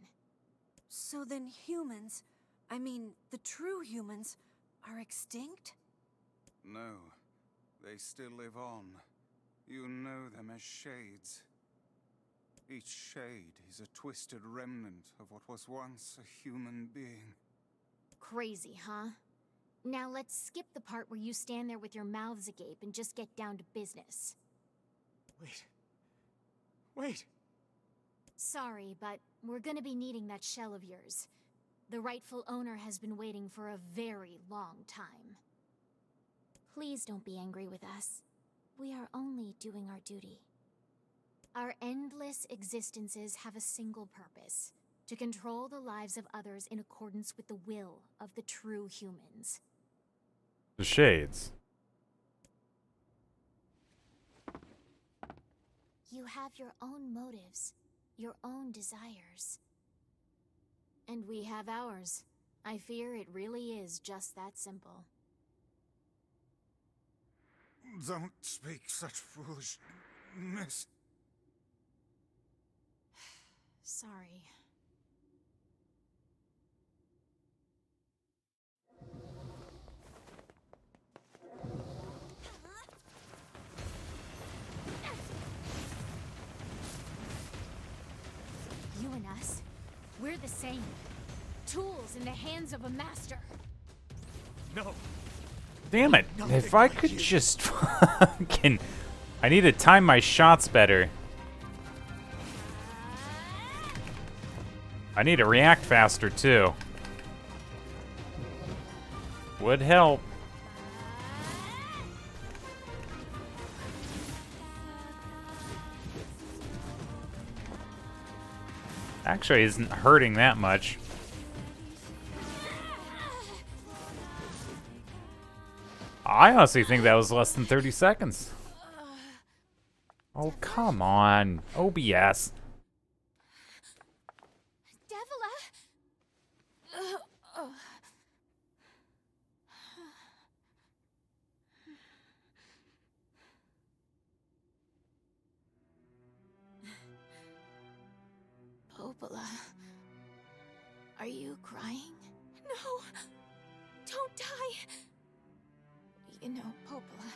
So then humans, I mean, the true humans, are extinct? No. They still live on. You know them as shades. Each shade is a twisted remnant of what was once a human being. Crazy, huh? Now let's skip the part where you stand there with your mouths agape and just get down to business. Wait. Sorry, but we're gonna be needing that shell of yours. The rightful owner has been waiting for a very long time. Please don't be angry with us. We are only doing our duty. Our endless existences have a single purpose: to control the lives of others in accordance with the will of the true humans. The Shades. You have your own motives, your own desires. And we have ours. I fear it really is just that simple. Don't speak such foolishness. Sorry. You and us, we're the same. Tools in the hands of a master. No. Damn it. If I could just fucking... I need to time my shots better. I need to react faster, too. Would help. Actually, isn't hurting that much. I honestly think that was less than 30 seconds. Oh, come on. OBS. Devila! Popola. Are you crying? No! Don't die! You know, Popola,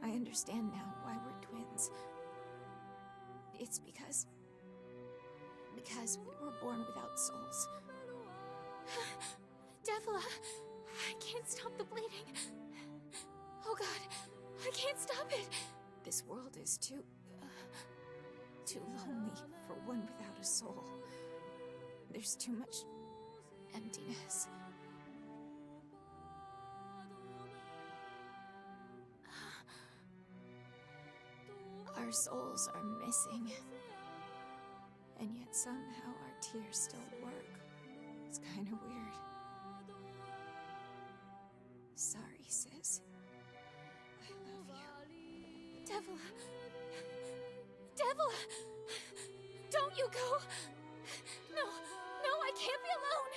I understand now why we're twins. It's because we were born without souls. Devila! I can't stop the bleeding. Oh god, I can't stop it! This world is too lonely for one without a soul. There's too much emptiness. Our souls are missing. And yet somehow our tears still work. It's kind of weird. Sorry, sis. I love you. Devila! Devila! Don't you go! No, I can't be alone!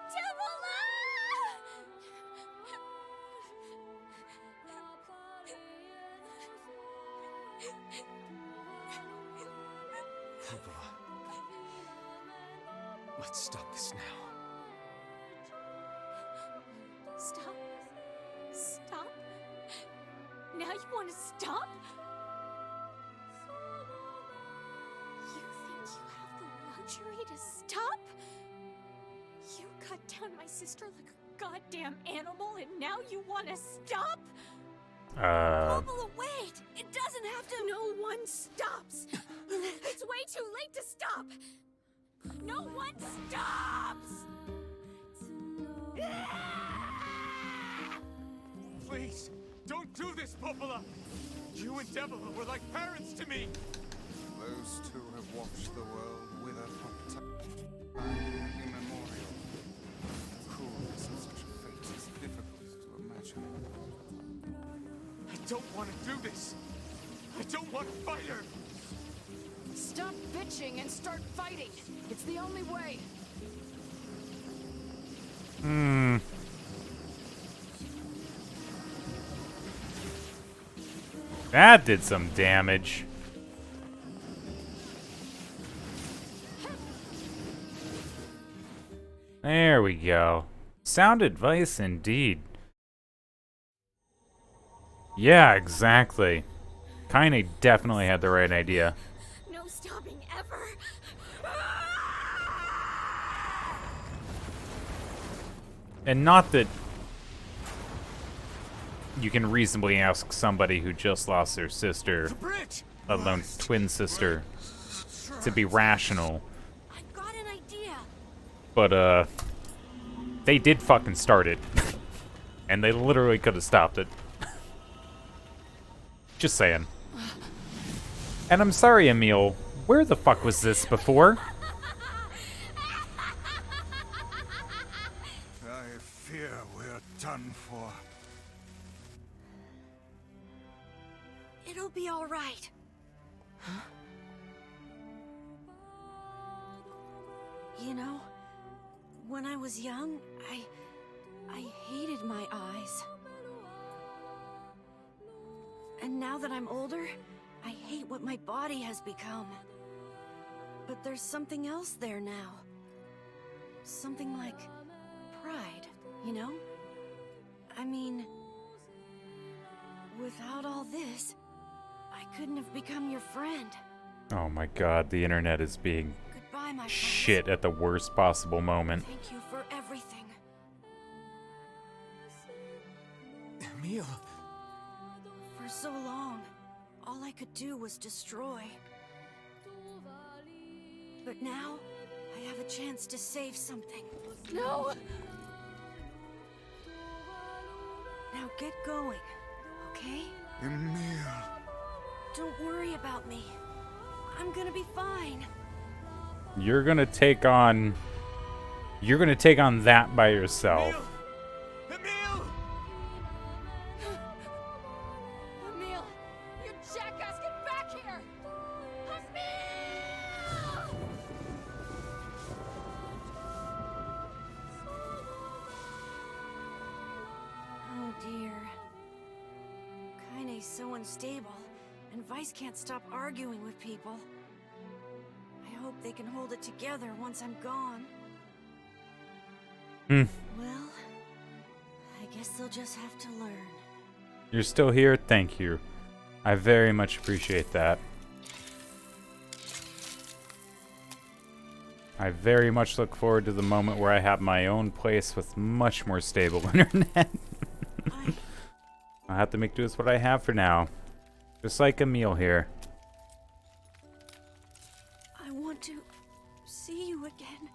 Devila! Popola. Let's stop this now. Stop? Stop? Now you want to stop? You think you have the luxury to stop? You cut down my sister like a goddamn animal and now you want to stop? Popola, wait! It doesn't have to. No one stops! It's way too late to stop! No one stops! Please, don't do this, Popola! You and Devila were like parents to me! Those two have watched the world wither from time immemorial. The cruelness of such a fate is difficult to imagine. I don't want to do this! I don't want to fight her! Stop bitching and start fighting. It's the only way. That did some damage. There we go. Sound advice indeed. Yeah, exactly. Kinda definitely had the right idea. No stopping ever! And not that you can reasonably ask somebody who just lost their sister, let alone twin sister, to be rational. I got an idea. But, they did fucking start it. And they literally could have stopped it. Just saying. And I'm sorry, Emil. Where the fuck was this before? I fear we're done for. It'll be all right. You know, when I was young, I hated my eyes. And now that I'm older, I hate what my body has become. But there's something else there now. Something like pride, you know? I mean, without all this, I couldn't have become your friend. Oh my god, the internet is being Goodbye, my shit at the worst possible moment. Thank you for everything. Emil! For so long, all I could do was destroy. But now, I have a chance to save something. No! Now get going, okay? Emil. Don't worry about me. I'm gonna be fine. You're gonna take on that by yourself. Emil! You jackass, get back here! Oh dear. Kaine's so unstable, and Vice can't stop arguing with people. I hope they can hold it together once I'm gone. Well, I guess they'll just have to learn. You're still here? Thank you. I very much appreciate that. I very much look forward to the moment where I have my own place with much more stable internet. I'll have to make do with what I have for now. Just like Emil here. I want to see you again.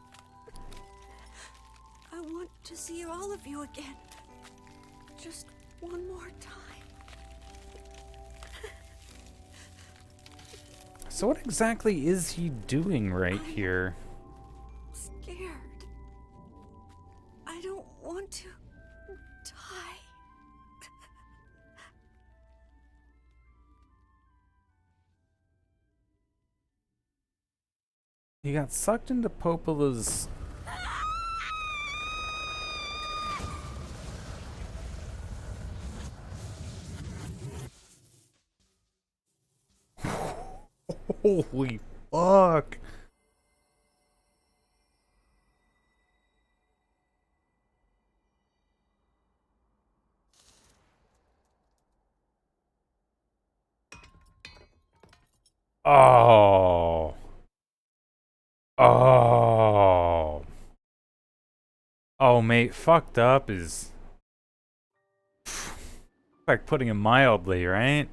I want to see all of you again. Just one more time. So what exactly is he doing right here? Scared. I don't want to die. He got sucked into Popola's... Holy fuck. Oh. Oh. Oh, mate, fucked up is... like putting it mildly, right?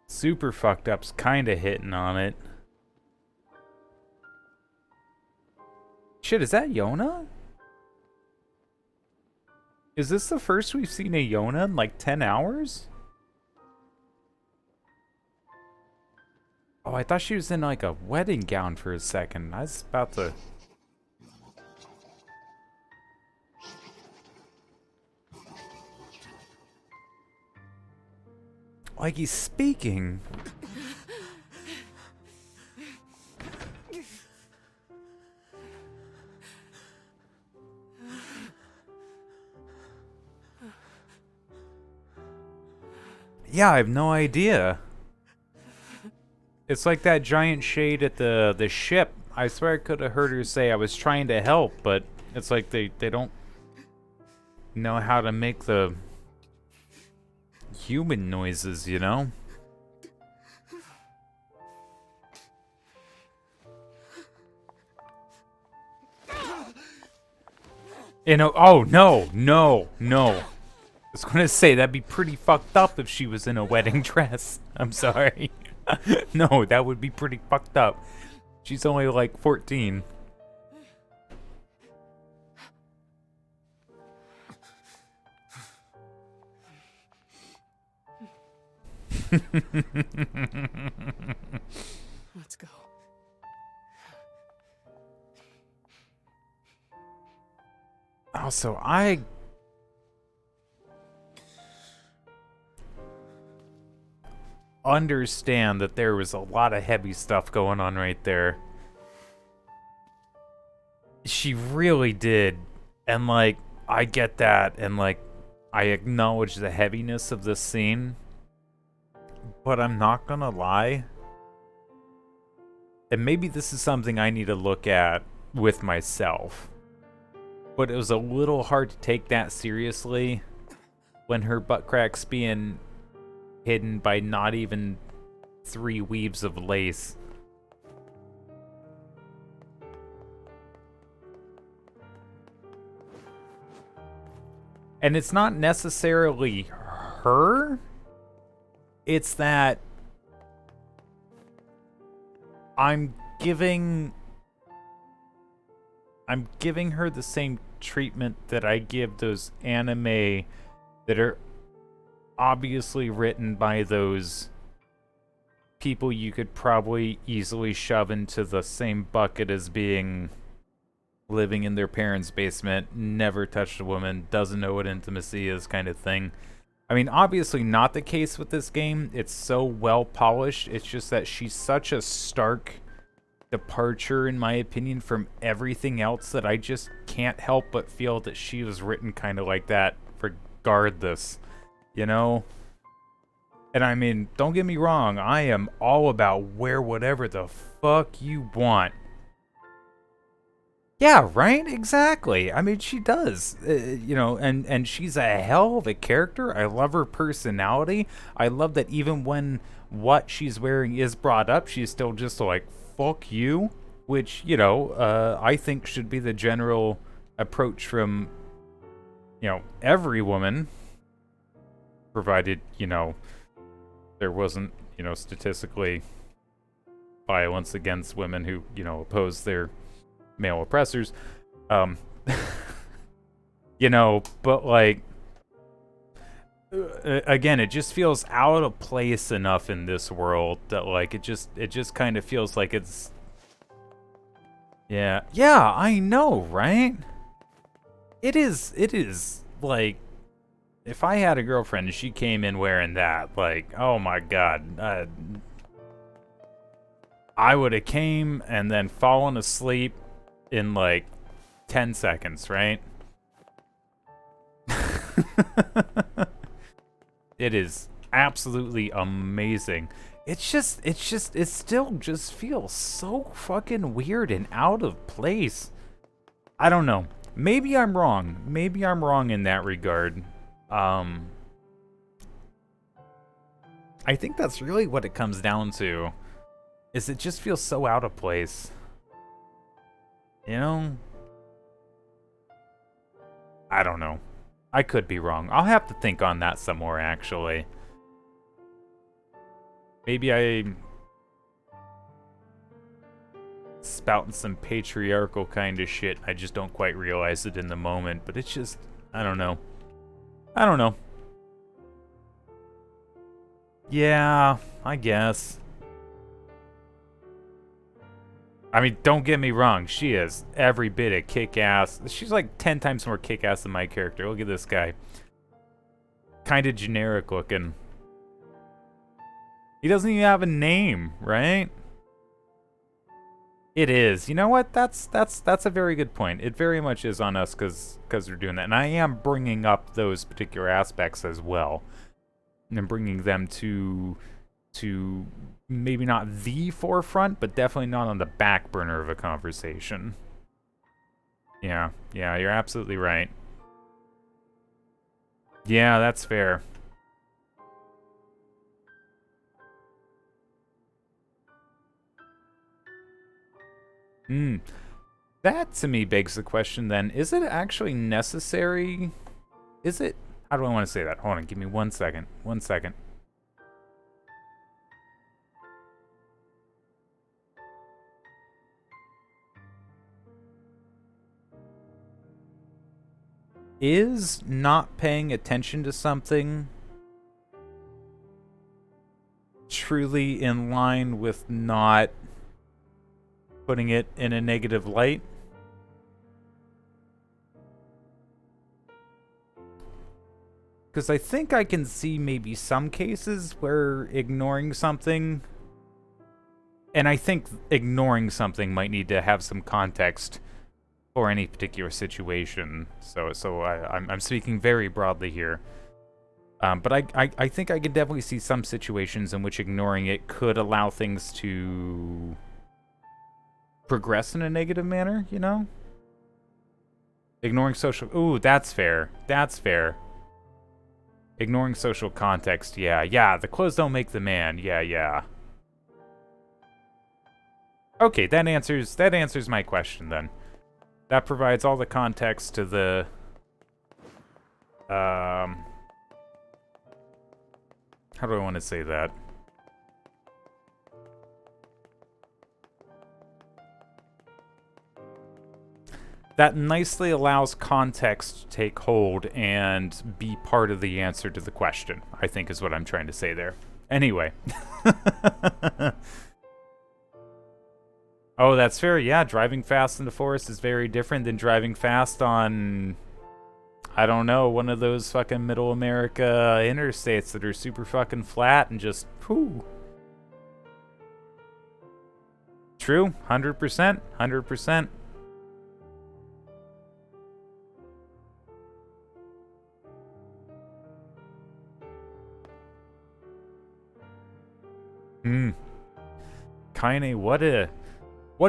Super fucked up's kinda hitting on it. Shit, is that Yona? Is this the first we've seen a Yona in like 10 hours? Oh, I thought she was in like a wedding gown for a second. I was about to... like he's speaking. Yeah, I have no idea. It's like that giant shade at the ship. I swear I could have heard her say I was trying to help, but it's like they don't know how to make the human noises, you know? You know, oh no, no, no. I was gonna say that'd be pretty fucked up if she was in a wedding dress. I'm sorry. No, that would be pretty fucked up. She's only like 14. Let's go. Also, I understand that there was a lot of heavy stuff going on right there. She really did. And, like, I get that. And, like, I acknowledge the heaviness of this scene. But I'm not gonna lie. And maybe this is something I need to look at with myself. But it was a little hard to take that seriously when her butt crack's being hidden by not even 3 weaves of lace. And it's not necessarily her. It's that I'm giving her the same treatment that I give those anime that are obviously written by those people you could probably easily shove into the same bucket as being living in their parents' basement, never touched a woman, doesn't know what intimacy is, kind of thing. I mean, obviously not the case with this game. It's so well polished. It's just that she's such a stark departure, in my opinion, from everything else that I just can't help but feel that she was written kind of like that regardless, you know? And I mean, don't get me wrong, I am all about wear whatever the fuck you want. Yeah, right? Exactly. I mean, she does, you know, and she's a hell of a character. I love her personality. I love that even when what she's wearing is brought up, she's still just like, fuck you, which, you know, I think should be the general approach from, you know, every woman, provided, you know, there wasn't, you know, statistically violence against women who, you know, oppose their male oppressors, you know, but like, again, it just feels out of place enough in this world that like it just kind of feels like it's, yeah, I know, right? It is like, if I had a girlfriend and she came in wearing that, like, oh my god, I would have came and then fallen asleep in like 10 seconds, right? It is absolutely amazing. It still just feels so fucking weird and out of place. I don't know. Maybe I'm wrong. Maybe I'm wrong in that regard. I think that's really what it comes down to. Is it just feels so out of place. You know? I don't know. I could be wrong. I'll have to think on that some more, actually. Maybe I'm spouting some patriarchal kind of shit. I just don't quite realize it in the moment, but it's just, I don't know. I don't know. Yeah, I guess. I mean, don't get me wrong, she is every bit a kick-ass. She's like 10 times more kick-ass than my character. Look at this guy. Kind of generic looking. He doesn't even have a name, right? It is. You know what? That's a very good point. It very much is on us because we're doing that. And I am bringing up those particular aspects as well. And bringing them to maybe not the forefront, but definitely not on the back burner of a conversation. Yeah, you're absolutely right. Yeah, that's fair. That to me begs the question then, is it actually necessary? Is it? How do I want to say that? Hold on, give me 1 second. 1 second. Is not paying attention to something truly in line with not putting it in a negative light? Because I think I can see maybe some cases where ignoring something, and I think ignoring something might need to have some context for any particular situation. So I'm speaking very broadly here. But I think I could definitely see some situations in which ignoring it could allow things to progress in a negative manner, you know? Ignoring social... Ooh, that's fair. That's fair. Ignoring social context, yeah, the clothes don't make the man, yeah. Okay, that answers my question then. That provides all the context to the... How do I want to say that? That nicely allows context to take hold and be part of the answer to the question, I think is what I'm trying to say there. Anyway. Oh, that's fair. Yeah, driving fast in the forest is very different than driving fast on, I don't know, one of those fucking middle America interstates that are super fucking flat and just, whew. True, 100%, 100%. Kaine, what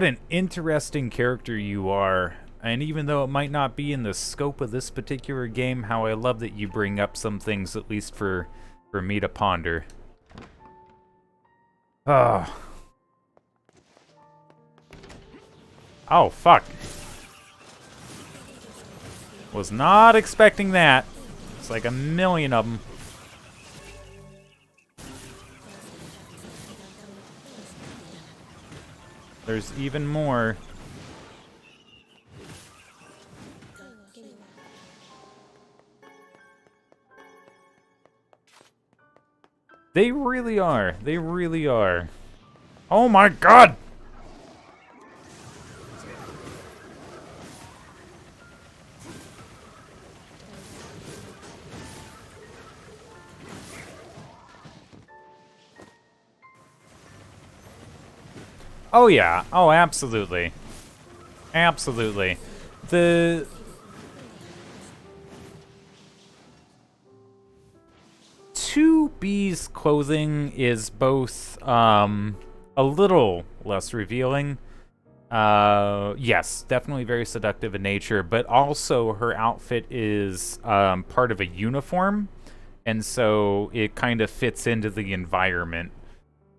an interesting character you are. And even though it might not be in the scope of this particular game, how I love that you bring up some things, at least for me to ponder. Oh. Oh, fuck. Was not expecting that. It's like a million of them. There's even more. They really are. They really are. Oh my god! Oh yeah. Oh, absolutely. Absolutely. The... 2B's clothing is both, a little less revealing. Yes, definitely very seductive in nature, but also her outfit is, part of a uniform, and so it kind of fits into the environment,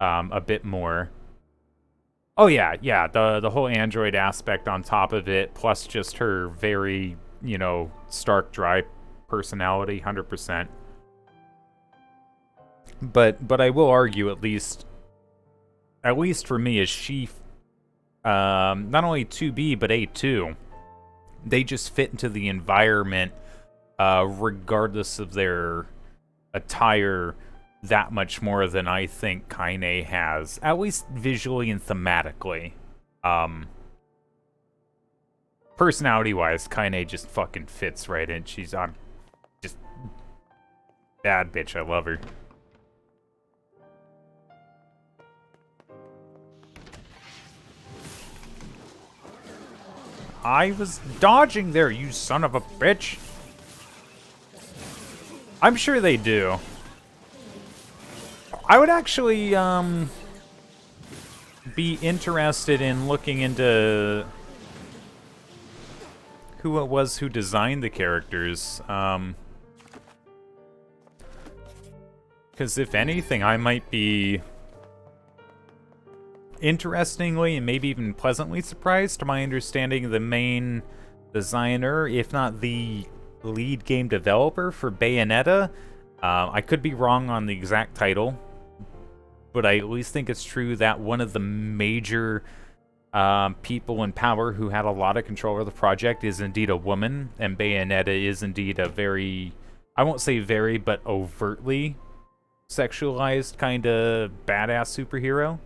a bit more. Oh yeah, the whole android aspect on top of it, plus just her very, you know, stark, dry personality, 100%. But I will argue, at least for me, is she, not only 2B, but A2, they just fit into the environment, regardless of their attire, that much more than I think Kaine has, at least visually and thematically. Personality-wise, Kaine just fucking fits right in. She's on just bad bitch. I love her. I was dodging there, you son of a bitch. I'm sure they do. I would actually, be interested in looking into who it was who designed the characters. Because if anything, I might be interestingly and maybe even pleasantly surprised to my understanding the main designer, if not the lead game developer for Bayonetta. I could be wrong on the exact title, but I at least think it's true that one of the major people in power who had a lot of control over the project is indeed a woman, and Bayonetta is indeed a very, I won't say very, but overtly sexualized kind of badass superhero.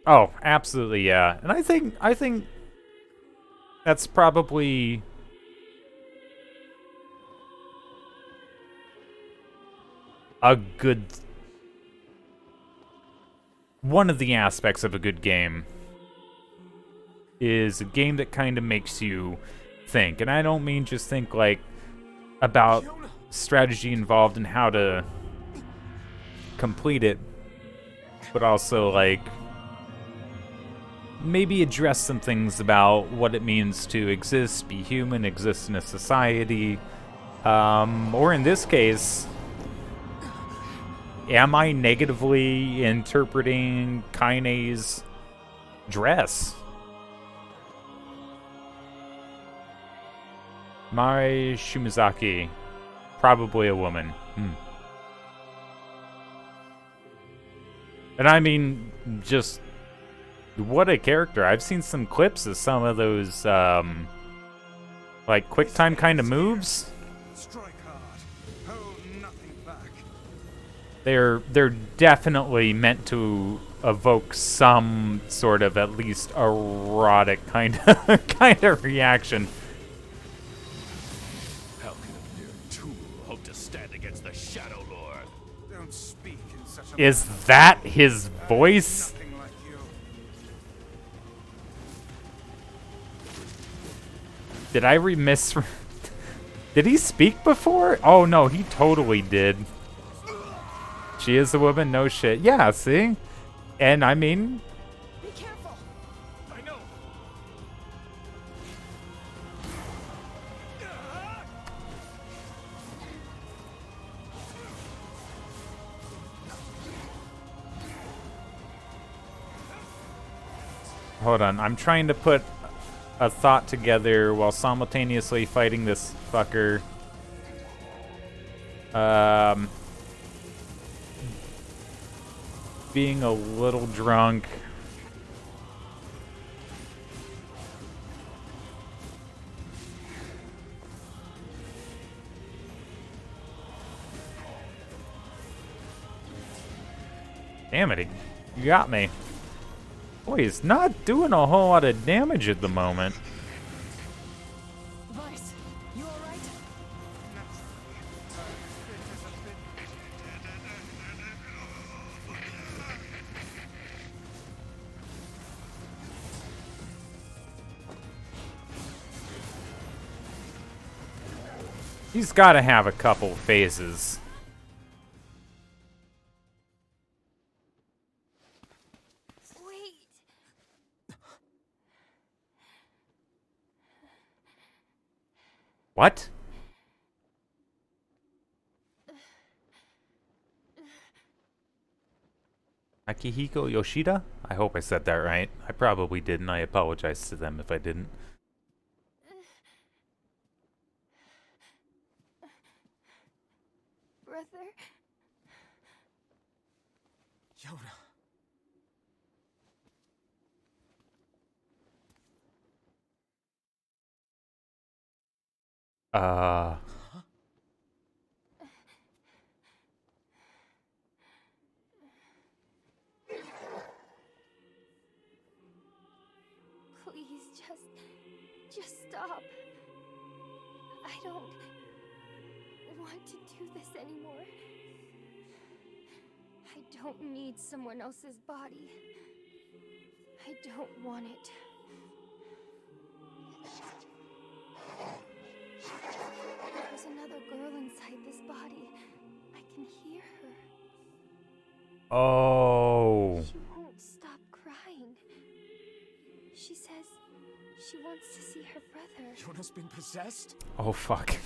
Oh, absolutely, yeah. And I think that's probably a good one of the aspects of a good game is a game that kind of makes you think. And I don't mean just think like about strategy involved in how to complete it, but also like maybe address some things about what it means to exist, be human, exist in a society. Or in this case, am I negatively interpreting Kaine's dress? Mai Shimazaki, probably a woman. And I mean, just what a character. I've seen some clips of some of those, like, quick time kind of moves. Strike hard. Hold nothing back. They're definitely meant to evoke some sort of at least erotic kind of reaction. How can a mere tool hope to stand against the Shadow Lord? Don't speak in such a Is that his voice? nothing like you. Did I remiss? Did he speak before? Oh no, he totally did. She is a woman? No shit. Yeah, see? And I mean... Be careful. I know. Hold on, I'm trying to put a thought together while simultaneously fighting this fucker. Being a little drunk. Damn it, he got me. Boy, he's not doing a whole lot of damage at the moment. Vice, you alright? He's got to have a couple phases. Wait. What? Akihiko Yoshida? I hope I said that right. I probably didn't. I apologize to them if I didn't. Brother. Yona. Please, just stop. I don't want to do this anymore. I don't need someone else's body. I don't want it. There's another girl inside this body. I can hear her. Oh. She won't stop crying. She says she wants to see her brother. Yona's been possessed? Oh, fuck.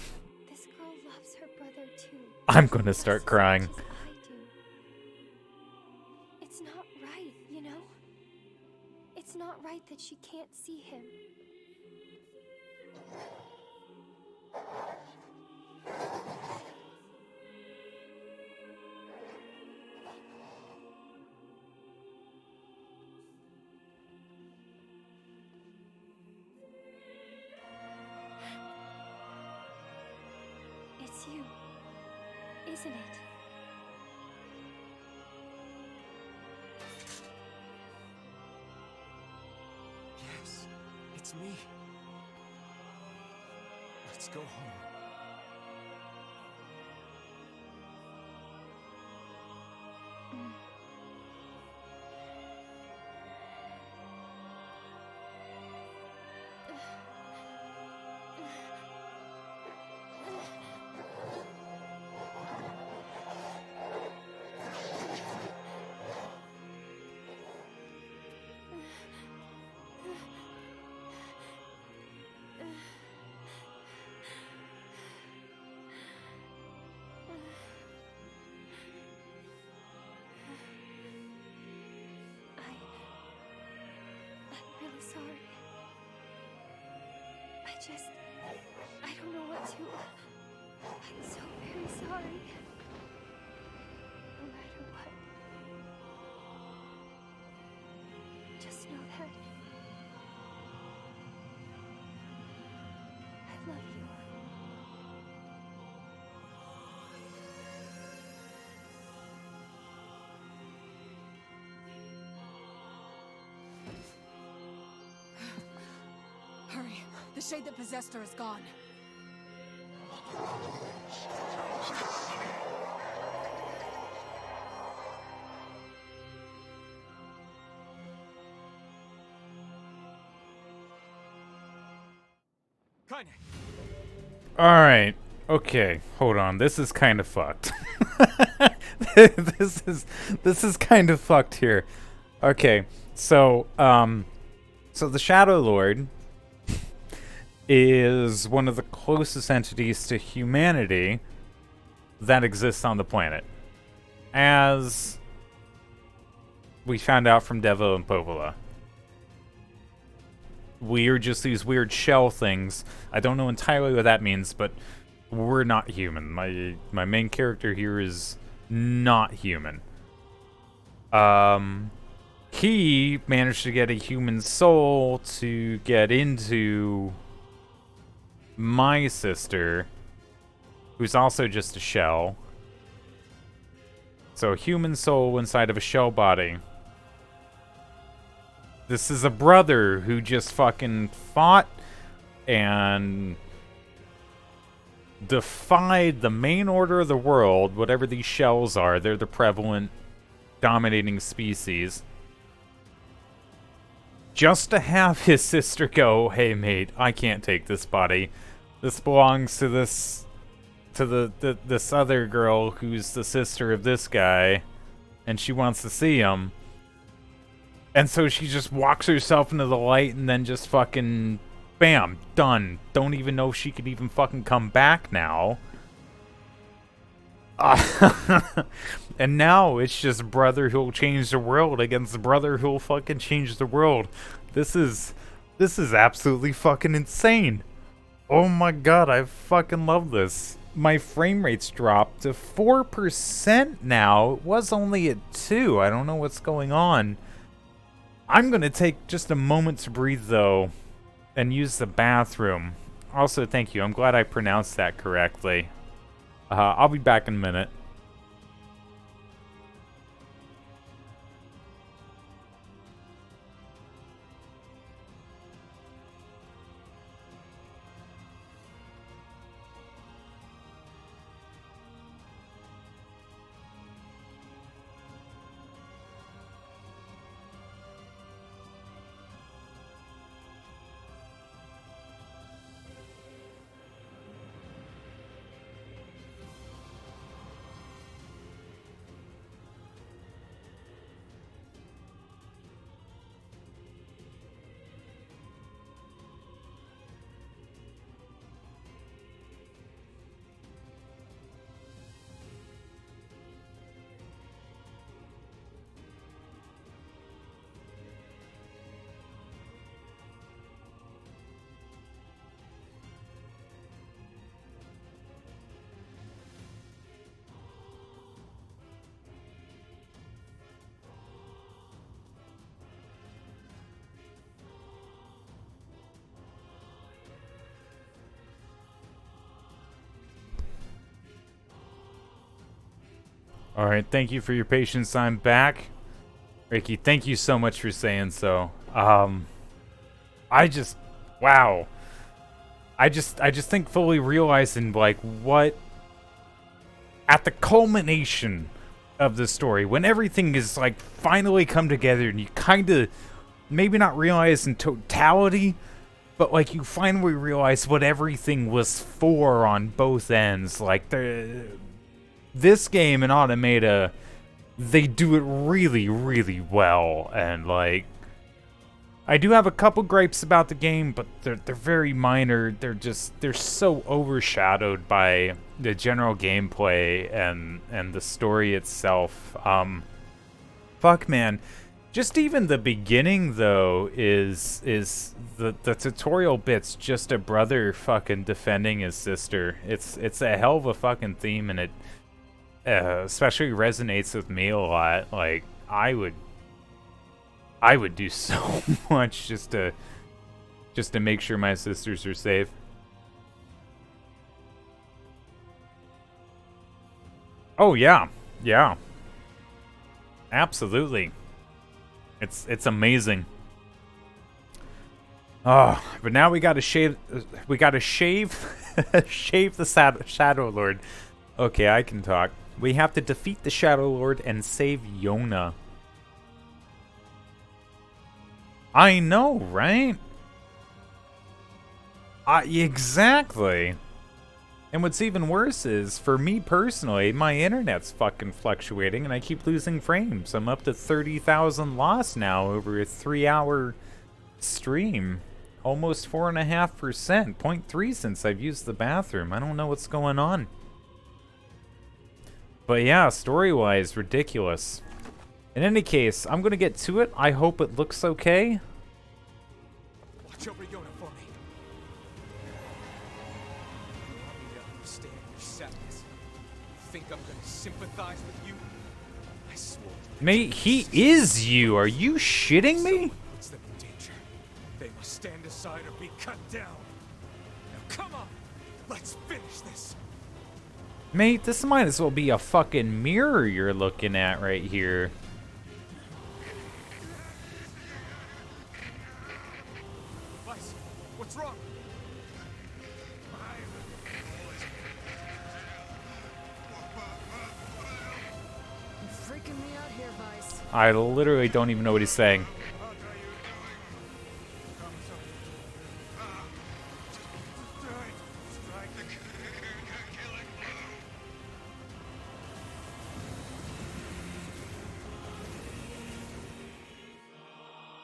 This girl loves her brother too. I'm gonna start crying. Just as I do. It's not right, you know? It's not right that she can't see him. It's you, isn't it? Yes, it's me. Let's go home. I don't know what to. I'm so very sorry. No matter what. Just know that I love you. Hurry. The shade that possessed her is gone. Alright. Okay, hold on. This is kind of fucked. this is kind of fucked here. Okay, so the Shadow Lord is one of the closest entities to humanity that exists on the planet. As we found out from Devo and Povola. We are just these weird shell things. I don't know entirely what that means, but we're not human. My main character here is not human. He managed to get a human soul to get into my sister, who's also just a shell. So a human soul inside of a shell body. This is a brother who just fucking fought and defied the main order of the world, whatever these shells are. They're the prevalent, dominating species. Just to have his sister go, hey mate, I can't take this body. This belongs to this other girl who's the sister of this guy, and she wants to see him. And so she just walks herself into the light and then just fucking, bam, done. Don't even know if she could even fucking come back now. And now it's just brother who'll change the world against brother who'll fucking change the world. This is absolutely fucking insane. Oh my god, I fucking love this. My frame rate's dropped to 4% now. It was only at 2. I don't know what's going on. I'm gonna take just a moment to breathe though and use the bathroom. Also, thank you. I'm glad I pronounced that correctly. I'll be back in a minute. Alright, thank you for your patience. I'm back. Ricky, thank you so much for saying so. Wow. I just think fully realizing like what at the culmination of the story, when everything is like finally come together and you kind of maybe not realize in totality, but like you finally realize what everything was for on both ends. Like this game and Automata, they do it really, really well, and like I do have a couple gripes about the game, but they're very minor. They're so overshadowed by the general gameplay and the story itself. Fuck man, Just even the beginning though is the tutorial bit's just a brother fucking defending his sister. It's a hell of a fucking theme, and it especially resonates with me a lot. Like I would do so much just to make sure my sisters are safe. Oh yeah. Yeah. Absolutely. It's amazing. Oh, but now we gotta shave shave the Shadow Lord. Okay, I can talk. We have to defeat the Shadow Lord and save Yona. I know, right? Exactly. And what's even worse is, for me personally, my internet's fucking fluctuating and I keep losing frames. I'm up to 30,000 lost now over a 3-hour stream. Almost 4.5%, 0.3 since I've used the bathroom. I don't know what's going on. But yeah, story-wise, ridiculous. In any case, I'm gonna get to it. I hope it looks okay. Watch over Yona for me. You want me to understand your sadness? You think I'm gonna sympathize with you? I swore. Mate, he is you. Are you shitting me? Puts them in danger. They must stand aside or be cut down. Now come on, let's finish this. Mate, this might as well be a fucking mirror you're looking at right here. Vice, what's wrong? You're freaking me out here, Vice. I literally don't even know what he's saying.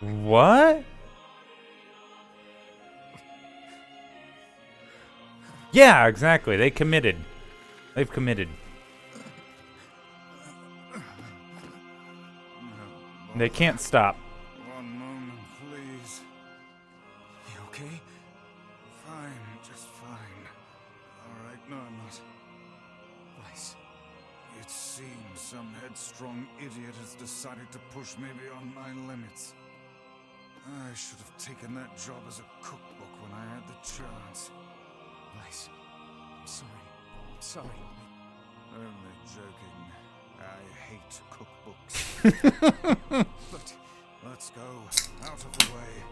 What? Yeah, exactly. They committed. They've committed. They can't stop. One moment, please. You okay? Fine, just fine. All right, no, I'm not. Vice. It seems some headstrong idiot has decided to push me beyond my limits. I should have taken that job as a cookbook when I had the chance. Vice, I'm sorry. I'm sorry. Only joking. I hate cookbooks. But let's go. Out of the way.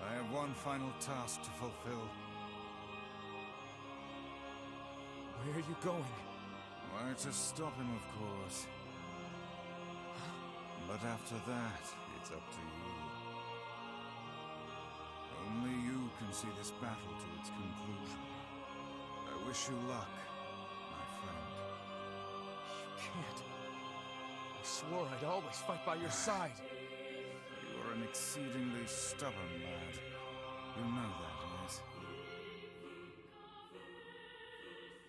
I have one final task to fulfill. Where are you going? Why, to stop him, of course. But after that, it's up to you. Only you can see this battle to its conclusion. I wish you luck, my friend. You can't. I swore I'd always fight by your side. You are an exceedingly stubborn lad. You know that, yes?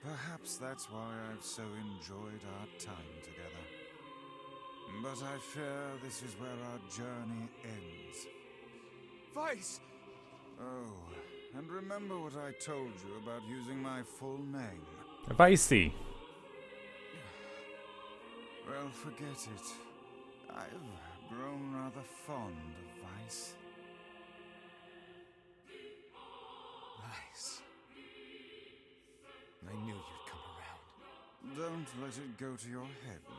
Perhaps that's why I've so enjoyed our time together. But I fear this is where our journey ends. Vice! Oh, and remember what I told you about using my full name? Vicey. Well, forget it. I've grown rather fond of Vice. Vice. I knew you'd come around. Don't let it go to your head now.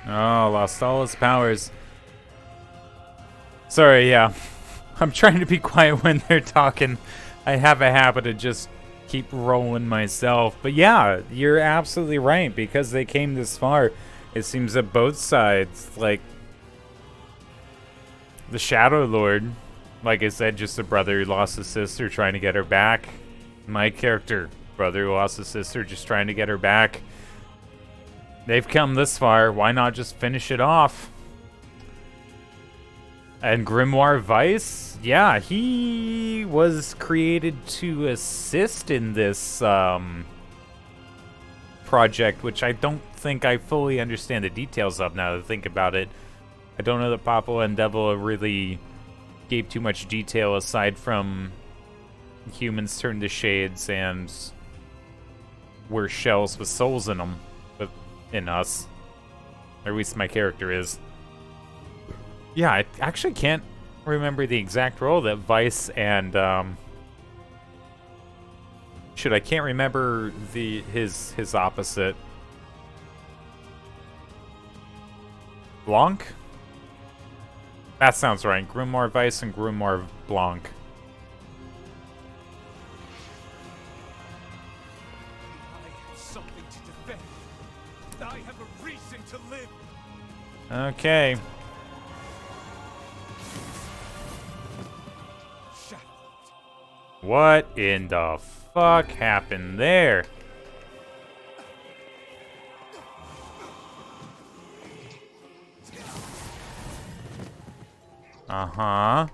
Oh, lost all his powers. Sorry, yeah. I'm trying to be quiet when they're talking. I have a habit of just keep rolling myself. But yeah, you're absolutely right. Because they came this far, it seems that both sides, like the Shadow Lord, like I said, just a brother who lost his sister trying to get her back. My character, brother who lost his sister just trying to get her back. They've come this far, why not just finish it off? And Grimoire Vice, yeah, he was created to assist in this project, which I don't think I fully understand the details of now that I think about it. I don't know that Papa and Devil really gave too much detail aside from humans turn to shades and we're shells with souls in them, in us. Or at least my character is. Yeah, I actually can't remember the exact role that Vice and I can't remember his opposite. Blanc? That sounds right. Grimoire Vice and Grimoire Blanc. I have something to defend. I have a reason to live. Okay. What in the fuck happened there? Uh-huh.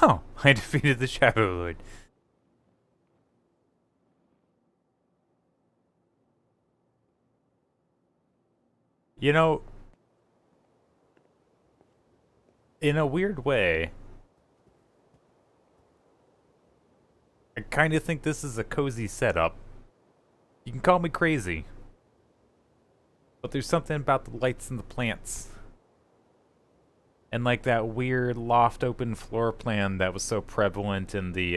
Oh, I defeated the Shadow Lord. You know, in a weird way, I kind of think this is a cozy setup. You can call me crazy, but there's something about the lights and the plants. And like that weird loft open floor plan that was so prevalent in the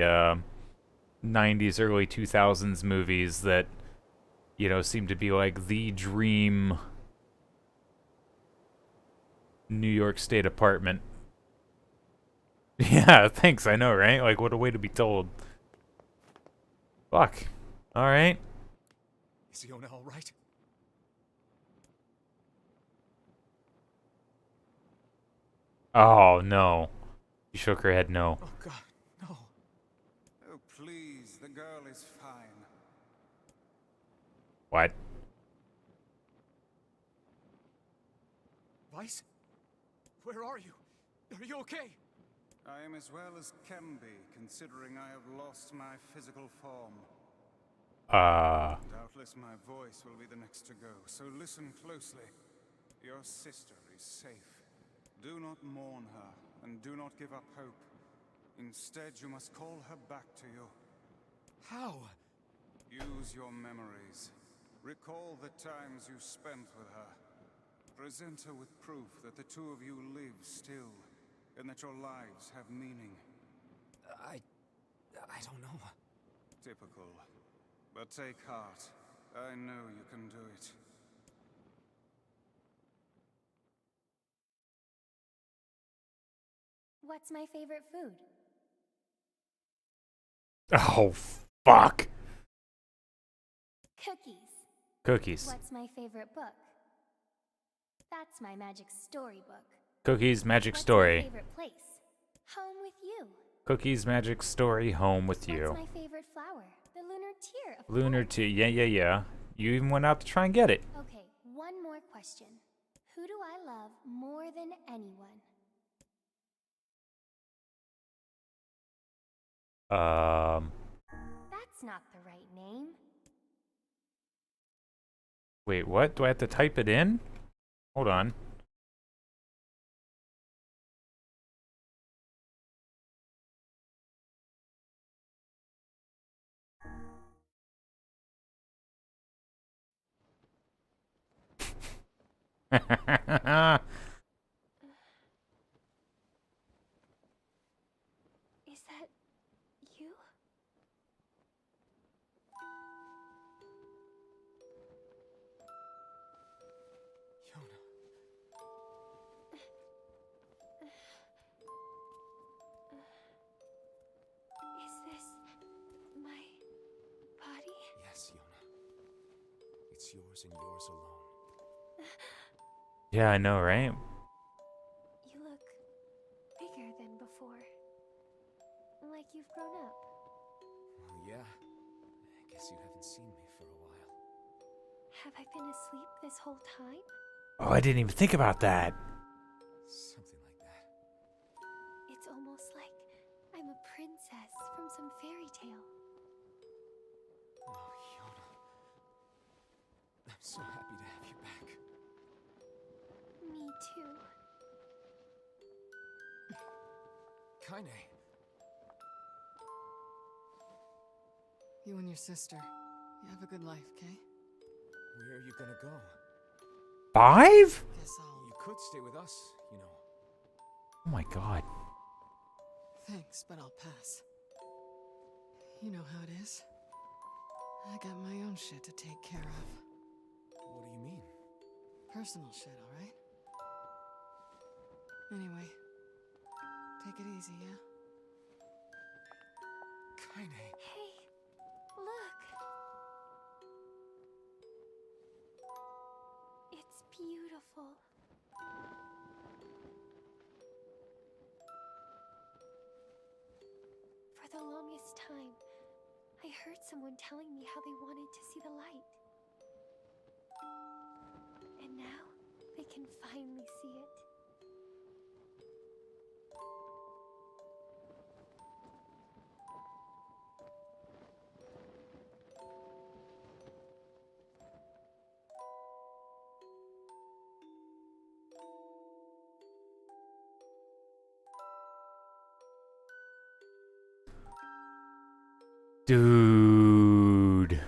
90s, early 2000s movies that, you know, seemed to be like the dream New York State apartment. Yeah, thanks, I know, right? Like, what a way to be told. Fuck. Alright. Is Iona all right? Oh, no. She shook her head no. Oh, God, no. Oh, please, the girl is fine. What? Vice? Where are you? Are you okay? I am as well as can be, considering I have lost my physical form. Doubtless my voice will be the next to go, so listen closely. Your sister is safe. Do not mourn her, and do not give up hope. Instead, you must call her back to you. How? Use your memories. Recall the times you spent with her. Present her with proof that the two of you live still, and that your lives have meaning. I don't know. Typical. But take heart. I know you can do it. What's my favorite food? Oh, fuck. Cookies. Cookies. What's my favorite book? That's my magic storybook. Cookies, magic What's story. my favorite place? Home with you. Cookies, magic story, home with you. What's my favorite flower? The lunar tear, of Lunar course. tea, yeah. You even went out to try and get it. Okay, one more question. Who do I love more than anyone? That's not the right name. Wait, what? Do I have to type it in? Hold on. Is that you? Yona. Is this my body? Yes, Yona. It's yours and yours alone. Yeah, I know, right? You look bigger than before. Like you've grown up. Well, yeah. I guess you haven't seen me for a while. Have I been asleep this whole time? Oh, I didn't even think about that. Something like that. It's almost like I'm a princess from some fairy tale. Oh, Yona. I'm so happy to have you back. Me too. Kaine. You and your sister, you have a good life, Kay? Where are you gonna go? 5? Guess I'll... You could stay with us, you know. Oh my god. Thanks, but I'll pass. You know how it is. I got my own shit to take care of. What do you mean? Personal shit, alright? Anyway, take it easy, yeah? Kaine. Hey, look. It's beautiful. For the longest time, I heard someone telling me how they wanted to see the light. And now, they can finally see it. Dude.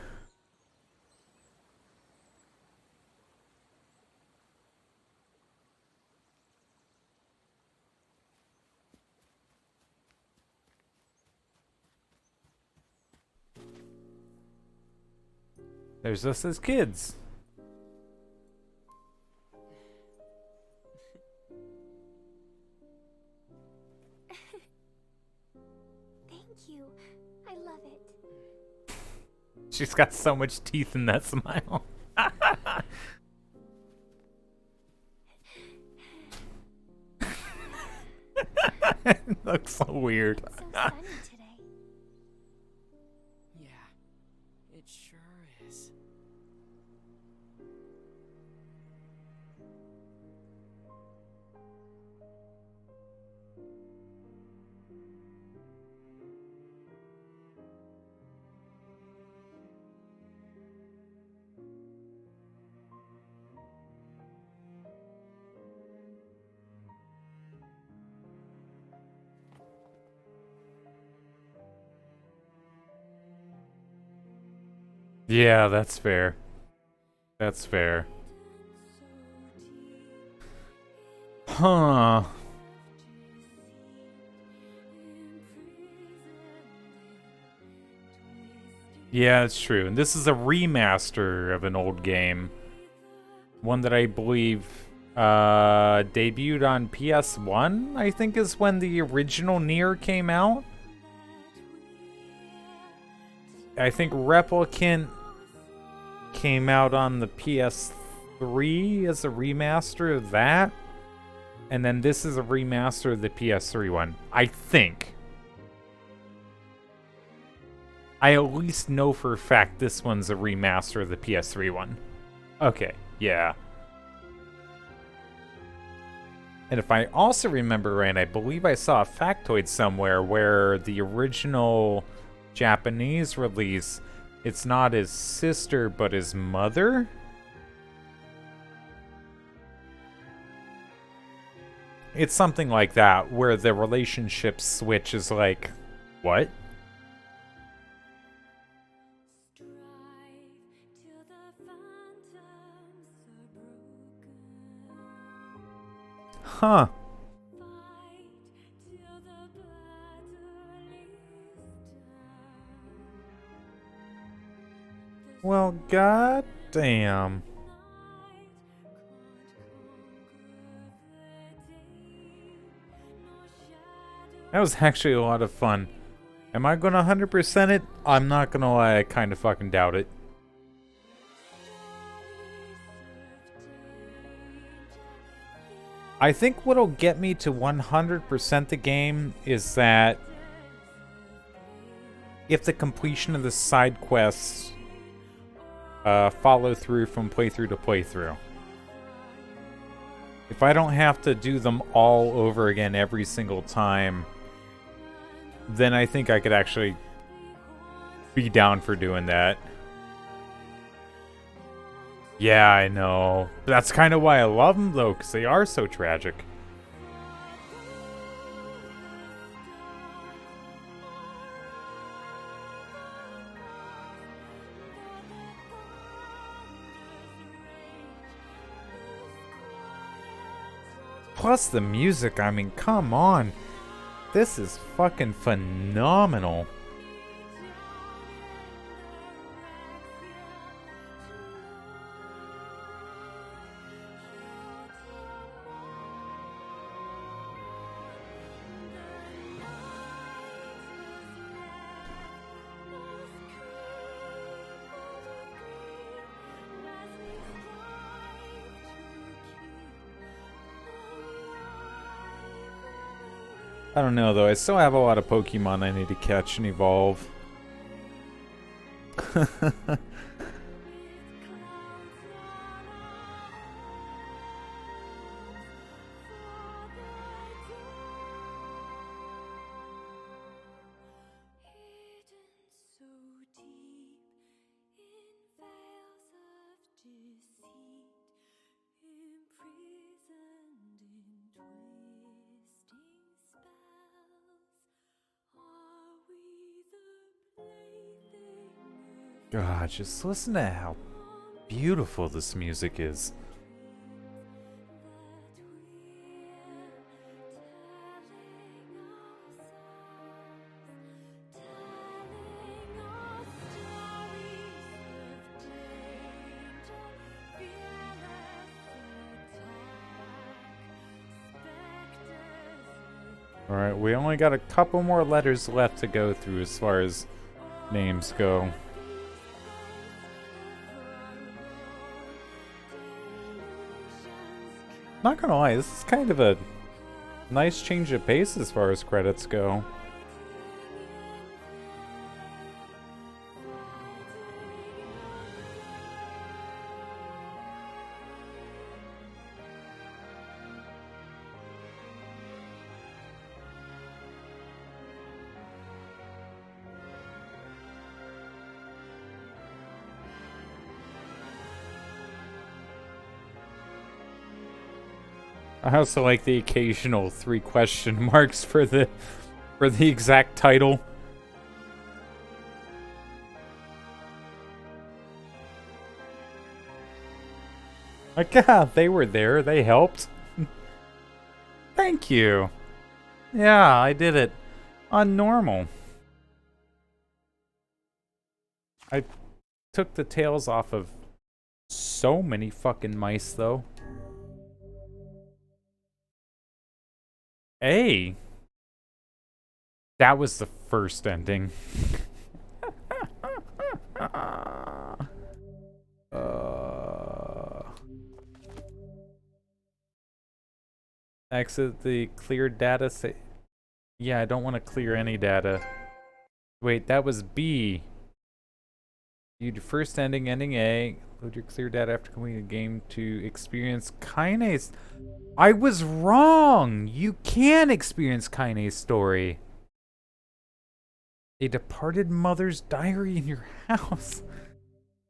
There's us as kids. Thank you. I love it. She's got so much teeth in that smile. It looks so weird. It's so sunny today. Yeah, it sure is. Yeah, that's fair. That's fair. Huh. Yeah, it's true. And this is a remaster of an old game. One that I believe debuted on PS1, I think is when the original Nier came out. I think Replicant came out on the PS3 as a remaster of that. And then this is a remaster of the PS3 one. I think. I at least know for a fact this one's a remaster of the PS3 one. Okay, yeah. And if I also remember right, I believe I saw a factoid somewhere where the original Japanese release, it's not his sister, but his mother? It's something like that, where the relationship switch is like, what? Huh. Well, goddamn. That was actually a lot of fun. Am I gonna 100% it? I'm not gonna lie, I kinda fucking doubt it. I think what'll get me to 100% the game is that if the completion of the side quests follow through from playthrough to playthrough. If I don't have to do them all over again every single time, then I think I could actually be down for doing that. Yeah, I know. That's kind of why I love them, though, because they are so tragic. Plus the music, I mean, come on. This is fucking phenomenal. I don't know, though. I still have a lot of Pokemon I need to catch and evolve. God, just listen to how beautiful this music is. Alright, we only got a couple more letters left to go through as far as names go. Not gonna lie, this is kind of a nice change of pace as far as credits go. I also like the occasional 3 question marks for the exact title. Like, yeah, they were there. They helped. Thank you. Yeah, I did it on normal. I took the tails off of so many fucking mice, though. Hey! That was the first ending. Exit the clear data yeah, I don't want to clear any data. Wait, that was B. You do first ending, ending A. Load your clear data after completing the game to experience kinase. I was wrong! You can experience kinase story. A departed mother's diary in your house.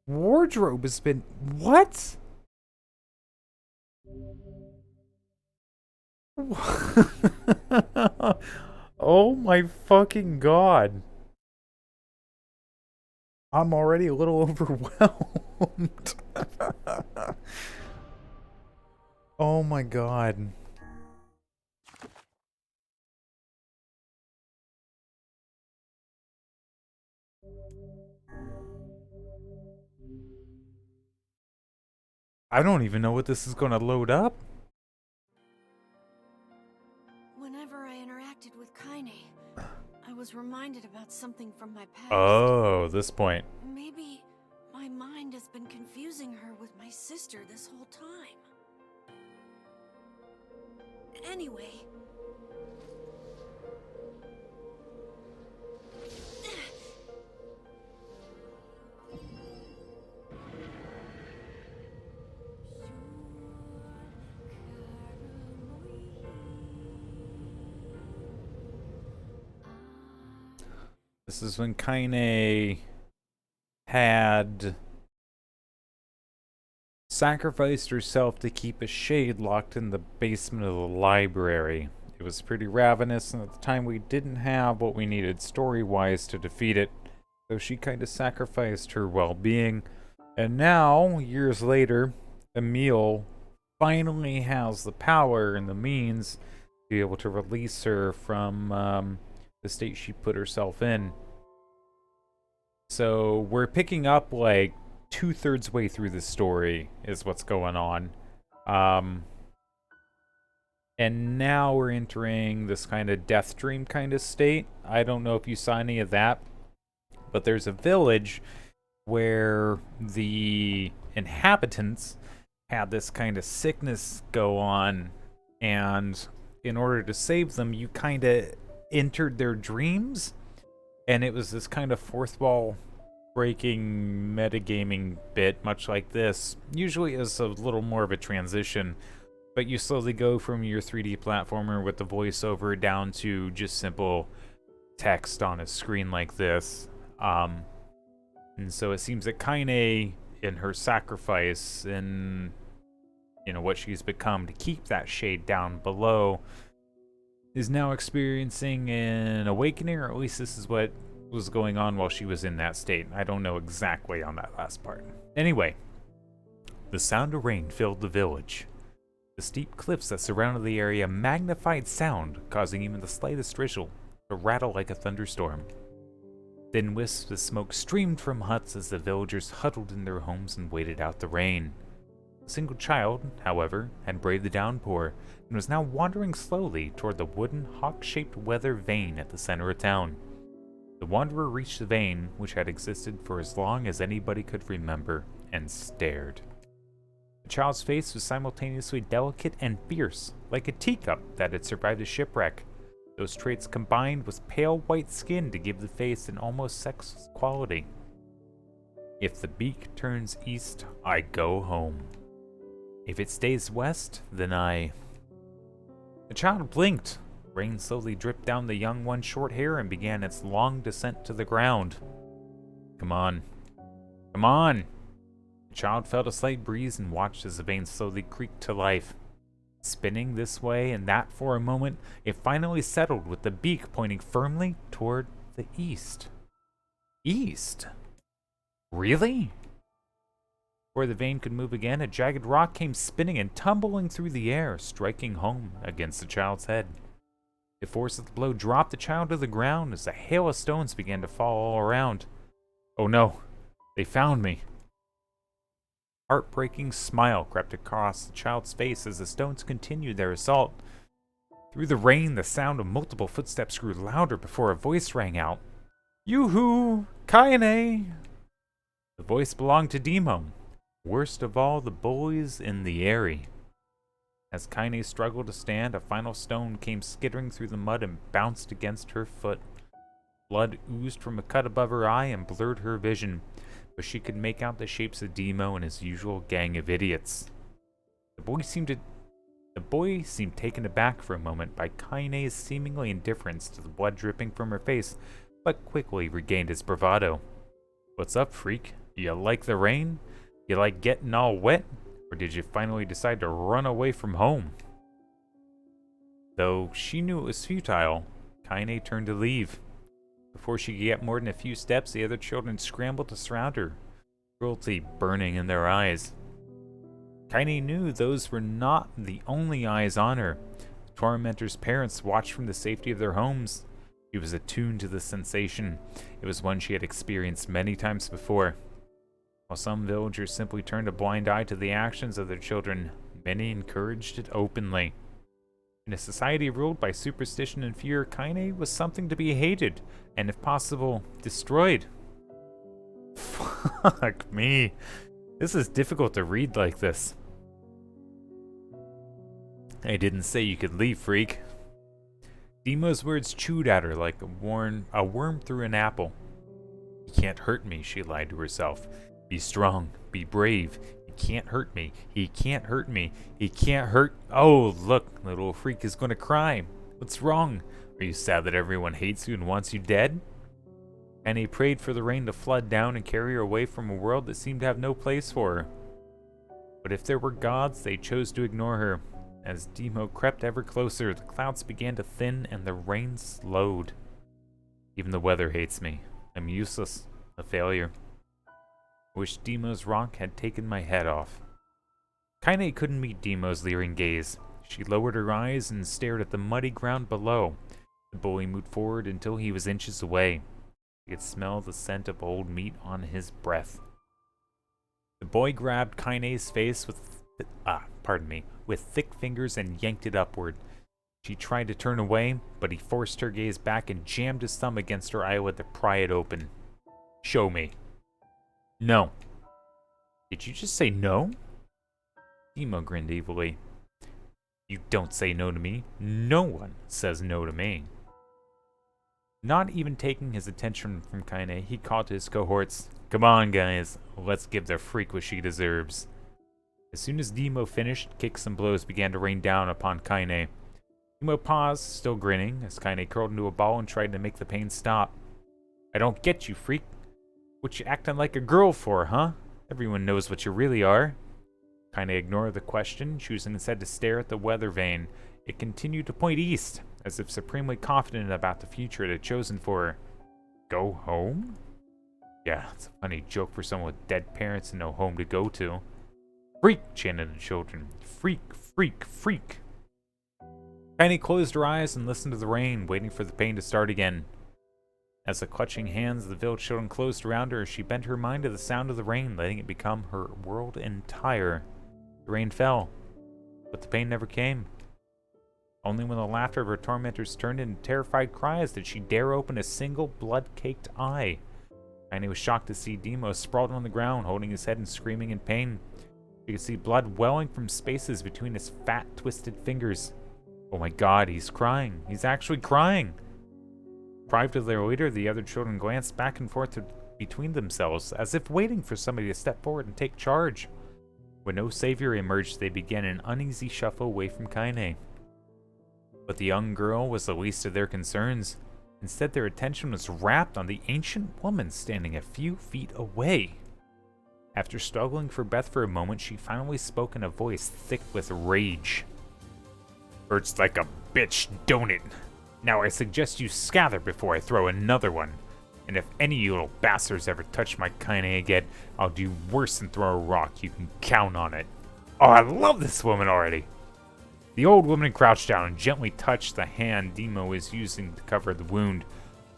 Wardrobe has been... What? Oh my fucking god. I'm already a little overwhelmed. Oh my god. I don't even know what this is going to load up. Whenever I interacted with Kaine, I was reminded about something from my past. Oh, this point. Maybe my mind has been confusing her with my sister this whole time. Anyway. This is when Kaine had sacrificed herself to keep a shade locked in the basement of the library. It was pretty ravenous, and at the time we didn't have what we needed story-wise to defeat it, so she kind of sacrificed her well-being. And now, years later, Emile finally has the power and the means to be able to release her from the state she put herself in. So we're picking up like 2/3 way through the story is what's going on. And now we're entering this kind of death dream kind of state. I don't know if you saw any of that, but there's a village where the inhabitants had this kind of sickness go on, and in order to save them, you kind of entered their dreams, and it was this kind of fourth wall breaking metagaming bit, much like this. Usually it's a little more of a transition, but you slowly go from your 3D platformer with the voiceover down to just simple text on a screen like this. And so it seems that Kaine, in her sacrifice and what she's become to keep that shade down below, is now experiencing an awakening, or at least this is what was going on while she was in that state. I don't know exactly on that last part. Anyway, the sound of rain filled the village. The steep cliffs that surrounded the area magnified sound, causing even the slightest drizzle to rattle like a thunderstorm. Thin wisps of smoke streamed from huts as the villagers huddled in their homes and waited out the rain. A single child, however, had braved the downpour and was now wandering slowly toward the wooden, hawk-shaped weather vane at the center of town. The wanderer reached the vane, which had existed for as long as anybody could remember, and stared. The child's face was simultaneously delicate and fierce, like a teacup that had survived a shipwreck. Those traits combined with pale white skin to give the face an almost sexless quality. If the beak turns east, I go home. If it stays west, then I... The child blinked. Rain slowly dripped down the young one's short hair and began its long descent to the ground. Come on. Come on! The child felt a slight breeze and watched as the vein slowly creaked to life. Spinning this way and that for a moment, it finally settled with the beak pointing firmly toward the east. East? Really? Before the vein could move again, a jagged rock came spinning and tumbling through the air, striking home against the child's head. The force of the blow dropped the child to the ground as a hail of stones began to fall all around. Oh no, they found me. A heartbreaking smile crept across the child's face as the stones continued their assault. Through the rain, the sound of multiple footsteps grew louder before a voice rang out. Yoo-hoo! Kaine! The voice belonged to Demo, worst of all the bullies in the area. As Kaine struggled to stand, a final stone came skittering through the mud and bounced against her foot. Blood oozed from a cut above her eye and blurred her vision, but she could make out the shapes of Demo and his usual gang of idiots. The boy seemed taken aback for a moment by Kaine's seemingly indifference to the blood dripping from her face, but quickly regained his bravado. What's up, freak? You like the rain? You like getting all wet? Or did you finally decide to run away from home? Though she knew it was futile, Kaine turned to leave. Before she could get more than a few steps, the other children scrambled to surround her, cruelty burning in their eyes. Kaine knew those were not the only eyes on her. The tormentor's parents watched from the safety of their homes. She was attuned to the sensation. It was one she had experienced many times before. While some villagers simply turned a blind eye to the actions of their children, many encouraged it openly. In a society ruled by superstition and fear, Kaine was something to be hated, and if possible, destroyed. Fuck me. This is difficult to read like this. I didn't say you could leave, freak. Demo's words chewed at her like a worm through an apple. He can't hurt me, she lied to herself. Be strong, be brave. He can't hurt me. He can't hurt me. He can't hurt. Oh, look, little freak is gonna cry. What's wrong? Are you sad that everyone hates you and wants you dead? And he prayed for the rain to flood down and carry her away from a world that seemed to have no place for her. But if there were gods, they chose to ignore her. As Demo crept ever closer, the clouds began to thin and the rain slowed. Even the weather hates me. I'm useless, a failure. I wish Demo's rock had taken my head off. Kaine couldn't meet Demo's leering gaze. She lowered her eyes and stared at the muddy ground below. The bully moved forward until he was inches away. He could smell the scent of old meat on his breath. The boy grabbed Kaine's face with thick fingers and yanked it upward. She tried to turn away, but he forced her gaze back and jammed his thumb against her eyelid to pry it open. Show me. No. Did you just say no? Demo grinned evilly. You don't say no to me. No one says no to me. Not even taking his attention from Kaine, he called to his cohorts. Come on, guys. Let's give the freak what she deserves. As soon as Demo finished, kicks and blows began to rain down upon Kaine. Demo paused, still grinning, as Kaine curled into a ball and tried to make the pain stop. I don't get you, freak. What you acting like a girl for, huh? Everyone knows what you really are. Kaine ignored the question, choosing instead to stare at the weather vane. It continued to point east, as if supremely confident about the future it had chosen for her. Go home? Yeah, it's a funny joke for someone with dead parents and no home to go to. Freak, chanted the children. Freak, freak, freak. Kaine closed her eyes and listened to the rain, waiting for the pain to start again. As the clutching hands of the village children closed around her, she bent her mind to the sound of the rain, letting it become her world entire. The rain fell, but the pain never came. Only when the laughter of her tormentors turned into terrified cries did she dare open a single blood-caked eye. Kaine was shocked to see Demo sprawled on the ground, holding his head and screaming in pain. She could see blood welling from spaces between his fat, twisted fingers. Oh my god, he's crying. He's actually crying. Deprived of their leader, the other children glanced back and forth between themselves, as if waiting for somebody to step forward and take charge. When no savior emerged, they began an uneasy shuffle away from Kaine. But the young girl was the least of their concerns. Instead, their attention was rapt on the ancient woman standing a few feet away. After struggling for breath for a moment, she finally spoke in a voice thick with rage. Hurts like a bitch, don't it? Now I suggest you scatter before I throw another one. And if any of you little bastards ever touch my Kaine again, I'll do worse than throw a rock. You can count on it. Oh, I love this woman already. The old woman crouched down and gently touched the hand Demo was using to cover the wound.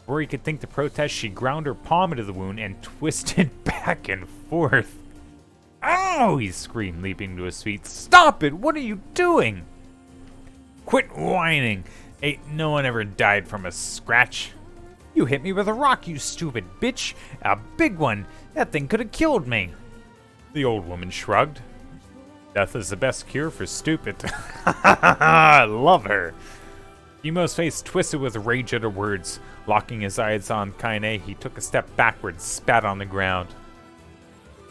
Before he could think to protest, she ground her palm into the wound and twisted back and forth. Ow! He screamed, leaping to his feet. Stop it! What are you doing? Quit whining. Ain't no one ever died from a scratch. You hit me with a rock, you stupid bitch. A big one. That thing could have killed me. The old woman shrugged. Death is the best cure for stupid. I love her. Demo's face twisted with rage at her words. Locking his eyes on Kaine, he took a step backwards, spat on the ground.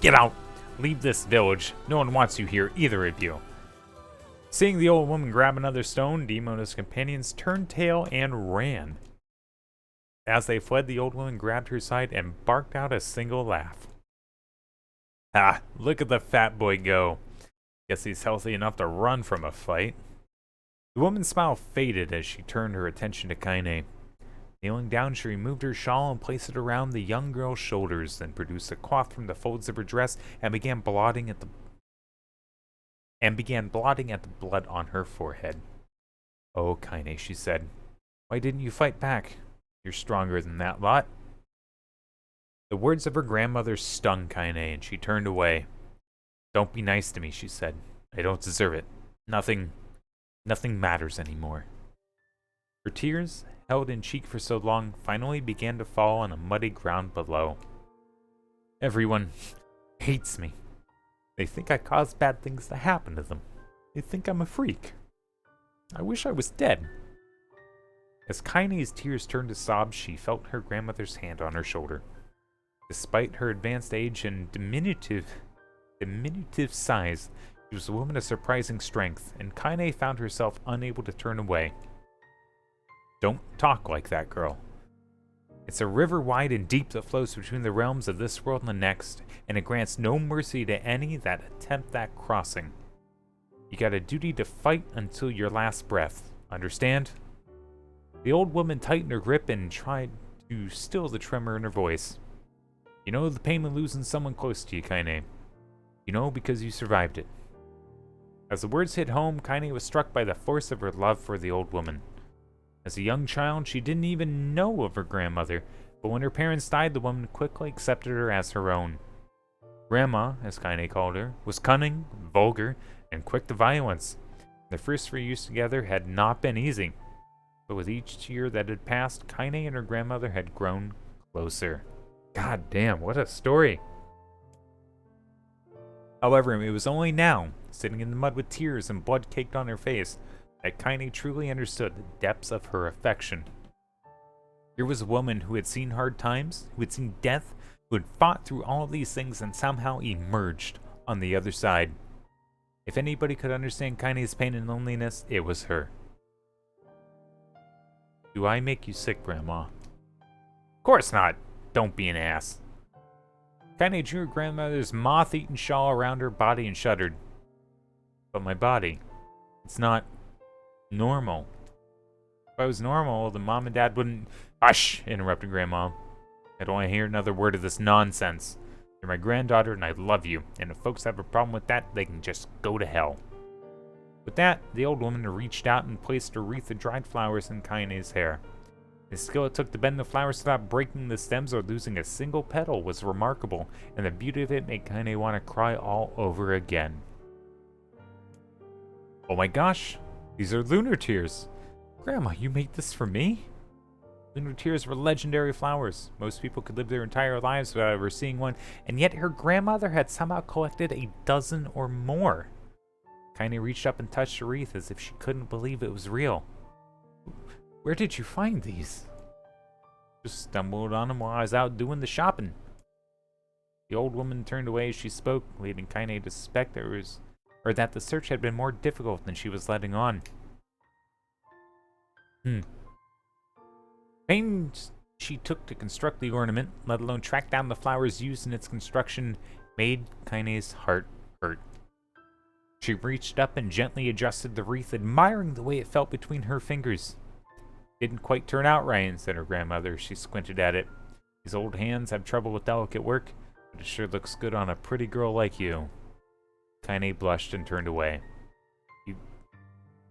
Get out! Leave this village. No one wants you here, either of you. Seeing the old woman grab another stone, Demo and his companions turned tail and ran. As they fled, the old woman grabbed her side and barked out a single laugh. Ah, look at the fat boy go. Guess he's healthy enough to run from a fight. The woman's smile faded as she turned her attention to Kaine. Kneeling down, she removed her shawl and placed it around the young girl's shoulders, then produced a cloth from the folds of her dress and began blotting at the blood on her forehead. Oh, Kaine, she said. Why didn't you fight back? You're stronger than that lot. The words of her grandmother stung Kaine, and she turned away. "Don't be nice to me," she said. "I don't deserve it. Nothing matters anymore." Her tears, held in cheek for so long, finally began to fall on a muddy ground below. "Everyone hates me. They think I caused bad things to happen to them. They think I'm a freak. I wish I was dead." As Kaine's tears turned to sobs, she felt her grandmother's hand on her shoulder. Despite her advanced age and diminutive size, she was a woman of surprising strength, and Kaine found herself unable to turn away. "Don't talk like that, girl. It's a river wide and deep that flows between the realms of this world and the next, and it grants no mercy to any that attempt that crossing. You got a duty to fight until your last breath. Understand?" The old woman tightened her grip and tried to still the tremor in her voice. "You know the pain of losing someone close to you, Kaine. You know because you survived it." As the words hit home, Kaine was struck by the force of her love for the old woman. As a young child, she didn't even know of her grandmother, but when her parents died, the woman quickly accepted her as her own. Grandma, as Kaine called her, was cunning, vulgar, and quick to violence. Their first 3 years together had not been easy, but with each year that had passed, Kaine and her grandmother had grown closer. God damn, what a story! However, it was only now, sitting in the mud with tears and blood caked on her face, that Kaine truly understood the depths of her affection. Here was a woman who had seen hard times, who had seen death, who had fought through all of these things and somehow emerged on the other side. If anybody could understand Kaine's pain and loneliness, it was her. "Do I make you sick, Grandma?" "Of course not. Don't be an ass." Kaine drew her grandmother's moth-eaten shawl around her body and shuddered. "But my body, it's not normal. If I was normal, then Mom and Dad wouldn't—" "Hush!" interrupted Grandma. "I don't want to hear another word of this nonsense. You're my granddaughter and I love you, and if folks have a problem with that, they can just go to hell." With that, the old woman reached out and placed a wreath of dried flowers in Kaine's hair. The skill it took to bend the flowers without breaking the stems or losing a single petal was remarkable, and the beauty of it made Kaine want to cry all over again. "Oh my gosh, these are lunar tears. Grandma, you made this for me?" Lunar tears were legendary flowers. Most people could live their entire lives without ever seeing one, and yet her grandmother had somehow collected a dozen or more. Kaine reached up and touched the wreath as if she couldn't believe it was real. "Where did you find these?" "Just stumbled on them while I was out doing the shopping." The old woman turned away as she spoke, leading Kaine to suspect that the search had been more difficult than she was letting on. Pains she took to construct the ornament, let alone track down the flowers used in its construction, made Kaine's heart hurt. She reached up and gently adjusted the wreath, admiring the way it felt between her fingers. "Didn't quite turn out right," said her grandmother as she squinted at it. "These old hands have trouble with delicate work, but it sure looks good on a pretty girl like you." Kaine blushed and turned away. "You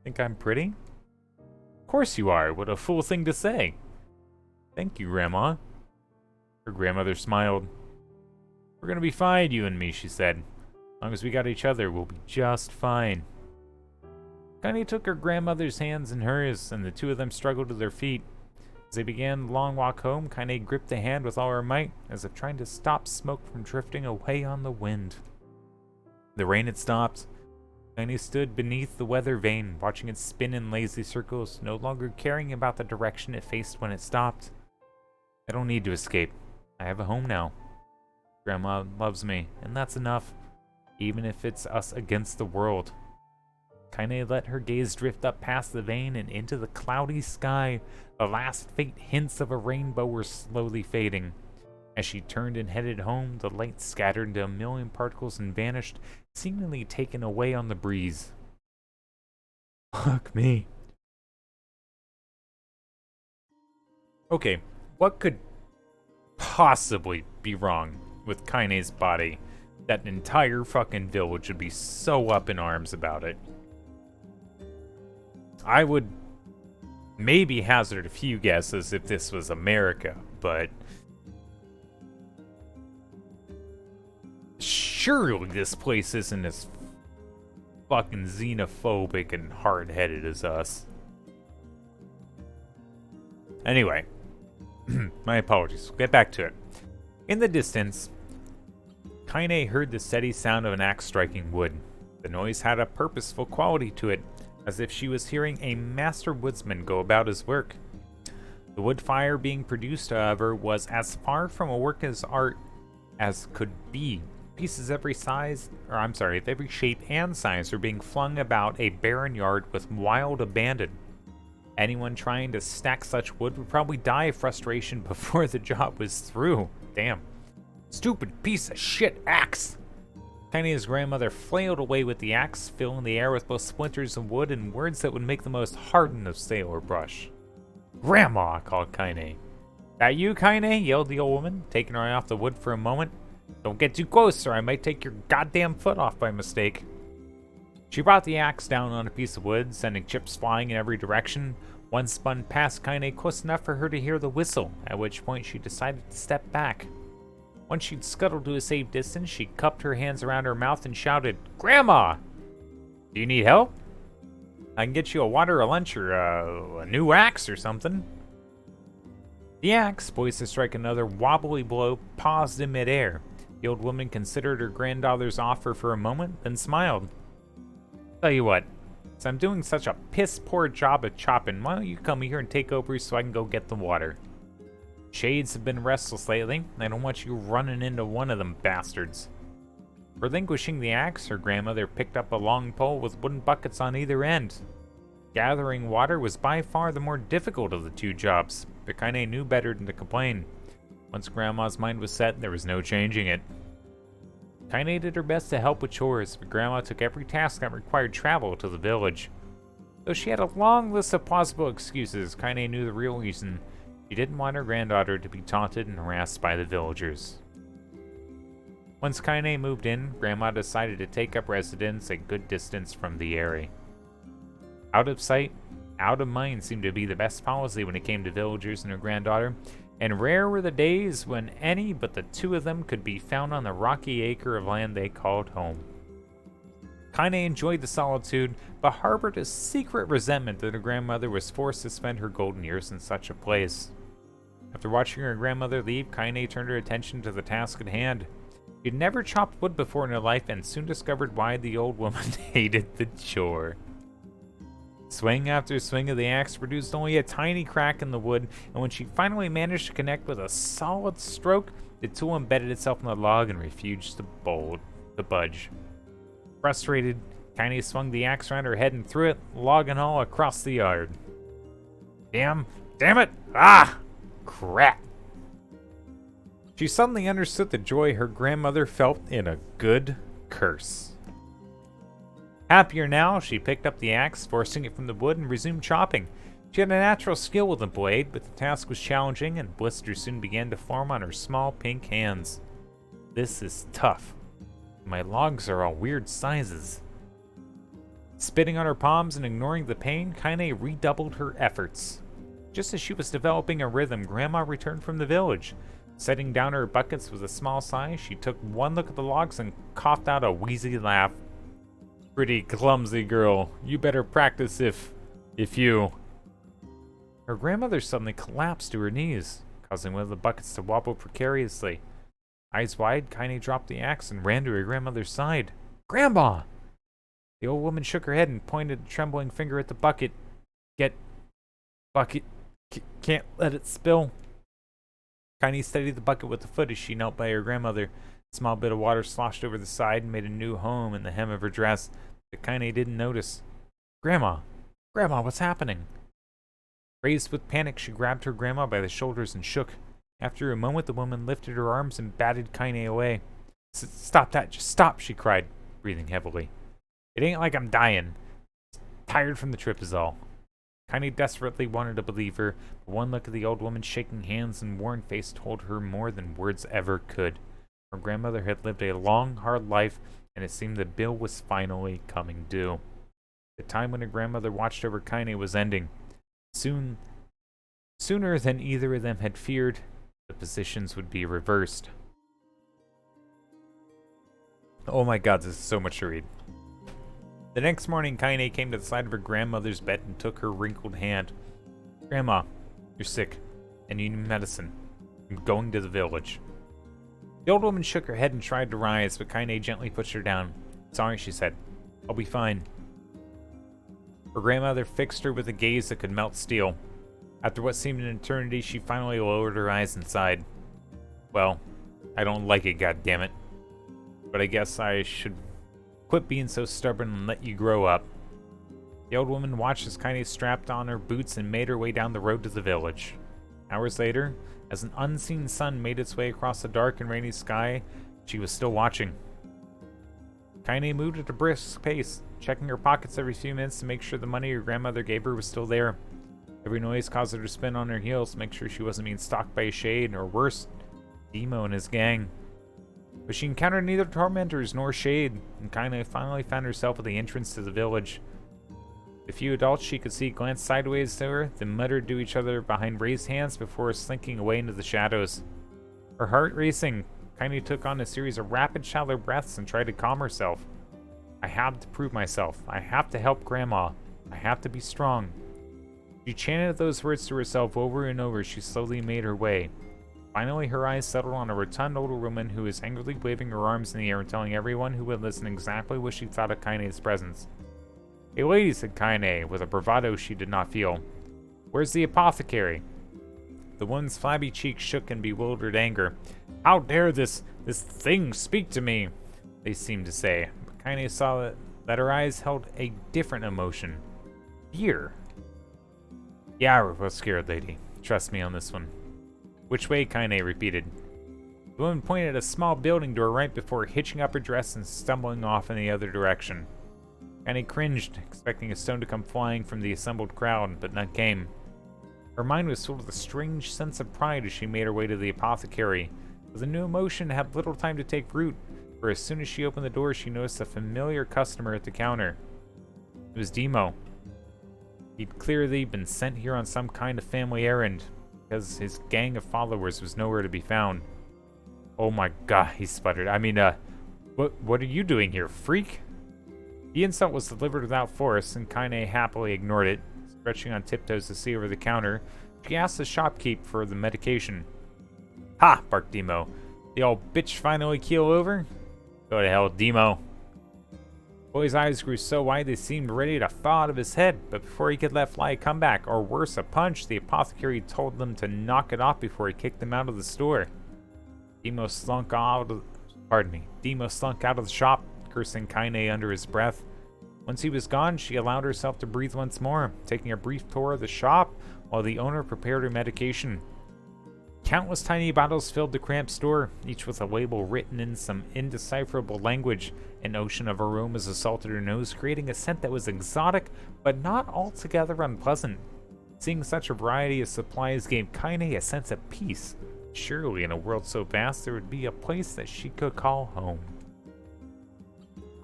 think I'm pretty?" "Of course you are. What a fool thing to say." "Thank you, Grandma." Her grandmother smiled. "We're gonna be fine, you and me," she said. "As long as we got each other, we'll be just fine." Kaine took her grandmother's hands in hers, and the two of them struggled to their feet. As they began the long walk home, Kaine gripped the hand with all her might, as if trying to stop smoke from drifting away on the wind. The rain had stopped. Kaine stood beneath the weather vane, watching it spin in lazy circles, no longer caring about the direction it faced when it stopped. "I don't need to escape. I have a home now. Grandma loves me, and that's enough, even if it's us against the world." Kaine let her gaze drift up past the vane and into the cloudy sky. The last faint hints of a rainbow were slowly fading. As she turned and headed home, the light scattered into a million particles and vanished, seemingly taken away on the breeze. Fuck me. Okay, what could possibly be wrong with Kaine's body? That entire fucking village would be so up in arms about it. I would maybe hazard a few guesses if this was America, but Surely this place isn't as fucking xenophobic and hard-headed as us. Anyway, my apologies. We'll get back to it. In the distance, Kaine heard the steady sound of an axe striking wood. The noise had a purposeful quality to it, as if she was hearing a master woodsman go about his work. The wood fire being produced, however, was as far from a work of art as could be. Pieces every of every shape and size are being flung about a barren yard with wild abandon. Anyone trying to stack such wood would probably die of frustration before the job was through. Damn. Stupid piece of shit axe! Kaine's grandmother flailed away with the axe, filling the air with both splinters of wood and words that would make the most hardened of sailor brush. "Grandma!" called Kaine. "That you, Kaine?" yelled the old woman, taking her eye off the wood for a moment. "Don't get too close, or I might take your goddamn foot off by mistake." She brought the axe down on a piece of wood, sending chips flying in every direction. One spun past Kaine close enough for her to hear the whistle, at which point she decided to step back. Once she'd scuttled to a safe distance, she cupped her hands around her mouth and shouted, "Grandma! Do you need help? I can get you a water, a lunch, or a new axe or something." The axe, poised to strike another wobbly blow, paused in midair. The old woman considered her granddaughter's offer for a moment, then smiled. "Tell you what, since I'm doing such a piss-poor job of chopping, why don't you come here and take over so I can go get the water? Shades have been restless lately. I don't want you running into one of them bastards." Relinquishing the axe, her grandmother picked up a long pole with wooden buckets on either end. Gathering water was by far the more difficult of the two jobs, but Kaine knew better than to complain. Once Grandma's mind was set, there was no changing it. Kaine did her best to help with chores, but Grandma took every task that required travel to the village. Though she had a long list of plausible excuses, Kaine knew the real reason. She didn't want her granddaughter to be taunted and harassed by the villagers. Once Kaine moved in, Grandma decided to take up residence a good distance from the area. Out of sight, out of mind seemed to be the best policy when it came to villagers and her granddaughter, and rare were the days when any but the two of them could be found on the rocky acre of land they called home. Kaine enjoyed the solitude, but harbored a secret resentment that her grandmother was forced to spend her golden years in such a place. After watching her grandmother leave, Kaine turned her attention to the task at hand. She'd never chopped wood before in her life and soon discovered why the old woman hated the chore. Swing after swing of the axe produced only a tiny crack in the wood, and when she finally managed to connect with a solid stroke, the tool embedded itself in the log and refused to budge. Frustrated, Kaine swung the axe around her head and threw it, log and all, across the yard. Damn it! Ah! Crap! She suddenly understood the joy her grandmother felt in a good curse. Happier now, she picked up the axe, forcing it from the wood, and resumed chopping. She had a natural skill with the blade, but the task was challenging, and blisters soon began to form on her small pink hands. This is tough. My logs are all weird sizes. Spitting on her palms and ignoring the pain, Kaine redoubled her efforts. Just as she was developing a rhythm, Grandma returned from the village. Setting down her buckets with a small sigh, she took one look at the logs and coughed out a wheezy laugh. "Pretty clumsy girl. You better practice if you..." Her grandmother suddenly collapsed to her knees, causing one of the buckets to wobble precariously. Eyes wide, Kaine dropped the axe and ran to her grandmother's side. "Grandma!" The old woman shook her head and pointed a trembling finger at the bucket. Bucket. Can't let it spill." Kaine steadied the bucket with the foot as she knelt by her grandmother. A small bit of water sloshed over the side and made a new home in the hem of her dress, but Kaine didn't notice. Grandma, what's happening?" Raised with panic, she grabbed her grandma by the shoulders and shook. After a moment, the woman lifted her arms and batted Kaine away. "Stop that, just stop," she cried, breathing heavily. "It ain't like I'm dying. Tired from the trip is all." Kaine desperately wanted to believe her, but one look at the old woman's shaking hands and worn face told her more than words ever could. Her grandmother had lived a long, hard life, and it seemed the bill was finally coming due. The time when her grandmother watched over Kaine was ending. Sooner than either of them had feared, the positions would be reversed. Oh my god, this is so much to read. The next morning, Kaine came to the side of her grandmother's bed and took her wrinkled hand. Grandma, you're sick, and you need medicine. I'm going to the village. The old woman shook her head and tried to rise, but Kaine gently pushed her down. Sorry, she said. I'll be fine. Her grandmother fixed her with a gaze that could melt steel. After what seemed an eternity, she finally lowered her eyes and sighed. Well, I don't like it, goddammit. But I guess I should quit being so stubborn and let you grow up. The old woman watched as Kaine strapped on her boots and made her way down the road to the village. Hours later, as an unseen sun made its way across the dark and rainy sky, she was still watching. Kaine moved at a brisk pace, checking her pockets every few minutes to make sure the money her grandmother gave her was still there. Every noise caused her to spin on her heels to make sure she wasn't being stalked by a shade, or worse, Demo and his gang. But she encountered neither tormentors nor shade, and Kaine finally found herself at the entrance to the village. The few adults she could see glanced sideways to her, then muttered to each other behind raised hands before slinking away into the shadows. Her heart racing, Kaine took on a series of rapid, shallow breaths and tried to calm herself. I have to prove myself. I have to help Grandma. I have to be strong. She chanted those words to herself over and over as she slowly made her way. Finally, her eyes settled on a rotund older woman who was angrily waving her arms in the air and telling everyone who would listen exactly what she thought of Kaine's presence. Hey lady, said Kaine, with a bravado she did not feel. Where's the apothecary? The woman's flabby cheeks shook in bewildered anger. How dare this thing speak to me? They seemed to say, but Kaine saw that her eyes held a different emotion. Fear. Yeah, we're both scared, lady. Trust me on this one. Which way? Kaine repeated. The woman pointed at a small building door right before hitching up her dress and stumbling off in the other direction. Kaine cringed, expecting a stone to come flying from the assembled crowd, but none came. Her mind was filled with a strange sense of pride as she made her way to the apothecary, but the new emotion had little time to take root, for as soon as she opened the door, she noticed a familiar customer at the counter. It was Demo. He'd clearly been sent here on some kind of family errand, because his gang of followers was nowhere to be found. Oh my god, he sputtered. I mean, what are you doing here, freak? The insult was delivered without force, and Kaine happily ignored it. Stretching on tiptoes to see over the counter, she asked the shopkeep for the medication. Ha! Barked Demo. The old bitch finally keel over? Go to hell, Demo. The boy's eyes grew so wide they seemed ready to fall out of his head, but before he could let fly a comeback, or worse, a punch, the apothecary told them to knock it off before he kicked them out of the store. Demo slunk out of the shop, cursing Kaine under his breath. Once he was gone, she allowed herself to breathe once more, taking a brief tour of the shop while the owner prepared her medication. Countless tiny bottles filled the cramped store, each with a label written in some indecipherable language. An ocean of aromas assaulted her nose, creating a scent that was exotic, but not altogether unpleasant. Seeing such a variety of supplies gave Kaine a sense of peace. Surely, in a world so vast, there would be a place that she could call home.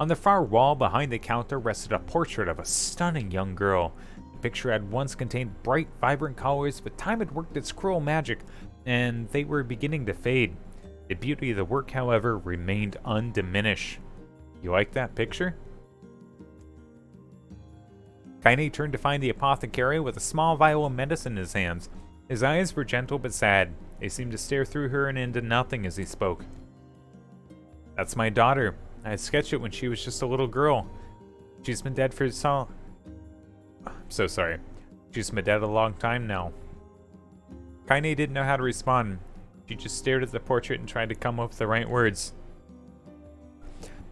On the far wall behind the counter rested a portrait of a stunning young girl. The picture had once contained bright, vibrant colors, but time had worked its cruel magic, and they were beginning to fade. The beauty of the work, however, remained undiminished. You like that picture? Kaine turned to find the apothecary with a small vial of medicine in his hands. His eyes were gentle but sad. They seemed to stare through her and into nothing as he spoke. That's my daughter. I sketched it when she was just a little girl. She's been dead for I'm so sorry. She's been dead a long time now. Kaine didn't know how to respond. She just stared at the portrait and tried to come up with the right words.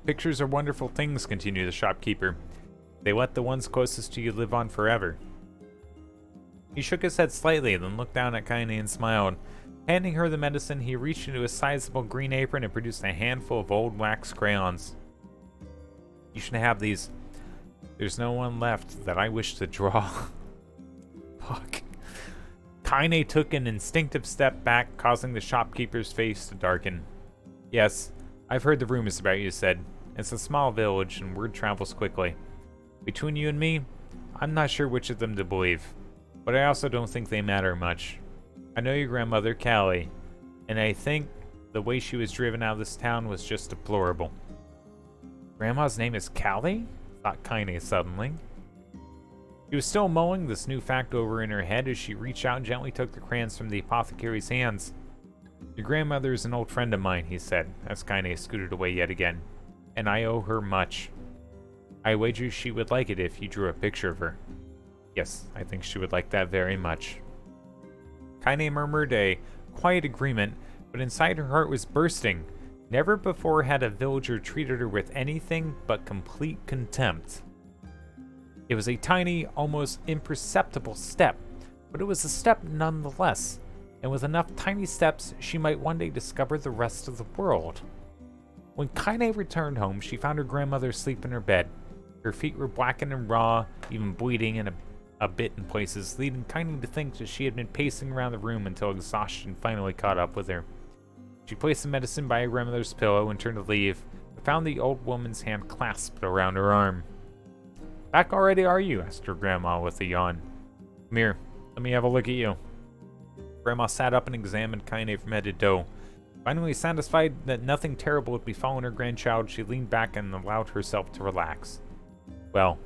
Pictures are wonderful things, continued the shopkeeper. They let the ones closest to you live on forever. He shook his head slightly, then looked down at Kaine and smiled. Handing her the medicine, he reached into a sizable green apron and produced a handful of old wax crayons. You should have these. There's no one left that I wish to draw. Fuck. Kaine took an instinctive step back, causing the shopkeeper's face to darken. Yes, I've heard the rumors about you, said. It's a small village, and word travels quickly. Between you and me, I'm not sure which of them to believe, but I also don't think they matter much. I know your grandmother, Callie, and I think the way she was driven out of this town was just deplorable. Grandma's name is Callie? Thought Kaine suddenly. She was still mulling this new fact over in her head as she reached out and gently took the crayons from the apothecary's hands. Your grandmother is an old friend of mine, he said, as Kaine scooted away yet again, and I owe her much. I wager she would like it if you drew a picture of her. Yes, I think she would like that very much. Kaine murmured a quiet agreement, but inside her heart was bursting. Never before had a villager treated her with anything but complete contempt. It was a tiny, almost imperceptible step, but it was a step nonetheless, and with enough tiny steps, she might one day discover the rest of the world. When Kaine returned home, she found her grandmother asleep in her bed. Her feet were blackened and raw, even bleeding a bit in places, leading Kaine to think that she had been pacing around the room until exhaustion finally caught up with her. She placed the medicine by her grandmother's pillow and turned to leave, but found the old woman's hand clasped around her arm. Back already, are you? Asked her grandma with a yawn. Come here, let me have a look at you. Grandma sat up and examined Kaine from head to toe. Finally satisfied that nothing terrible had befallen her grandchild, she leaned back and allowed herself to relax. Well,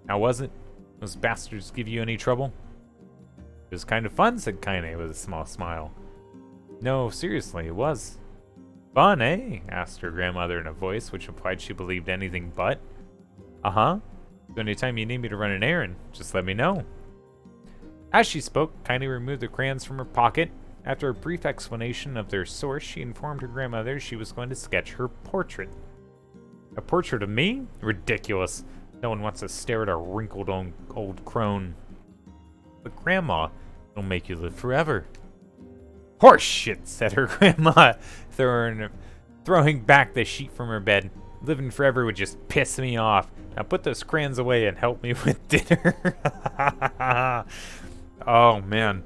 how was it? Those bastards give you any trouble? It was kind of fun, said Kaine with a small smile. No, seriously, it was. Fun, eh? Asked her grandmother in a voice which implied she believed anything but. Uh-huh. So anytime you need me to run an errand, just let me know. As she spoke, Kaine removed the crayons from her pocket. After a brief explanation of their source, she informed her grandmother she was going to sketch her portrait. A portrait of me? Ridiculous. No one wants to stare at a wrinkled old crone. But Grandma, it'll make you live forever. Horse shit, said her grandma, throwing back the sheet from her bed. Living forever would just piss me off. Now put those crayons away and help me with dinner. Oh, man.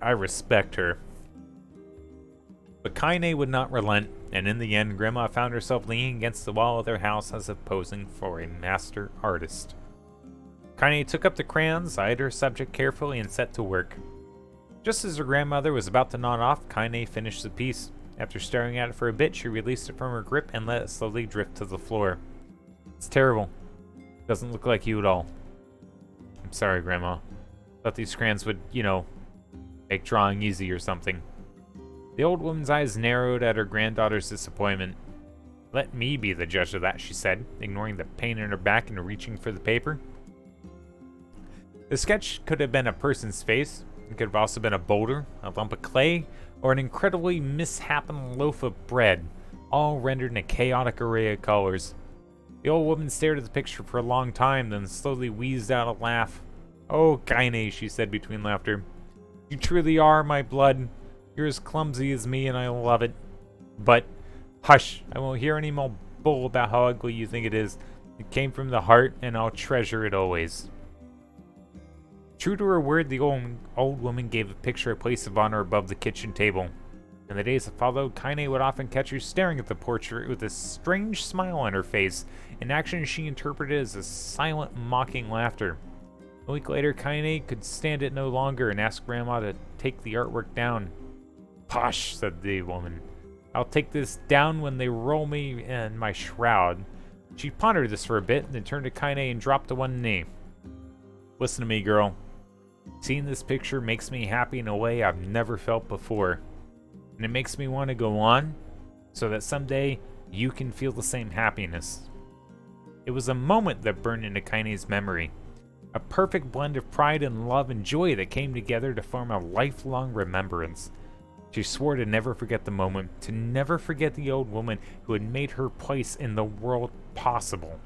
I respect her. But Kaine would not relent, and in the end, Grandma found herself leaning against the wall of their house as if posing for a master artist. Kaine took up the crayons, eyed her subject carefully, and set to work. Just as her grandmother was about to nod off, Kaine finished the piece. After staring at it for a bit, she released it from her grip and let it slowly drift to the floor. It's terrible. Doesn't look like you at all. I'm sorry, Grandma. Thought these crayons would, make drawing easy or something. The old woman's eyes narrowed at her granddaughter's disappointment. Let me be the judge of that, she said, ignoring the pain in her back and reaching for the paper. The sketch could have been a person's face. It could have also been a boulder, a lump of clay, or an incredibly mishappen loaf of bread, all rendered in a chaotic array of colors. The old woman stared at the picture for a long time, then slowly wheezed out a laugh. Oh, Kaine, she said between laughter. You truly are my blood. You're as clumsy as me, and I love it. But, hush, I won't hear any more bull about how ugly you think it is. It came from the heart, and I'll treasure it always. True to her word, the old woman gave the picture a place of honor above the kitchen table. In the days that followed, Kaine would often catch her staring at the portrait with a strange smile on her face, an action she interpreted as a silent, mocking laughter. A week later, Kaine could stand it no longer and asked Grandma to take the artwork down. Posh, said the woman. I'll take this down when they roll me in my shroud. She pondered this for a bit, then turned to Kaine and dropped to one knee. Listen to me, girl. Seeing this picture makes me happy in a way I've never felt before. And it makes me want to go on, so that someday you can feel the same happiness. It was a moment that burned into Kaine's memory. A perfect blend of pride and love and joy that came together to form a lifelong remembrance. She swore to never forget the moment, to never forget the old woman who had made her place in the world possible.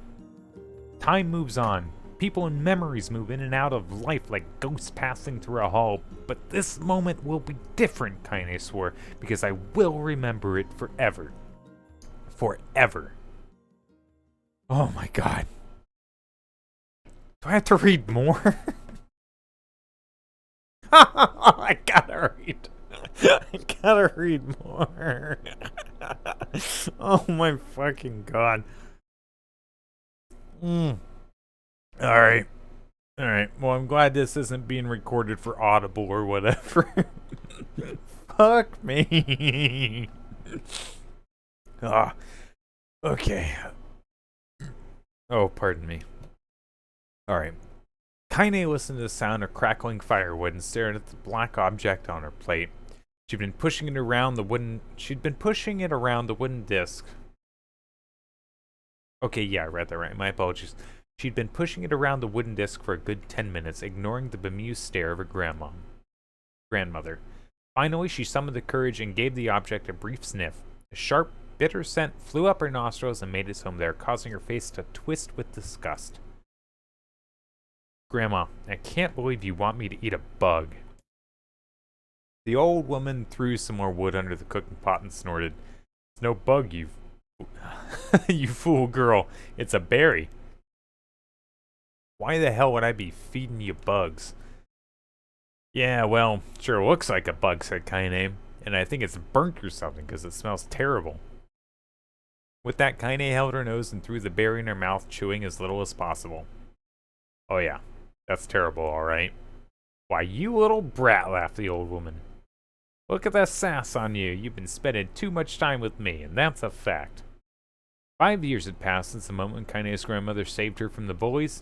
Time moves on. People and memories move in and out of life like ghosts passing through a hall. But this moment will be different, Kaine swore, because I will remember it forever. Forever. Oh my god. Do I have to read more? I gotta read. I gotta read more. Oh my fucking god. Alright. Alright. Well, I'm glad this isn't being recorded for Audible or whatever. Fuck me. Ah, okay. Oh, pardon me. Alright. Kaine listened to the sound of crackling firewood and stared at the black object on her plate. She'd been pushing it around the wooden disc. Okay, yeah, I read that right. My apologies. She'd been pushing it around the wooden disc for a good 10 minutes, ignoring the bemused stare of her grandmother. Finally, she summoned the courage and gave the object a brief sniff. A sharp, bitter scent flew up her nostrils and made its home there, causing her face to twist with disgust. Grandma, I can't believe you want me to eat a bug. The old woman threw some more wood under the cooking pot and snorted. It's no bug, you you fool girl. It's a berry. Why the hell would I be feeding you bugs? Yeah, well, sure looks like a bug, said Kaine, and I think it's burnt or something because it smells terrible. With that, Kaine held her nose and threw the berry in her mouth, chewing as little as possible. Oh yeah, that's terrible, alright. Why, you little brat, laughed the old woman. Look at that sass on you. You've been spending too much time with me, and that's a fact. 5 years had passed since the moment Kaine's grandmother saved her from the bullies.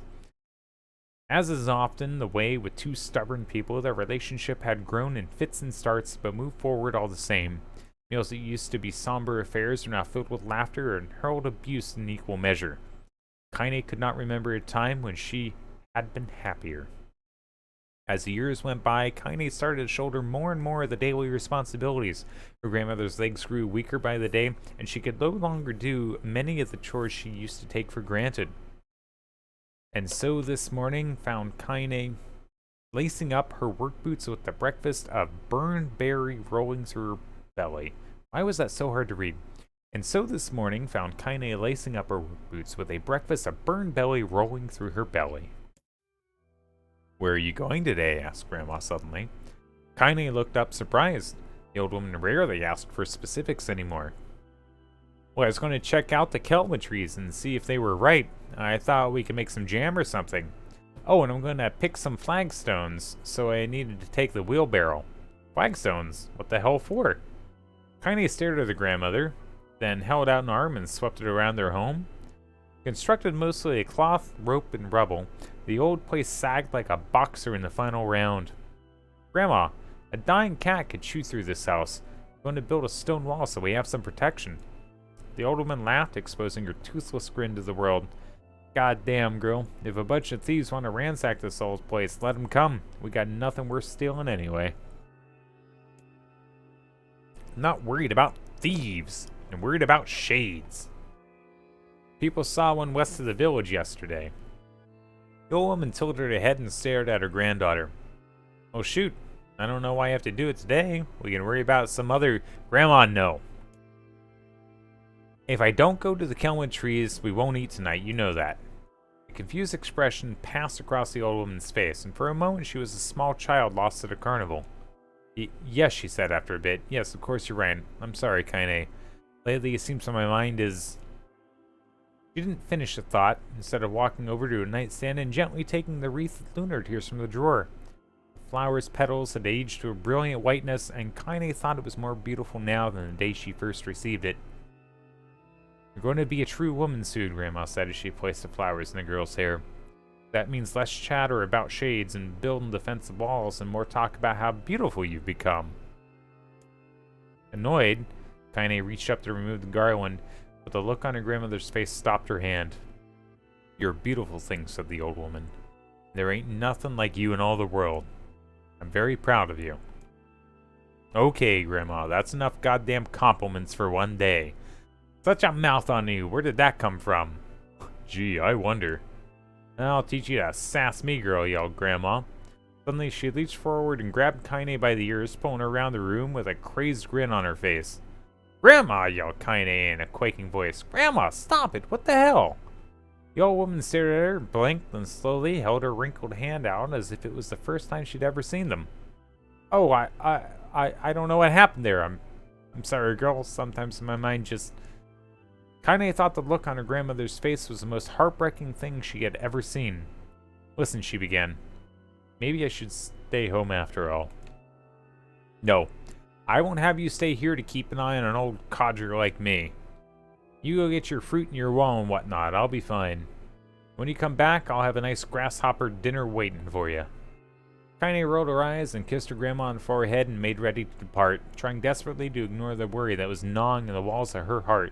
As is often the way with two stubborn people, their relationship had grown in fits and starts, but moved forward all the same. Meals that used to be somber affairs are now filled with laughter and hurled abuse in equal measure. Kaine could not remember a time when she had been happier. As the years went by, Kaine started to shoulder more and more of the daily responsibilities. Her grandmother's legs grew weaker by the day, and she could no longer do many of the chores she used to take for granted. And so this morning found Kaine lacing up her work boots with the breakfast of burned berry rolling through her belly. Why was that so hard to read? And so this morning found Kaine lacing up her work boots with a breakfast of burned belly rolling through her belly. Where are you going today? Asked Grandma suddenly. Kaine looked up surprised. The old woman rarely asked for specifics anymore. Well, I was going to check out the kelma trees and see if they were ripe. I thought we could make some jam or something. Oh, and I'm going to pick some flagstones, so I needed to take the wheelbarrow. Flagstones? What the hell for? Kaine stared at the grandmother, then held out an arm and swept it around their home. Constructed mostly of cloth, rope, and rubble, the old place sagged like a boxer in the final round. Grandma, a dying cat could chew through this house. I'm going to build a stone wall so we have some protection. The old woman laughed, exposing her toothless grin to the world. God damn, girl. If a bunch of thieves want to ransack this old place, let them come. We got nothing worth stealing anyway. I'm not worried about thieves. I'm worried about shades. People saw one west of the village yesterday. The old woman tilted her head and stared at her granddaughter. Oh shoot, I don't know why I have to do it today. We can worry about some other... Grandma, no. If I don't go to the kelma trees, we won't eat tonight, you know that. A confused expression passed across the old woman's face, and for a moment she was a small child lost at a carnival. Yes, she said after a bit. Yes, of course you're right. I'm sorry, Kaine. Lately it seems on my mind is... She didn't finish the thought, instead of walking over to a nightstand and gently taking the wreath of lunar tears from the drawer. The flower's petals had aged to a brilliant whiteness, and Kaine thought it was more beautiful now than the day she first received it. You're going to be a true woman soon, Grandma said as she placed the flowers in the girl's hair. That means less chatter about shades and building defensive walls and more talk about how beautiful you've become. Annoyed, Kaine reached up to remove the garland, but the look on her grandmother's face stopped her hand. You're a beautiful thing, said the old woman. There ain't nothing like you in all the world. I'm very proud of you. Okay, Grandma, that's enough goddamn compliments for one day. Such a mouth on you, where did that come from? Gee, I wonder. I'll teach you to sass me, girl, yelled Grandma. Suddenly she reached forward and grabbed Kaine by the ears, pulling her around the room with a crazed grin on her face. Grandma, yelled Kaine in a quaking voice. Grandma, stop it, what the hell? The old woman stared at her, blinked, and slowly held her wrinkled hand out as if it was the first time she'd ever seen them. Oh, I don't know what happened there. I'm sorry, girl. Sometimes my mind just... Kaine thought the look on her grandmother's face was the most heartbreaking thing she had ever seen. Listen, she began. Maybe I should stay home after all. No. I won't have you stay here to keep an eye on an old codger like me. You go get your fruit and your wall and whatnot. I'll be fine. When you come back, I'll have a nice grasshopper dinner waiting for you. Kaine rolled her eyes and kissed her grandma on the forehead and made ready to depart, trying desperately to ignore the worry that was gnawing at the walls of her heart.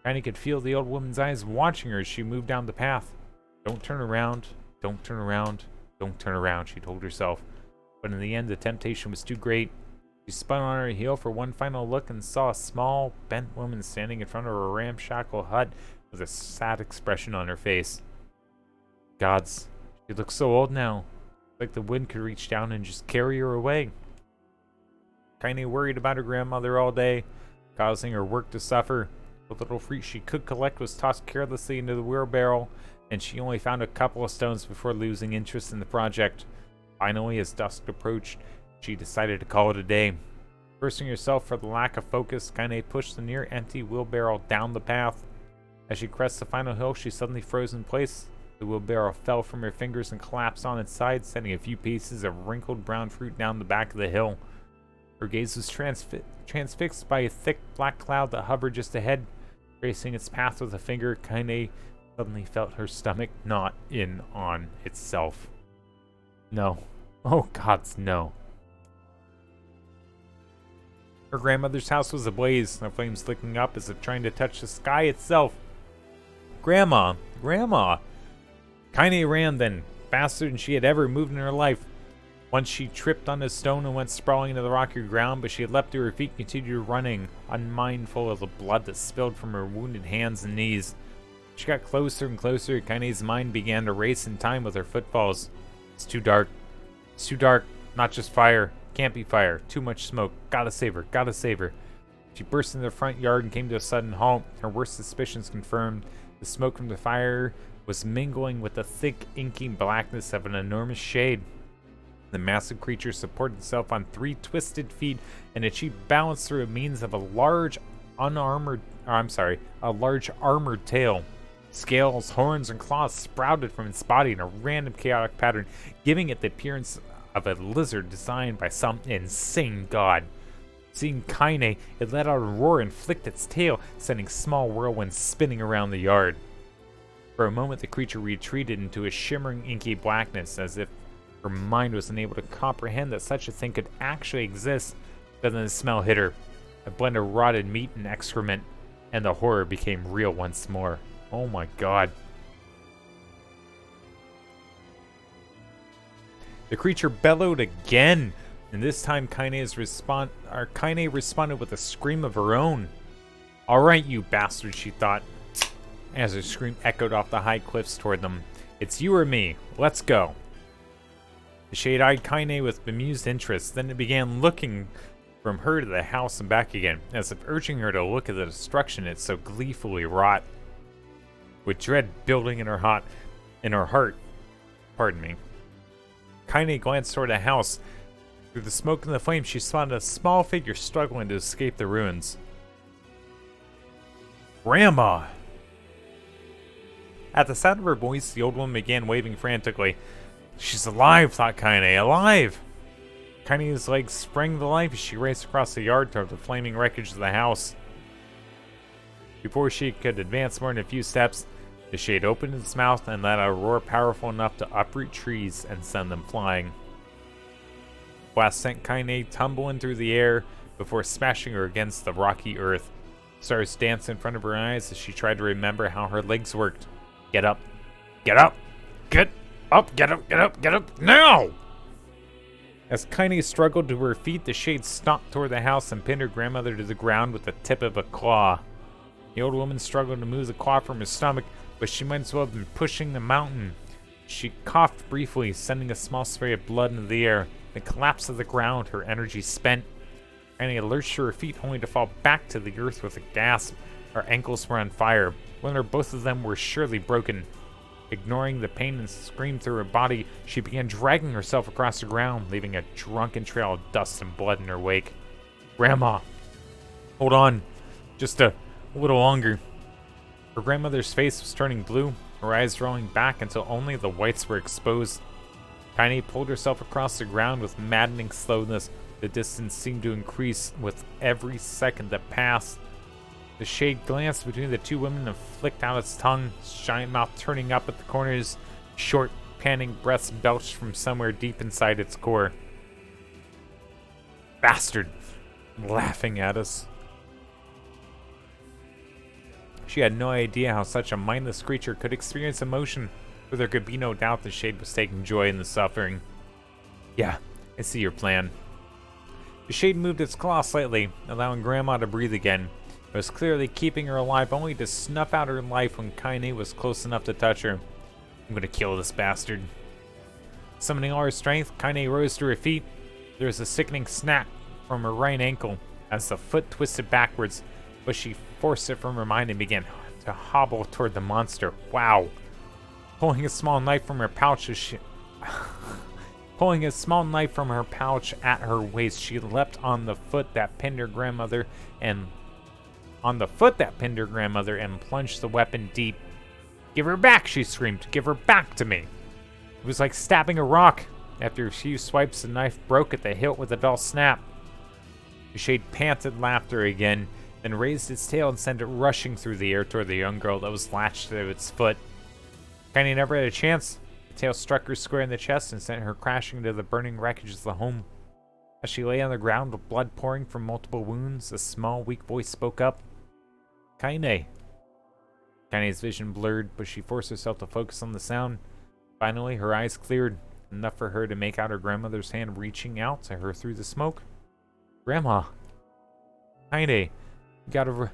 Kaine could feel the old woman's eyes watching her as she moved down the path. Don't turn around, don't turn around, don't turn around, she told herself. But in the end, the temptation was too great. She spun on her heel for one final look and saw a small, bent woman standing in front of a ramshackle hut with a sad expression on her face. Gods, she looked so old now. Like the wind could reach down and just carry her away. Kaine worried about her grandmother all day, causing her work to suffer. The little fruit she could collect was tossed carelessly into the wheelbarrow, and she only found a couple of stones before losing interest in the project. Finally, as dusk approached, she decided to call it a day. Cursing herself for the lack of focus, Kaine pushed the near-empty wheelbarrow down the path. As she crested the final hill, she suddenly froze in place. The wheelbarrow fell from her fingers and collapsed on its side, sending a few pieces of wrinkled brown fruit down the back of the hill. Her gaze was transfixed by a thick black cloud that hovered just ahead. Tracing its path with a finger, Kaine suddenly felt her stomach knot in on itself. No. Oh gods, no. Her grandmother's house was ablaze, the flames licking up as if trying to touch the sky itself. Grandma! Grandma! Kaine ran then, faster than she had ever moved in her life. Once she tripped on a stone and went sprawling into the rocky ground, but she had leapt to her feet and continued running, unmindful of the blood that spilled from her wounded hands and knees. She got closer and closer. Kaine's mind began to race in time with her footfalls. It's too dark. It's too dark. Not just fire. Can't be fire. Too much smoke. Gotta save her. Gotta save her. She burst into the front yard and came to a sudden halt. Her worst suspicions confirmed. The smoke from the fire was mingling with the thick, inky blackness of an enormous shade. The massive creature supported itself on 3 twisted feet and achieved balance through a means of a large armored tail. Scales, horns, and claws sprouted from its body in a random chaotic pattern, giving it the appearance of a lizard designed by some insane god. Seeing Kaine, it let out a roar and flicked its tail, sending small whirlwinds spinning around the yard. For a moment, the creature retreated into a shimmering, inky blackness, as if her mind was unable to comprehend that such a thing could actually exist. But then the smell hit her, a blend of rotted meat and excrement, and the horror became real once more. Oh my god. The creature bellowed again, and this time Kaine responded with a scream of her own. Alright, you bastard, she thought, as her scream echoed off the high cliffs toward them. It's you or me. Let's go. The shade eyed Kaine with bemused interest, then it began looking from her to the house and back again, as if urging her to look at the destruction it so gleefully wrought. With dread building in her heart, Kaine glanced toward the house. Through the smoke and the flames, she spotted a small figure struggling to escape the ruins. Grandma! At the sound of her voice, the old woman began waving frantically. She's alive, thought Kaine, alive! Kaine's legs sprang to life as she raced across the yard toward the flaming wreckage of the house. Before she could advance more than a few steps, the shade opened its mouth and let out a roar powerful enough to uproot trees and send them flying. The blast sent Kaine tumbling through the air before smashing her against the rocky earth. Stars danced in front of her eyes as she tried to remember how her legs worked. Get up. Get up. Get up. Get up. Get up. Get up. Now! As Kaine struggled to her feet, the shade stomped toward the house and pinned her grandmother to the ground with the tip of a claw. The old woman struggled to move the claw from her stomach, but she might as well have been pushing the mountain. She coughed briefly, sending a small spray of blood into the air, then collapsed to the ground, her energy spent. Kaine lurched to her feet only to fall back to the earth with a gasp. Her ankles were on fire. One or both of them were surely broken. Ignoring the pain and scream through her body, she began dragging herself across the ground, leaving a drunken trail of dust and blood in her wake. Grandma! Hold on. Just a little longer. Her grandmother's face was turning blue, her eyes rolling back until only the whites were exposed. Kaine pulled herself across the ground with maddening slowness, The distance seemed to increase with every second that passed. The shade glanced between the two women and flicked out its tongue, giant mouth turning up at the corners, short, panting breaths belched from somewhere deep inside its core. Bastard! Laughing at us. She had no idea how such a mindless creature could experience emotion, but there could be no doubt the shade was taking joy in the suffering. Yeah, I see your plan. The shade moved its claw slightly, allowing Grandma to breathe again. It was clearly keeping her alive, only to snuff out her life when Kaine was close enough to touch her. I'm gonna kill this bastard. Summoning all her strength, Kaine rose to her feet. There was a sickening snap from her right ankle as the foot twisted backwards, but she forced it from her mind and began to hobble toward the monster. Wow. Pulling a small knife from her pouch at her waist, she leapt on the foot that pinned her grandmother and plunged the weapon deep. Give her back, she screamed. Give her back to me. It was like stabbing a rock. After a few swipes, the knife broke at the hilt with a dull snap. The shade panted laughter again, then raised its tail and sent it rushing through the air toward the young girl that was latched to its foot. Kaine never had a chance. The tail struck her square in the chest and sent her crashing into the burning wreckage of the home. As she lay on the ground with blood pouring from multiple wounds, a small, weak voice spoke up. Kaine. Kaine's vision blurred, but she forced herself to focus on the sound. Finally, her eyes cleared, enough for her to make out her grandmother's hand reaching out to her through the smoke. Grandma. Kaine, you gotta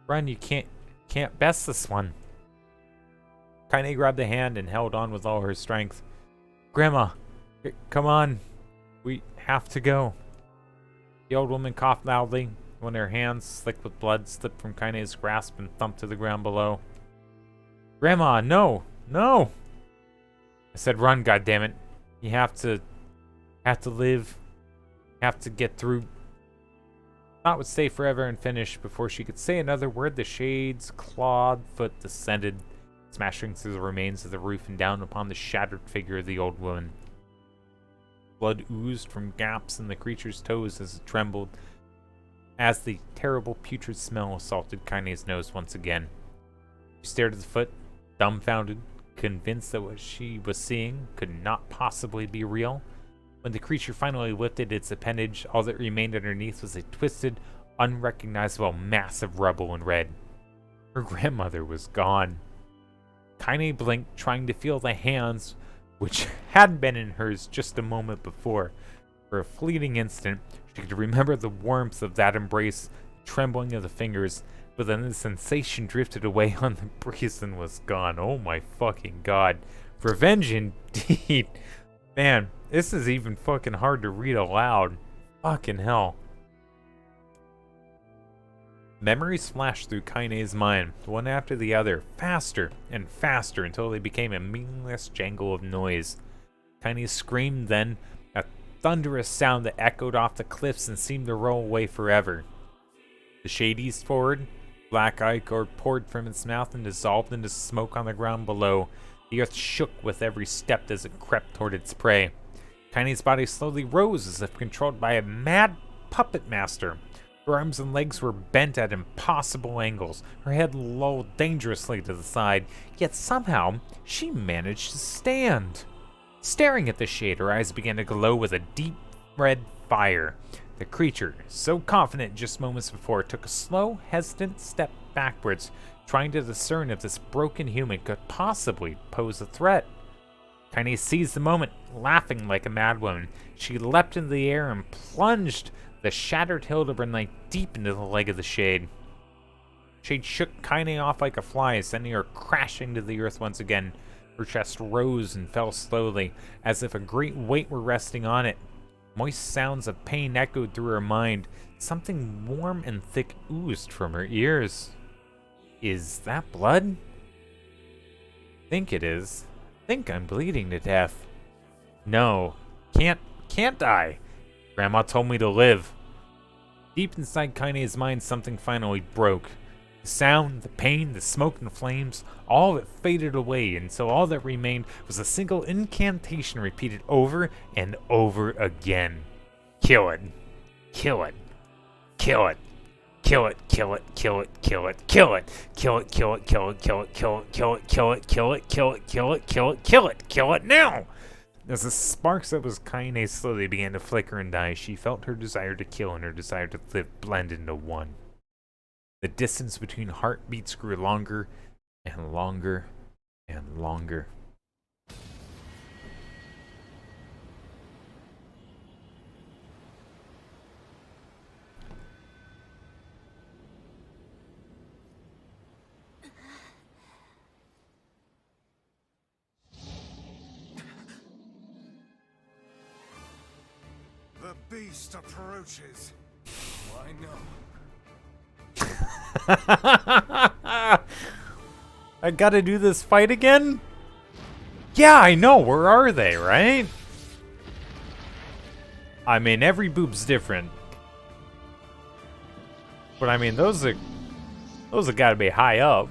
run. You can't best this one. Kaine grabbed the hand and held on with all her strength. Grandma, come on. We have to go. The old woman coughed loudly when her hands, slick with blood, slipped from Kaine's grasp and thumped to the ground below. Grandma, no! No! I said run, goddammit. You have to live. Have to get through. Thought would stay forever and finish. Before she could say another word, the shade's clawed foot descended, smashing through the remains of the roof and down upon the shattered figure of the old woman. Blood oozed from gaps in the creature's toes as it trembled, as the terrible putrid smell assaulted Kaine's nose once again. She stared at the foot, dumbfounded, convinced that what she was seeing could not possibly be real. When the creature finally lifted its appendage, all that remained underneath was a twisted, unrecognizable mass of rubble and red. Her grandmother was gone. Kaine blinked, trying to feel the hands which had been in hers just a moment before. For a fleeting instant, she could remember the warmth of that embrace, the trembling of the fingers, but then the sensation drifted away on the breeze and was gone. Oh my fucking god. Revenge indeed. Man, this is even fucking hard to read aloud. Fucking hell. Memories flashed through Kaine's mind, one after the other, faster and faster until they became a meaningless jangle of noise. Kaine screamed then, a thunderous sound that echoed off the cliffs and seemed to roll away forever. The shade eased forward, black ichor poured from its mouth and dissolved into smoke on the ground below. The earth shook with every step as it crept toward its prey. Kaine's body slowly rose as if controlled by a mad puppet master. Her arms and legs were bent at impossible angles, her head lolled dangerously to the side, yet somehow she managed to stand. Staring at the shade, her eyes began to glow with a deep red fire. The creature, so confident just moments before, took a slow, hesitant step backwards, trying to discern if this broken human could possibly pose a threat. Kaine seized the moment, laughing like a madwoman. She leapt into the air and plunged the shattered hilt of her knife deep into the leg of the shade. Shade shook Kaine off like a fly, sending her crashing to the earth once again. Her chest rose and fell slowly, as if a great weight were resting on it. Moist sounds of pain echoed through her mind. Something warm and thick oozed from her ears. Is that blood? Think it is. Think I'm bleeding to death. No, can't I? Grandma told me to live. Deep inside Kaine's mind, something finally broke. The sound, the pain, the smoke and flames, all of it faded away until all that remained was a single incantation repeated over and over again. Kill it. Kill it. Kill it. Kill it, kill it, kill it, kill it, kill it, kill it, kill it, kill it, kill it, kill it, kill it, kill it, kill it, kill it, kill it, kill it, kill it, kill it now! As the sparks that was Kaine slowly began to flicker and die, she felt her desire to kill and her desire to live blend into one. The distance between heartbeats grew longer and longer and longer. The beast approaches. Why no? I gotta do this fight again? Yeah, I know. Where are they, right? I mean, every boob's different. But I mean, those have gotta be high up.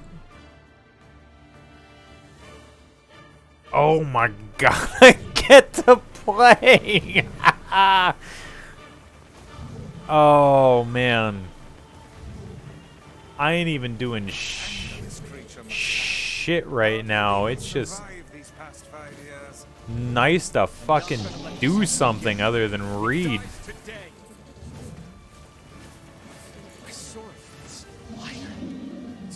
Oh my god, I get to play! Oh man. I ain't even doing shit right now. It's just nice to fucking do something other than read. It's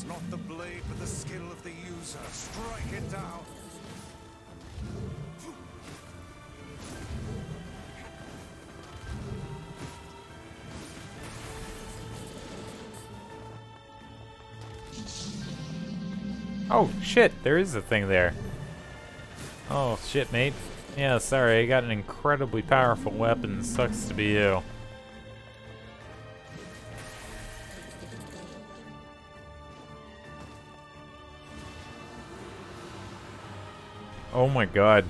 not the blade, but the skill of the user. Strike it down. Oh shit, there is a thing there. Oh shit, mate. Yeah, sorry, I got an incredibly powerful weapon. Sucks to be you. Oh my god.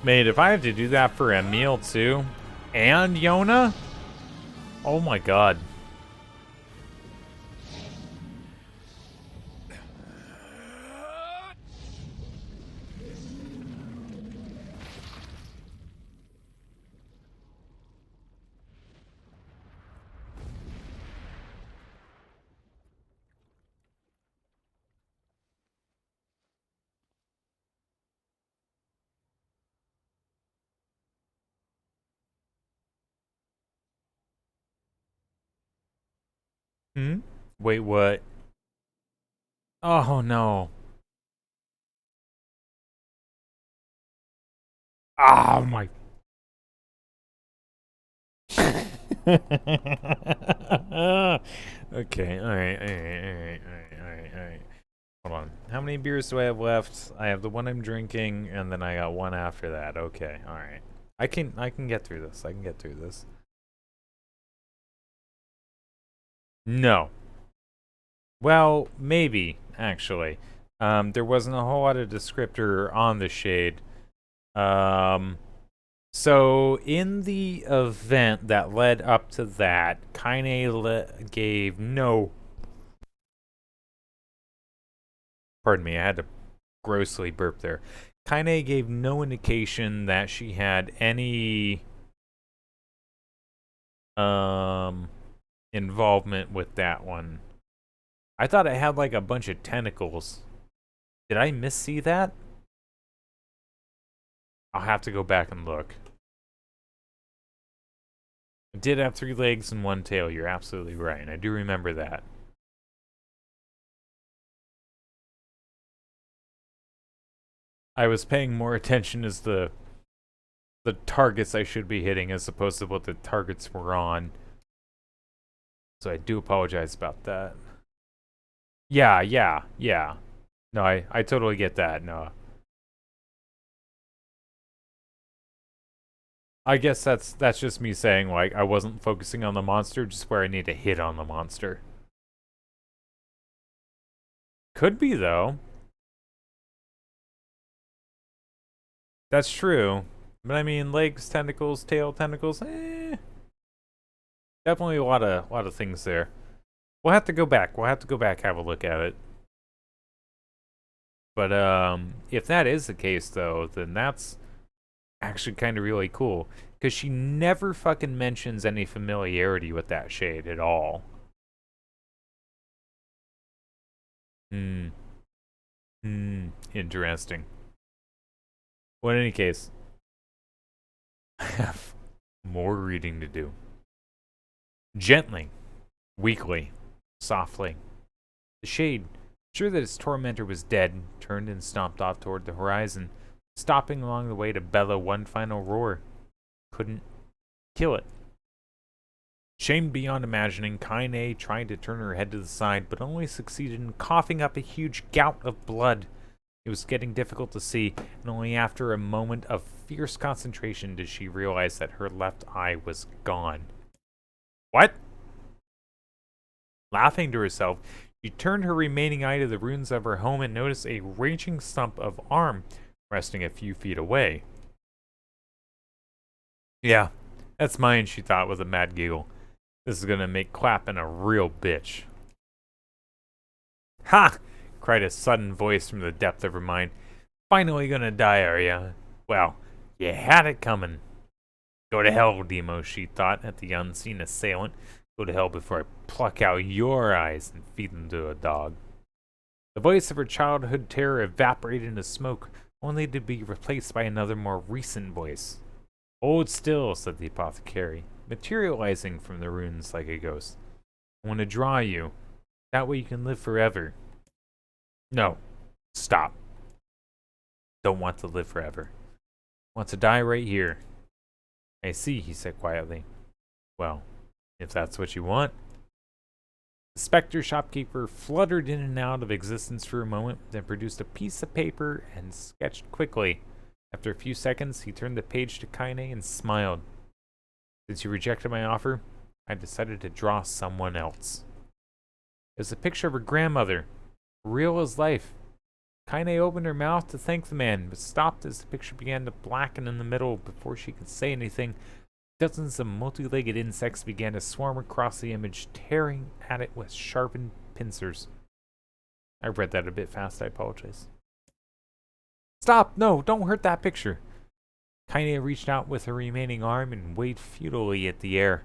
Mate, if I have to do that for Emil too, and Yona? Oh my god. Hmm? Wait, what? Oh no. Oh my. Okay, alright. Hold on. How many beers do I have left? I have the one I'm drinking, and then I got one after that. Okay, alright. I can get through this. I can get through this. No. Well, maybe, actually. There wasn't a whole lot of descriptor on the shade. So in the event that led up to that, Kaine gave no... Pardon me, I had to grossly burp there. Kaine gave no indication that she had any involvement with that one. I thought it had like a bunch of tentacles. Did I missee that? I'll have to go back and look. It did have 3 legs and 1 tail, you're absolutely right, and I do remember that. I was paying more attention as the targets I should be hitting as opposed to what the targets were on. So I do apologize about that. Yeah. No, I totally get that, no. I guess that's just me saying, like, I wasn't focusing on the monster, just where I need to hit on the monster. Could be, though. That's true. But I mean, legs, tentacles, tail, tentacles, definitely a lot of things there. We'll have to go back. Have a look at it. But if that is the case, though, then that's actually kind of really cool. Because she never fucking mentions any familiarity with that shade at all. Interesting. Well, in any case, I have more reading to do. Gently, weakly, softly, the shade, sure that its tormentor was dead, turned and stomped off toward the horizon, stopping along the way to bellow one final roar. Couldn't kill it. Shamed beyond imagining, Kaine tried to turn her head to the side, but only succeeded in coughing up a huge gout of blood. It was getting difficult to see, and only after a moment of fierce concentration did she realize that her left eye was gone. What? Laughing to herself, she turned her remaining eye to the ruins of her home and noticed a raging stump of arm resting a few feet away. Yeah, that's mine, she thought with a mad giggle. This is gonna make clapping a real bitch. Ha! Cried a sudden voice from the depth of her mind. Finally gonna die, are ya? Well, you had it coming. Go to hell, Demo, she thought at the unseen assailant. Go to hell before I pluck out your eyes and feed them to a dog. The voice of her childhood terror evaporated into smoke, only to be replaced by another more recent voice. Hold still, said the apothecary, materializing from the ruins like a ghost. I want to draw you. That way you can live forever. No. Stop. Don't want to live forever. Want to die right here. I see, he said quietly. Well, if that's what you want. The specter shopkeeper fluttered in and out of existence for a moment, then produced a piece of paper and sketched quickly. After a few seconds, he turned the page to Kaine and smiled. Since you rejected my offer, I decided to draw someone else. It was a picture of her grandmother, real as life. Kaine opened her mouth to thank the man, but stopped as the picture began to blacken in the middle. Before she could say anything, dozens of multi-legged insects began to swarm across the image, tearing at it with sharpened pincers. I read that a bit fast, I apologize. Stop! No, don't hurt that picture! Kaine reached out with her remaining arm and waved futilely at the air.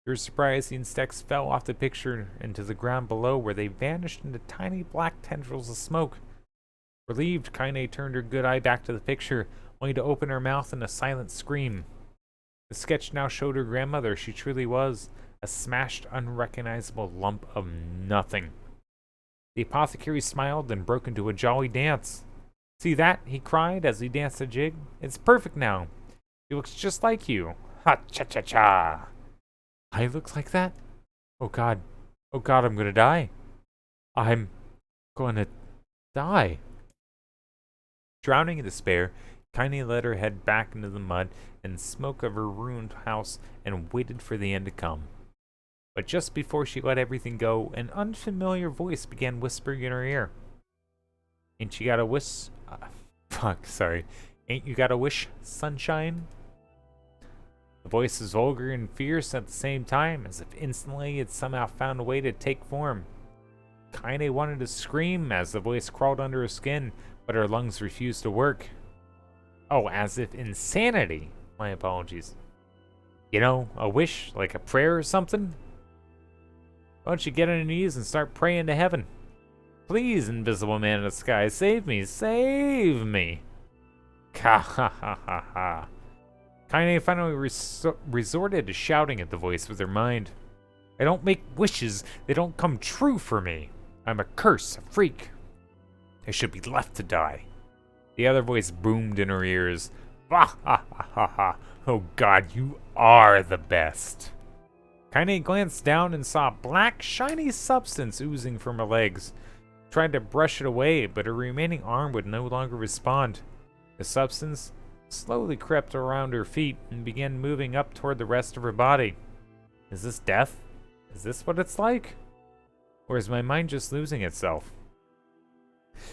To her surprise, the insects fell off the picture and to the ground below, where they vanished into tiny black tendrils of smoke. Relieved, Kaine turned her good eye back to the picture, only to open her mouth in a silent scream. The sketch now showed her grandmother she truly was, a smashed, unrecognizable lump of nothing. The apothecary smiled and broke into a jolly dance. See that? He cried as he danced a jig. It's perfect now. He looks just like you. Ha-cha-cha-cha. I look like that? Oh God. Oh God, I'm gonna die. I'm gonna die. Drowning in despair, Kaine let her head back into the mud and smoke of her ruined house and waited for the end to come. But just before she let everything go, an unfamiliar voice began whispering in her ear. Ain't you got a wish? Ain't you got a wish, sunshine? The voice was vulgar and fierce at the same time, as if instantly it somehow found a way to take form. Kaine wanted to scream as the voice crawled under her skin, but her lungs refused to work. Oh, as if insanity. My apologies. You know, a wish, like a prayer or something? Why don't you get on your knees and start praying to heaven? Please, invisible man in the sky, save me, save me. Ha ha ha ha ha. Kaine finally resorted to shouting at the voice with her mind. I don't make wishes, they don't come true for me. I'm a curse, a freak. I should be left to die. The other voice boomed in her ears. Ha ha ha ha ha. Oh God, you are the best. Kaine glanced down and saw black, shiny substance oozing from her legs. Tried to brush it away, but her remaining arm would no longer respond. The substance slowly crept around her feet and began moving up toward the rest of her body. Is this death? Is this what it's like? Or is my mind just losing itself?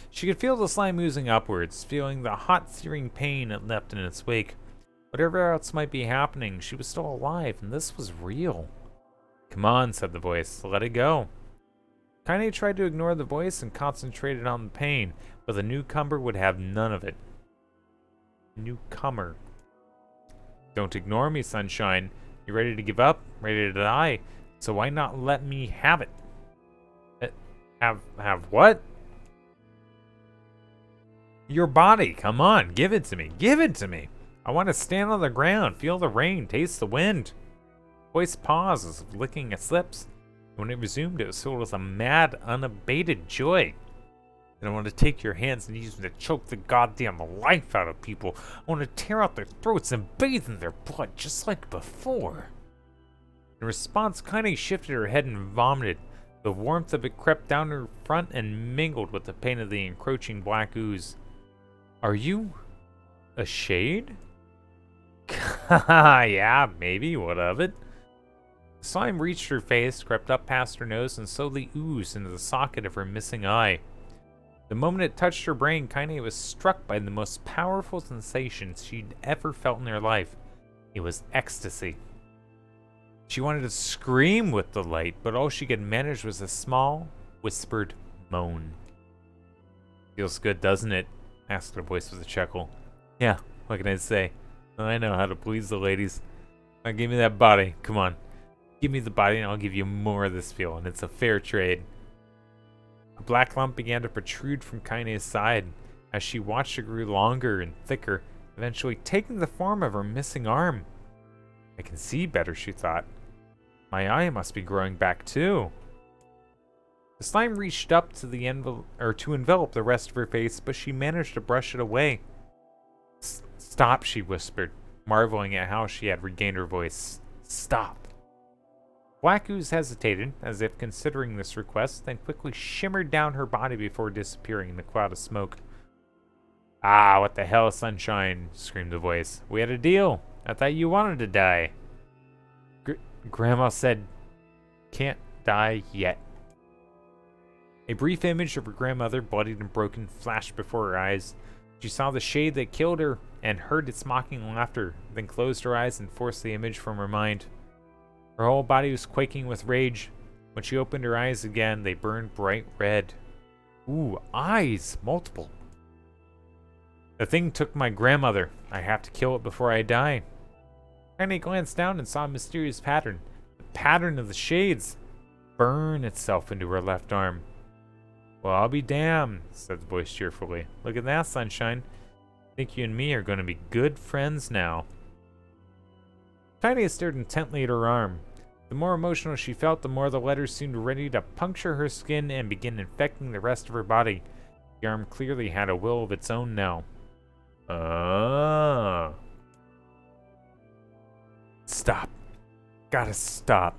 She could feel the slime oozing upwards, feeling the hot, searing pain it left in its wake. Whatever else might be happening, she was still alive, and this was real. Come on, said the voice. Let it go. Kaine tried to ignore the voice and concentrated on the pain, but the newcomer would have none of it. Newcomer. Don't ignore me, Sunshine. You ready to give up? Ready to die? So why not let me have it? Have what? Your body. Come on, give it to me. Give it to me. I want to stand on the ground, feel the rain, taste the wind. Voice paused as if licking its lips. When it resumed, it was filled with a mad, unabated joy. And I want to take your hands and use them to choke the goddamn life out of people. I want to tear out their throats and bathe in their blood, just like before. In response, Kaine shifted her head and vomited. The warmth of it crept down her front and mingled with the pain of the encroaching black ooze. Are you a shade? Yeah, maybe. What of it? The slime reached her face, crept up past her nose, and slowly oozed into the socket of her missing eye. The moment it touched her brain, Kaine was struck by the most powerful sensation she'd ever felt in her life. It was ecstasy. She wanted to scream with delight, but all she could manage was a small, whispered moan. Feels good, doesn't it? Asked a voice with a chuckle. Yeah, what can I say? I know how to please the ladies. Now give me that body. Come on. Give me the body and I'll give you more of this feel, and it's a fair trade. A black lump began to protrude from Kaine's side. As she watched, it grew longer and thicker, eventually taking the form of her missing arm. I can see better, she thought. My eye must be growing back too. The slime reached up to the to envelop the rest of her face, but she managed to brush it away. Stop, she whispered, marveling at how she had regained her voice. Stop. Black ooze hesitated, as if considering this request, then quickly shimmered down her body before disappearing in the cloud of smoke. Ah, what the hell, Sunshine, screamed the voice. We had a deal. I thought you wanted to die. Grandma said, can't die yet. A brief image of her grandmother, bloodied and broken, flashed before her eyes. She saw the shade that killed her and heard its mocking laughter, then closed her eyes and forced the image from her mind. Her whole body was quaking with rage. When she opened her eyes again, they burned bright red. Ooh, eyes! Multiple. The thing took my grandmother. I have to kill it before I die. Kaine glanced down and saw a mysterious pattern. The pattern of the shades burn itself into her left arm. Well, I'll be damned, said the voice cheerfully. Look at that, Sunshine. I think you and me are going to be good friends now. Kaine stared intently at her arm. The more emotional she felt, the more the letters seemed ready to puncture her skin and begin infecting the rest of her body. The arm clearly had a will of its own now. Stop. Gotta stop.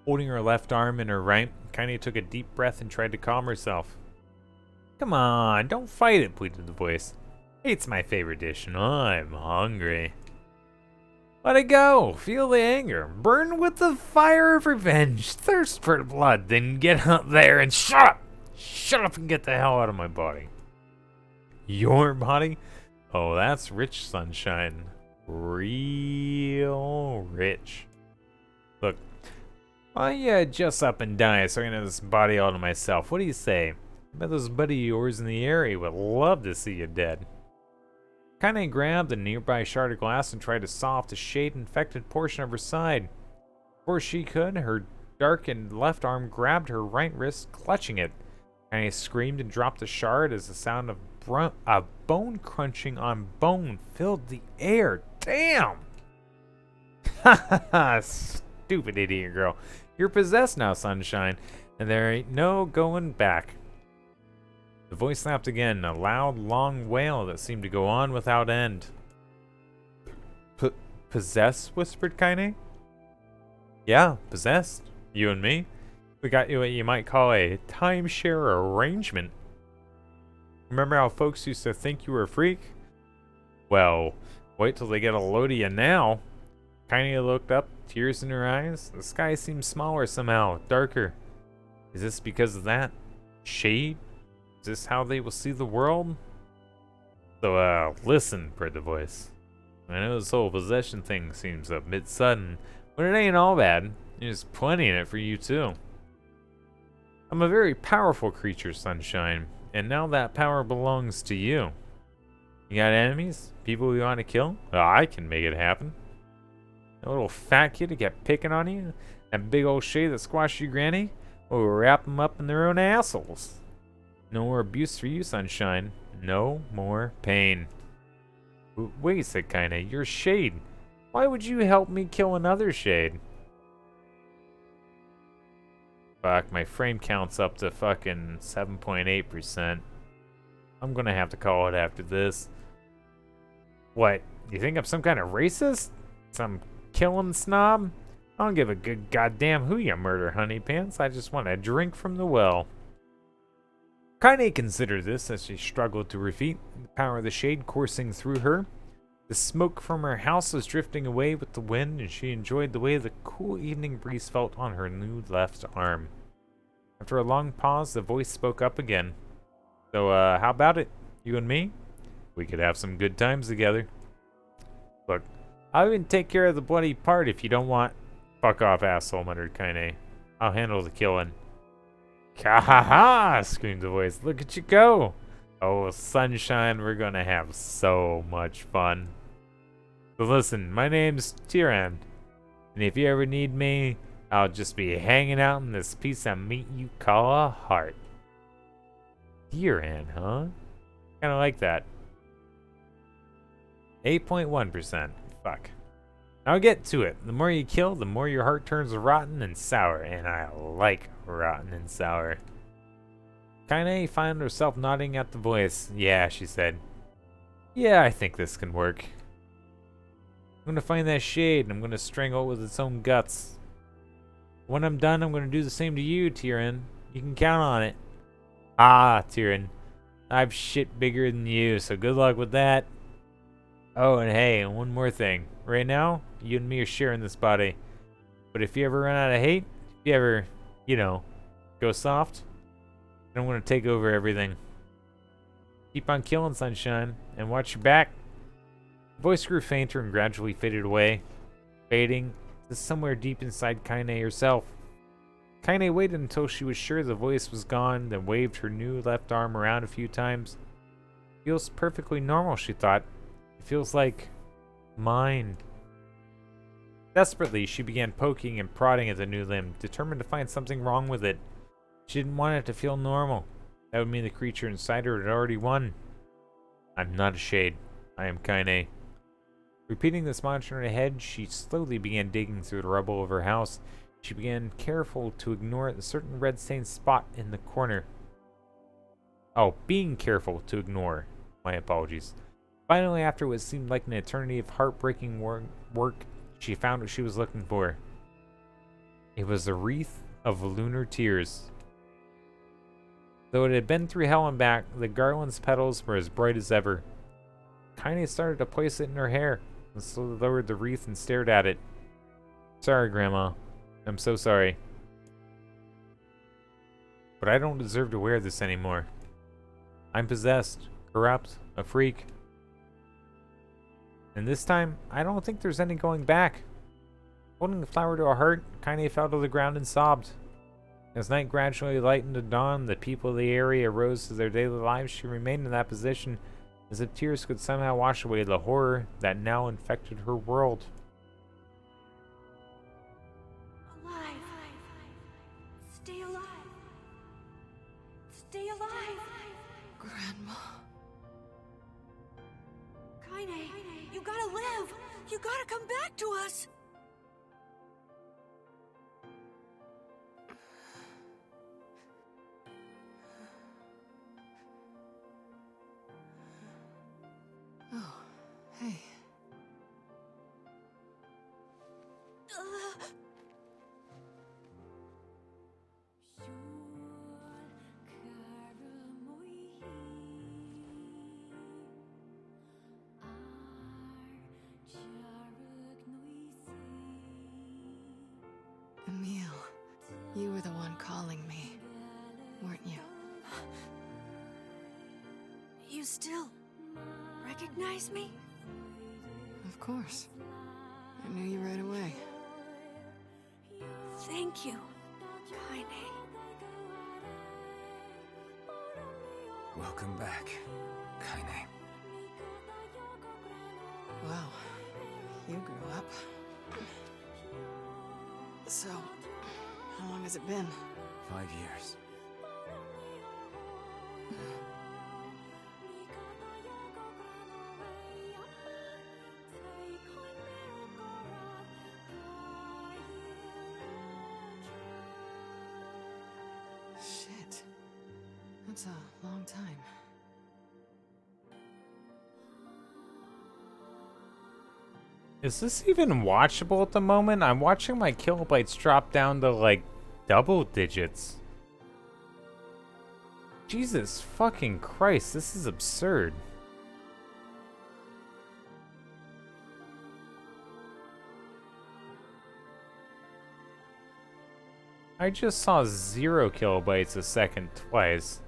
Holding her left arm in her right, Kaine took a deep breath and tried to calm herself. Come on, don't fight it, pleaded the voice. It's my favorite dish and I'm hungry. Let it go. Feel the anger. Burn with the fire of revenge. Thirst for blood. Then get out there and shut up. Shut up and get the hell out of my body. Your body? Oh, that's rich, Sunshine. Real rich. Look, I just up and die so I can have this body all to myself. What do you say? I bet those buddy of yours in the area would love to see you dead. Kaine grabbed a nearby shard of glass and tried to saw off the shade-infected portion of her side. Before she could, her darkened left arm grabbed her right wrist, clutching it. Kaine screamed and dropped the shard as the sound of bone crunching on bone filled the air. Damn! Ha ha! Stupid idiot girl. You're possessed now, Sunshine, and there ain't no going back. The voice laughed again, a loud, long wail that seemed to go on without end. Possessed? Whispered Kaine. Yeah, possessed. You and me. We got you what you might call a timeshare arrangement. Remember how folks used to think you were a freak? Well, wait till they get a load of you now. Kaine looked up, tears in her eyes. The sky seemed smaller somehow, darker. Is this because of that? Shade? Is this how they will see the world? So, listen, purred the voice. I know this whole possession thing seems a bit sudden, but it ain't all bad. There's plenty in it for you, too. I'm a very powerful creature, Sunshine, and now that power belongs to you. You got enemies? People you want to kill? Oh, I can make it happen. That little fat kid who kept picking on you? That big old shade that squashed your granny? Well, we'll wrap them up in their own assholes. No more abuse for you, sunshine. No more pain. Wait a sec, kinda. You're Shade. Why would you help me kill another Shade? Fuck, my frame count's up to fucking 7.8%. I'm gonna have to call it after this. What? You think I'm some kind of racist? Some killing snob? I don't give a good goddamn who you murder, honey pants. I just want a drink from the well. Kaine considered this as she struggled to her feet, the power of the shade coursing through her. The smoke from her house was drifting away with the wind, and she enjoyed the way the cool evening breeze felt on her new left arm. After a long pause, the voice spoke up again. So, how about it? You and me? We could have some good times together. Look, I'll even take care of the bloody part if you don't want. Fuck off, asshole, muttered Kaine. I'll handle the killing. Ka-ha-ha! Screamed the voice. Look at you go! Oh, sunshine, we're gonna have so much fun. So listen, my name's Tyran, and if you ever need me, I'll just be hanging out in this piece of meat you call a heart. Tyran, huh? Kinda like that. 8.1%. Fuck. Now get to it. The more you kill, the more your heart turns rotten and sour, and I like rotten and sour. Kaine found herself nodding at the voice. Yeah, she said. Yeah, I think this can work. I'm gonna find that shade, and I'm gonna strangle it with its own guts. When I'm done, I'm gonna do the same to you, Tyran. You can count on it. Ah, Tyran. I've shit bigger than you, so good luck with that. Oh, and hey, and one more thing. Right now, you and me are sharing this body. But if you ever run out of hate, if you ever, you know, go soft, then I'm gonna take over everything. Keep on killing, sunshine, and watch your back. The voice grew fainter and gradually faded away, fading to somewhere deep inside Kaine herself. Kaine waited until she was sure the voice was gone, then waved her new left arm around a few times. Feels perfectly normal, she thought. It feels like mine. Desperately, she began poking and prodding at the new limb, determined to find something wrong with it. She didn't want it to feel normal. That would mean the creature inside her had already won. I'm not a shade. I am Kaine. Repeating this mantra in her head, she slowly began digging through the rubble of her house. She began careful to ignore a certain red-stained spot in the corner. Oh, being careful to ignore. My apologies. Finally, after what seemed like an eternity of heartbreaking work, she found what she was looking for. It was a wreath of lunar tears. Though it had been through hell and back, the garland's petals were as bright as ever. Kaine started to place it in her hair, and slowly lowered the wreath and stared at it. Sorry, Grandma. I'm so sorry. But I don't deserve to wear this anymore. I'm possessed, corrupt, a freak. And this time, I don't think there's any going back. Holding the flower to her heart, Kaine fell to the ground and sobbed. As night gradually lightened to dawn, the people of the area rose to their daily lives. She remained in that position, as if tears could somehow wash away the horror that now infected her world. Alive. Stay alive. Stay alive. Grandma. Kaine, you gotta live. You gotta come back to us. Oh, hey. Emil, you were the one calling me, weren't you? You still recognize me? Of course. I knew you right away. Thank you, Kaine. Welcome back, Kaine. You grew up. So, how long has it been? 5 years. Shit. That's a long time. Is this even watchable at the moment? I'm watching my kilobytes drop down to like double digits. Jesus fucking Christ, this is absurd. I just saw 0 kilobytes a second twice.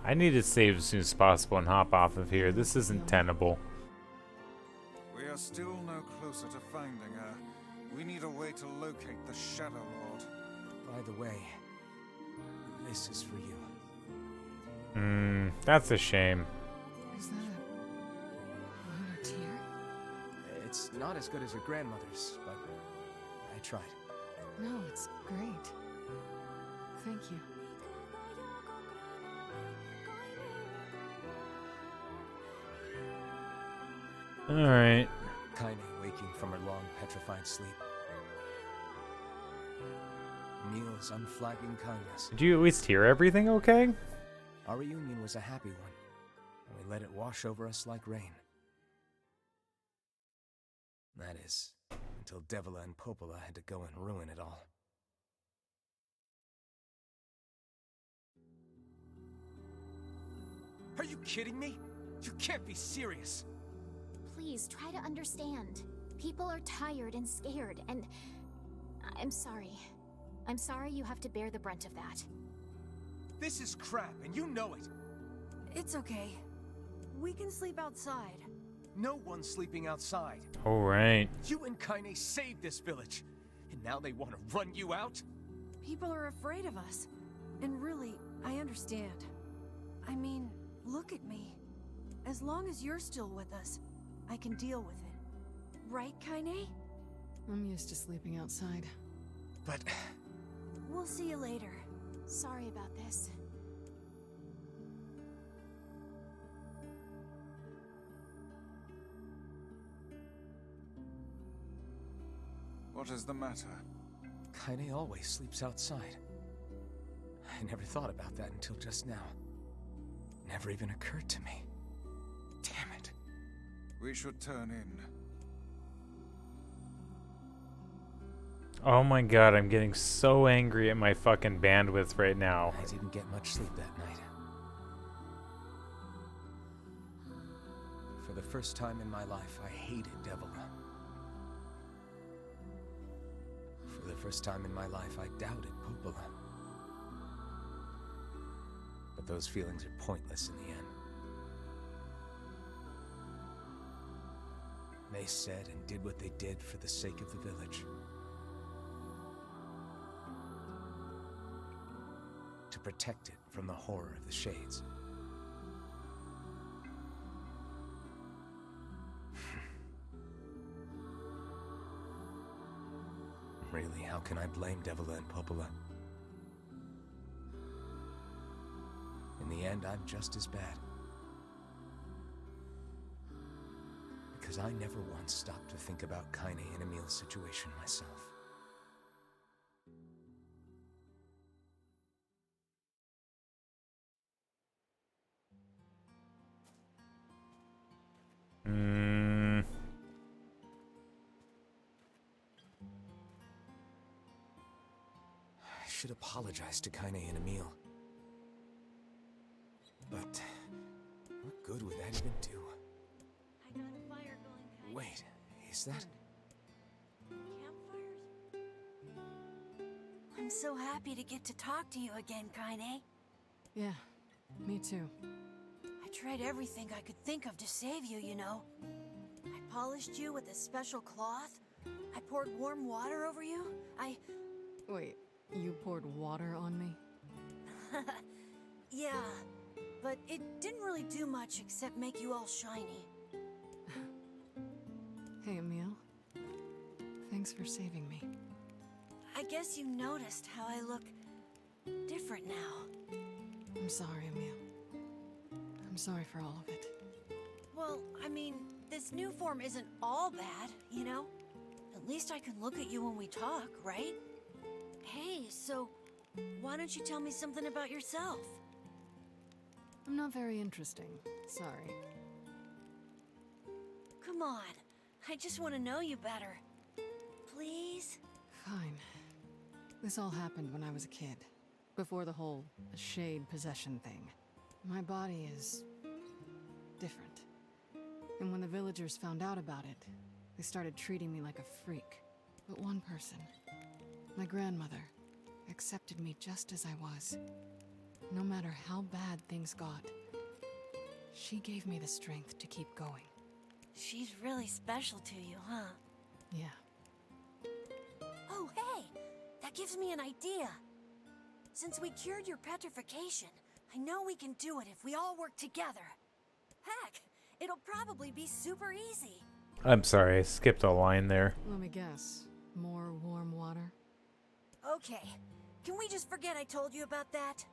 I need to save as soon as possible and hop off of here. This isn't tenable. We are still no closer to finding her. We need a way to locate the Shadow Lord. By the way, this is for you. That's a shame. Is that a lunar tear? It's not as good as your grandmother's, but I tried. No, it's great. Thank you. Alright. Kaine waking from her long, petrified sleep. Emil's unflagging kindness. Did you at least hear everything okay? Our reunion was a happy one, and we let it wash over us like rain. That is, until Devila and Popola had to go and ruin it all. Are you kidding me? You can't be serious! Please, try to understand. People are tired and scared, and... I'm sorry. I'm sorry you have to bear the brunt of that. This is crap, and you know it! It's okay. We can sleep outside. No one's sleeping outside. Alright. You and Kaine saved this village, and now they want to run you out? People are afraid of us. And really, I understand. I mean, look at me. As long as you're still with us, I can deal with it. Right, Kaine? I'm used to sleeping outside. But... We'll see you later. Sorry about this. What is the matter? Kaine always sleeps outside. I never thought about that until just now. Never even occurred to me. Damn it. We should turn in. Oh my god, I'm getting so angry at my fucking bandwidth right now. I didn't get much sleep that night. For the first time in my life, I hated Devila. For the first time in my life, I doubted Popola. But those feelings are pointless in the end. They said and did what they did for the sake of the village. To protect it from the horror of the Shades. Really, how can I blame Devila and Popola? In the end, I'm just as bad. Because I never once stopped to think about Kaine and Emil's situation myself. I should apologize to Kaine and Emil. But what good would that even do? I got a fire going, Kaine. Wait, is that... Campfires? I'm so happy to get to talk to you again, Kaine. Yeah, me too. I tried everything I could think of to save you, you know. I polished you with a special cloth. I poured warm water over you. Wait, you poured water on me? Yeah, but it didn't really do much except make you all shiny. Hey, Emil. Thanks for saving me. I guess you noticed how I look different now. I'm sorry, Emil. I'm sorry for all of it. Well, I mean, this new form isn't all bad, you know? At least I can look at you when we talk, right? Hey, so why don't you tell me something about yourself? I'm not very interesting. Sorry. Come on, I just want to know you better. Please? Fine. This all happened when I was a kid. Before the whole shade possession thing. My body is different. And when the villagers found out about it, they started treating me like a freak. But one person, my grandmother, accepted me just as I was. No matter how bad things got, she gave me the strength to keep going. She's really special to you, huh? Yeah. Oh, hey! That gives me an idea. Since we cured your petrification, I know we can do it if we all work together. Heck, it'll probably be super easy. I'm sorry, I skipped a line there. Let me guess. More warm water? Okay, can we just forget I told you about that?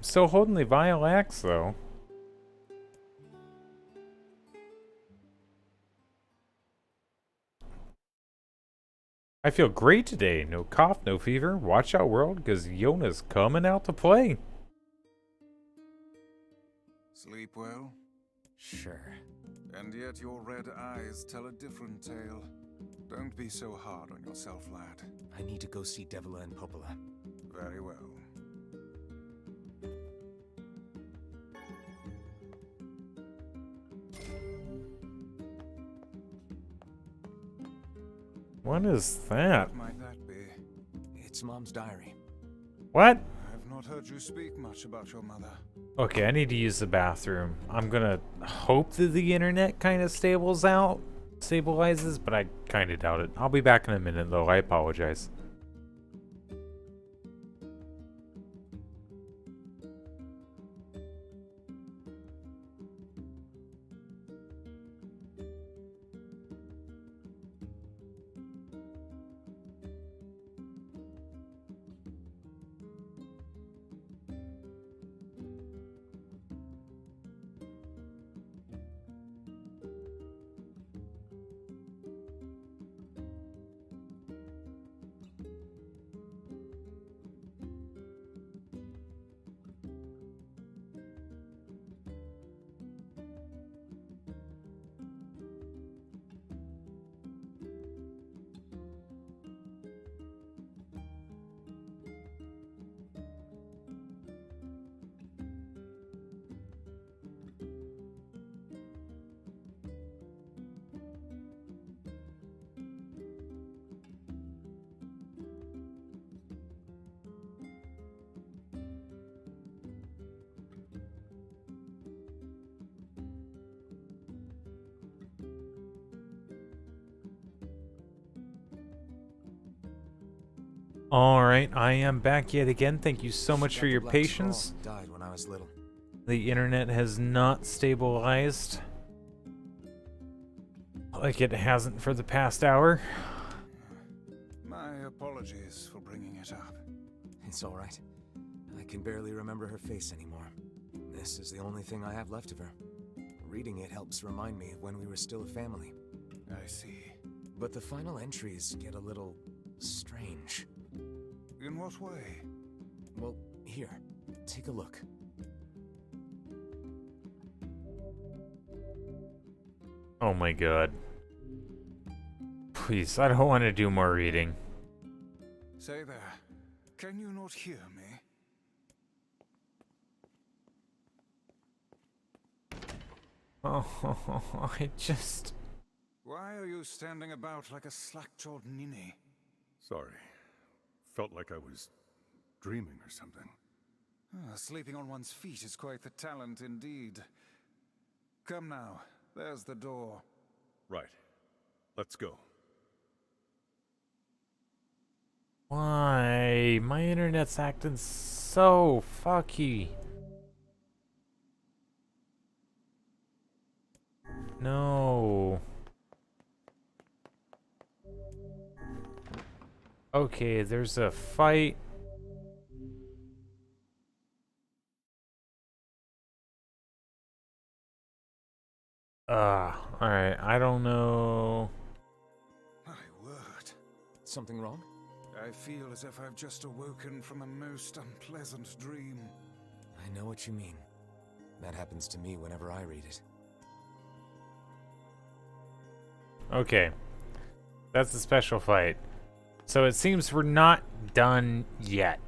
Still holding the vile axe, though. I feel great today. No cough, no fever. Watch out, world, because Yona's coming out to play. Sleep well? Sure. And yet your red eyes tell a different tale. Don't be so hard on yourself, lad. I need to go see Devila and Popola. Very well. What is that? What might that be? It's Mom's diary. What? I've not heard you speak much about your mother. Okay, I need to use the bathroom. I'm gonna hope that the internet kind of stabilizes, but I kind of doubt it. I'll be back in a minute, though. I apologize. Alright, I am back yet again. Thank you so much for your patience. Died when I was little. The internet has not stabilized like it hasn't for the past hour. My apologies for bringing it up. It's all right. I can barely remember her face anymore. This is the only thing I have left of her. Reading it helps remind me of when we were still a family. I see. But the final entries get a little strange. In what way? Well, here, take a look. Oh my god. Please, I don't want to do more reading. Say there, can you not hear me? Oh, I just... Why are you standing about like a slack-jawed ninny? Sorry. Felt like I was dreaming or something. Sleeping on one's feet is quite the talent indeed. Come now, There's the door. Right. Let's go. Why? My internet's acting so fucky. No. Okay, there's a fight. Alright, I don't know. My word. Something wrong? I feel as if I've just awoken from a most unpleasant dream. I know what you mean. That happens to me whenever I read it. Okay. That's a special fight. So it seems we're not done yet.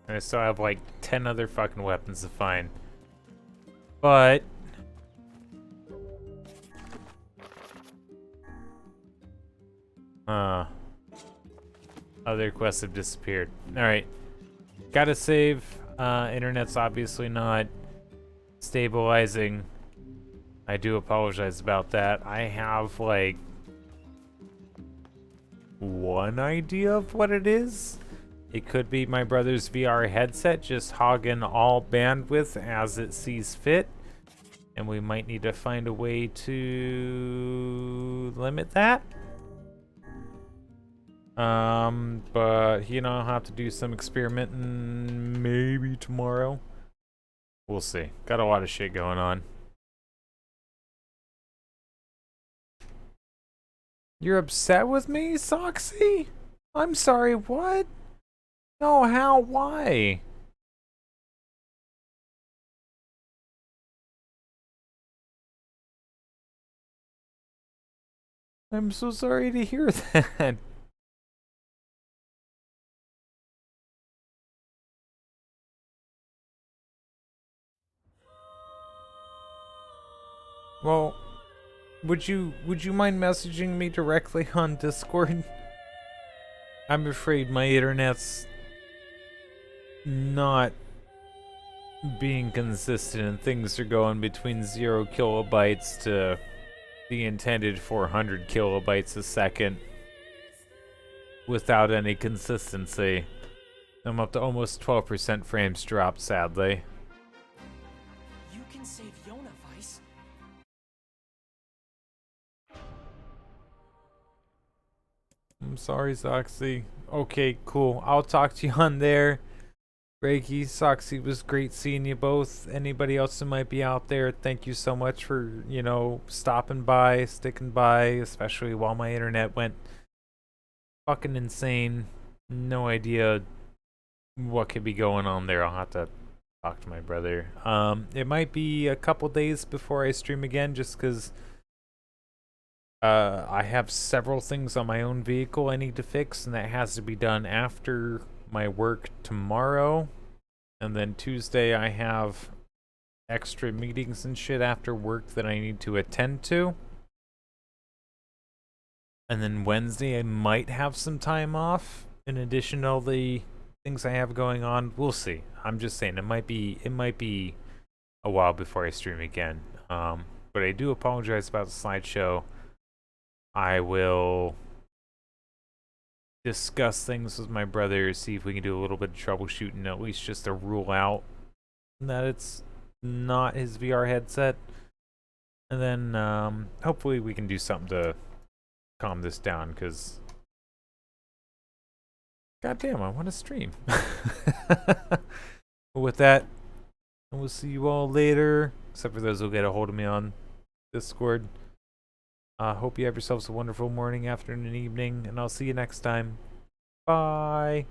And I still have like 10 other fucking weapons to find. But other quests have disappeared. Alright. Gotta save. Internet's obviously not stabilizing. I do apologize about that. I have like one idea of what it is. It could be my brother's VR headset just hogging all bandwidth as it sees fit. And we might need to find a way to limit that. But you know, I'll have to do some experimenting maybe tomorrow. We'll see. Got a lot of shit going on. You're upset with me, Soxy? I'm sorry, what? No, how? Why? I'm so sorry to hear that. Well, would you mind messaging me directly on Discord? I'm afraid my internet's not being consistent and things are going between 0 kilobytes to the intended 400 kilobytes a second without any consistency. I'm up to almost 12% frames drop, sadly. You can save Yona, Vice. I'm sorry, Soxy. Okay, cool. I'll talk to you on there. Reiki, Soxy, was great seeing you both. Anybody else who might be out there, thank you so much for, you know, stopping by, sticking by, especially while my internet went fucking insane. No idea what could be going on there. I'll have to talk to my brother. It might be a couple days before I stream again, just because I have several things on my own vehicle I need to fix, and that has to be done after my work tomorrow. And then Tuesday I have extra meetings and shit after work that I need to attend to. And then Wednesday I might have some time off in addition to all the things I have going on. We'll see. I'm just saying it might be a while before I stream again. But I do apologize about the slideshow. I will discuss things with my brother, see if we can do a little bit of troubleshooting, at least just to rule out that it's not his VR headset. And then hopefully we can do something to calm this down, because goddamn, I want to stream. With that, we'll see you all later, except for those who'll get a hold of me on Discord. Hope you have yourselves a wonderful morning, afternoon, and evening, and I'll see you next time. Bye.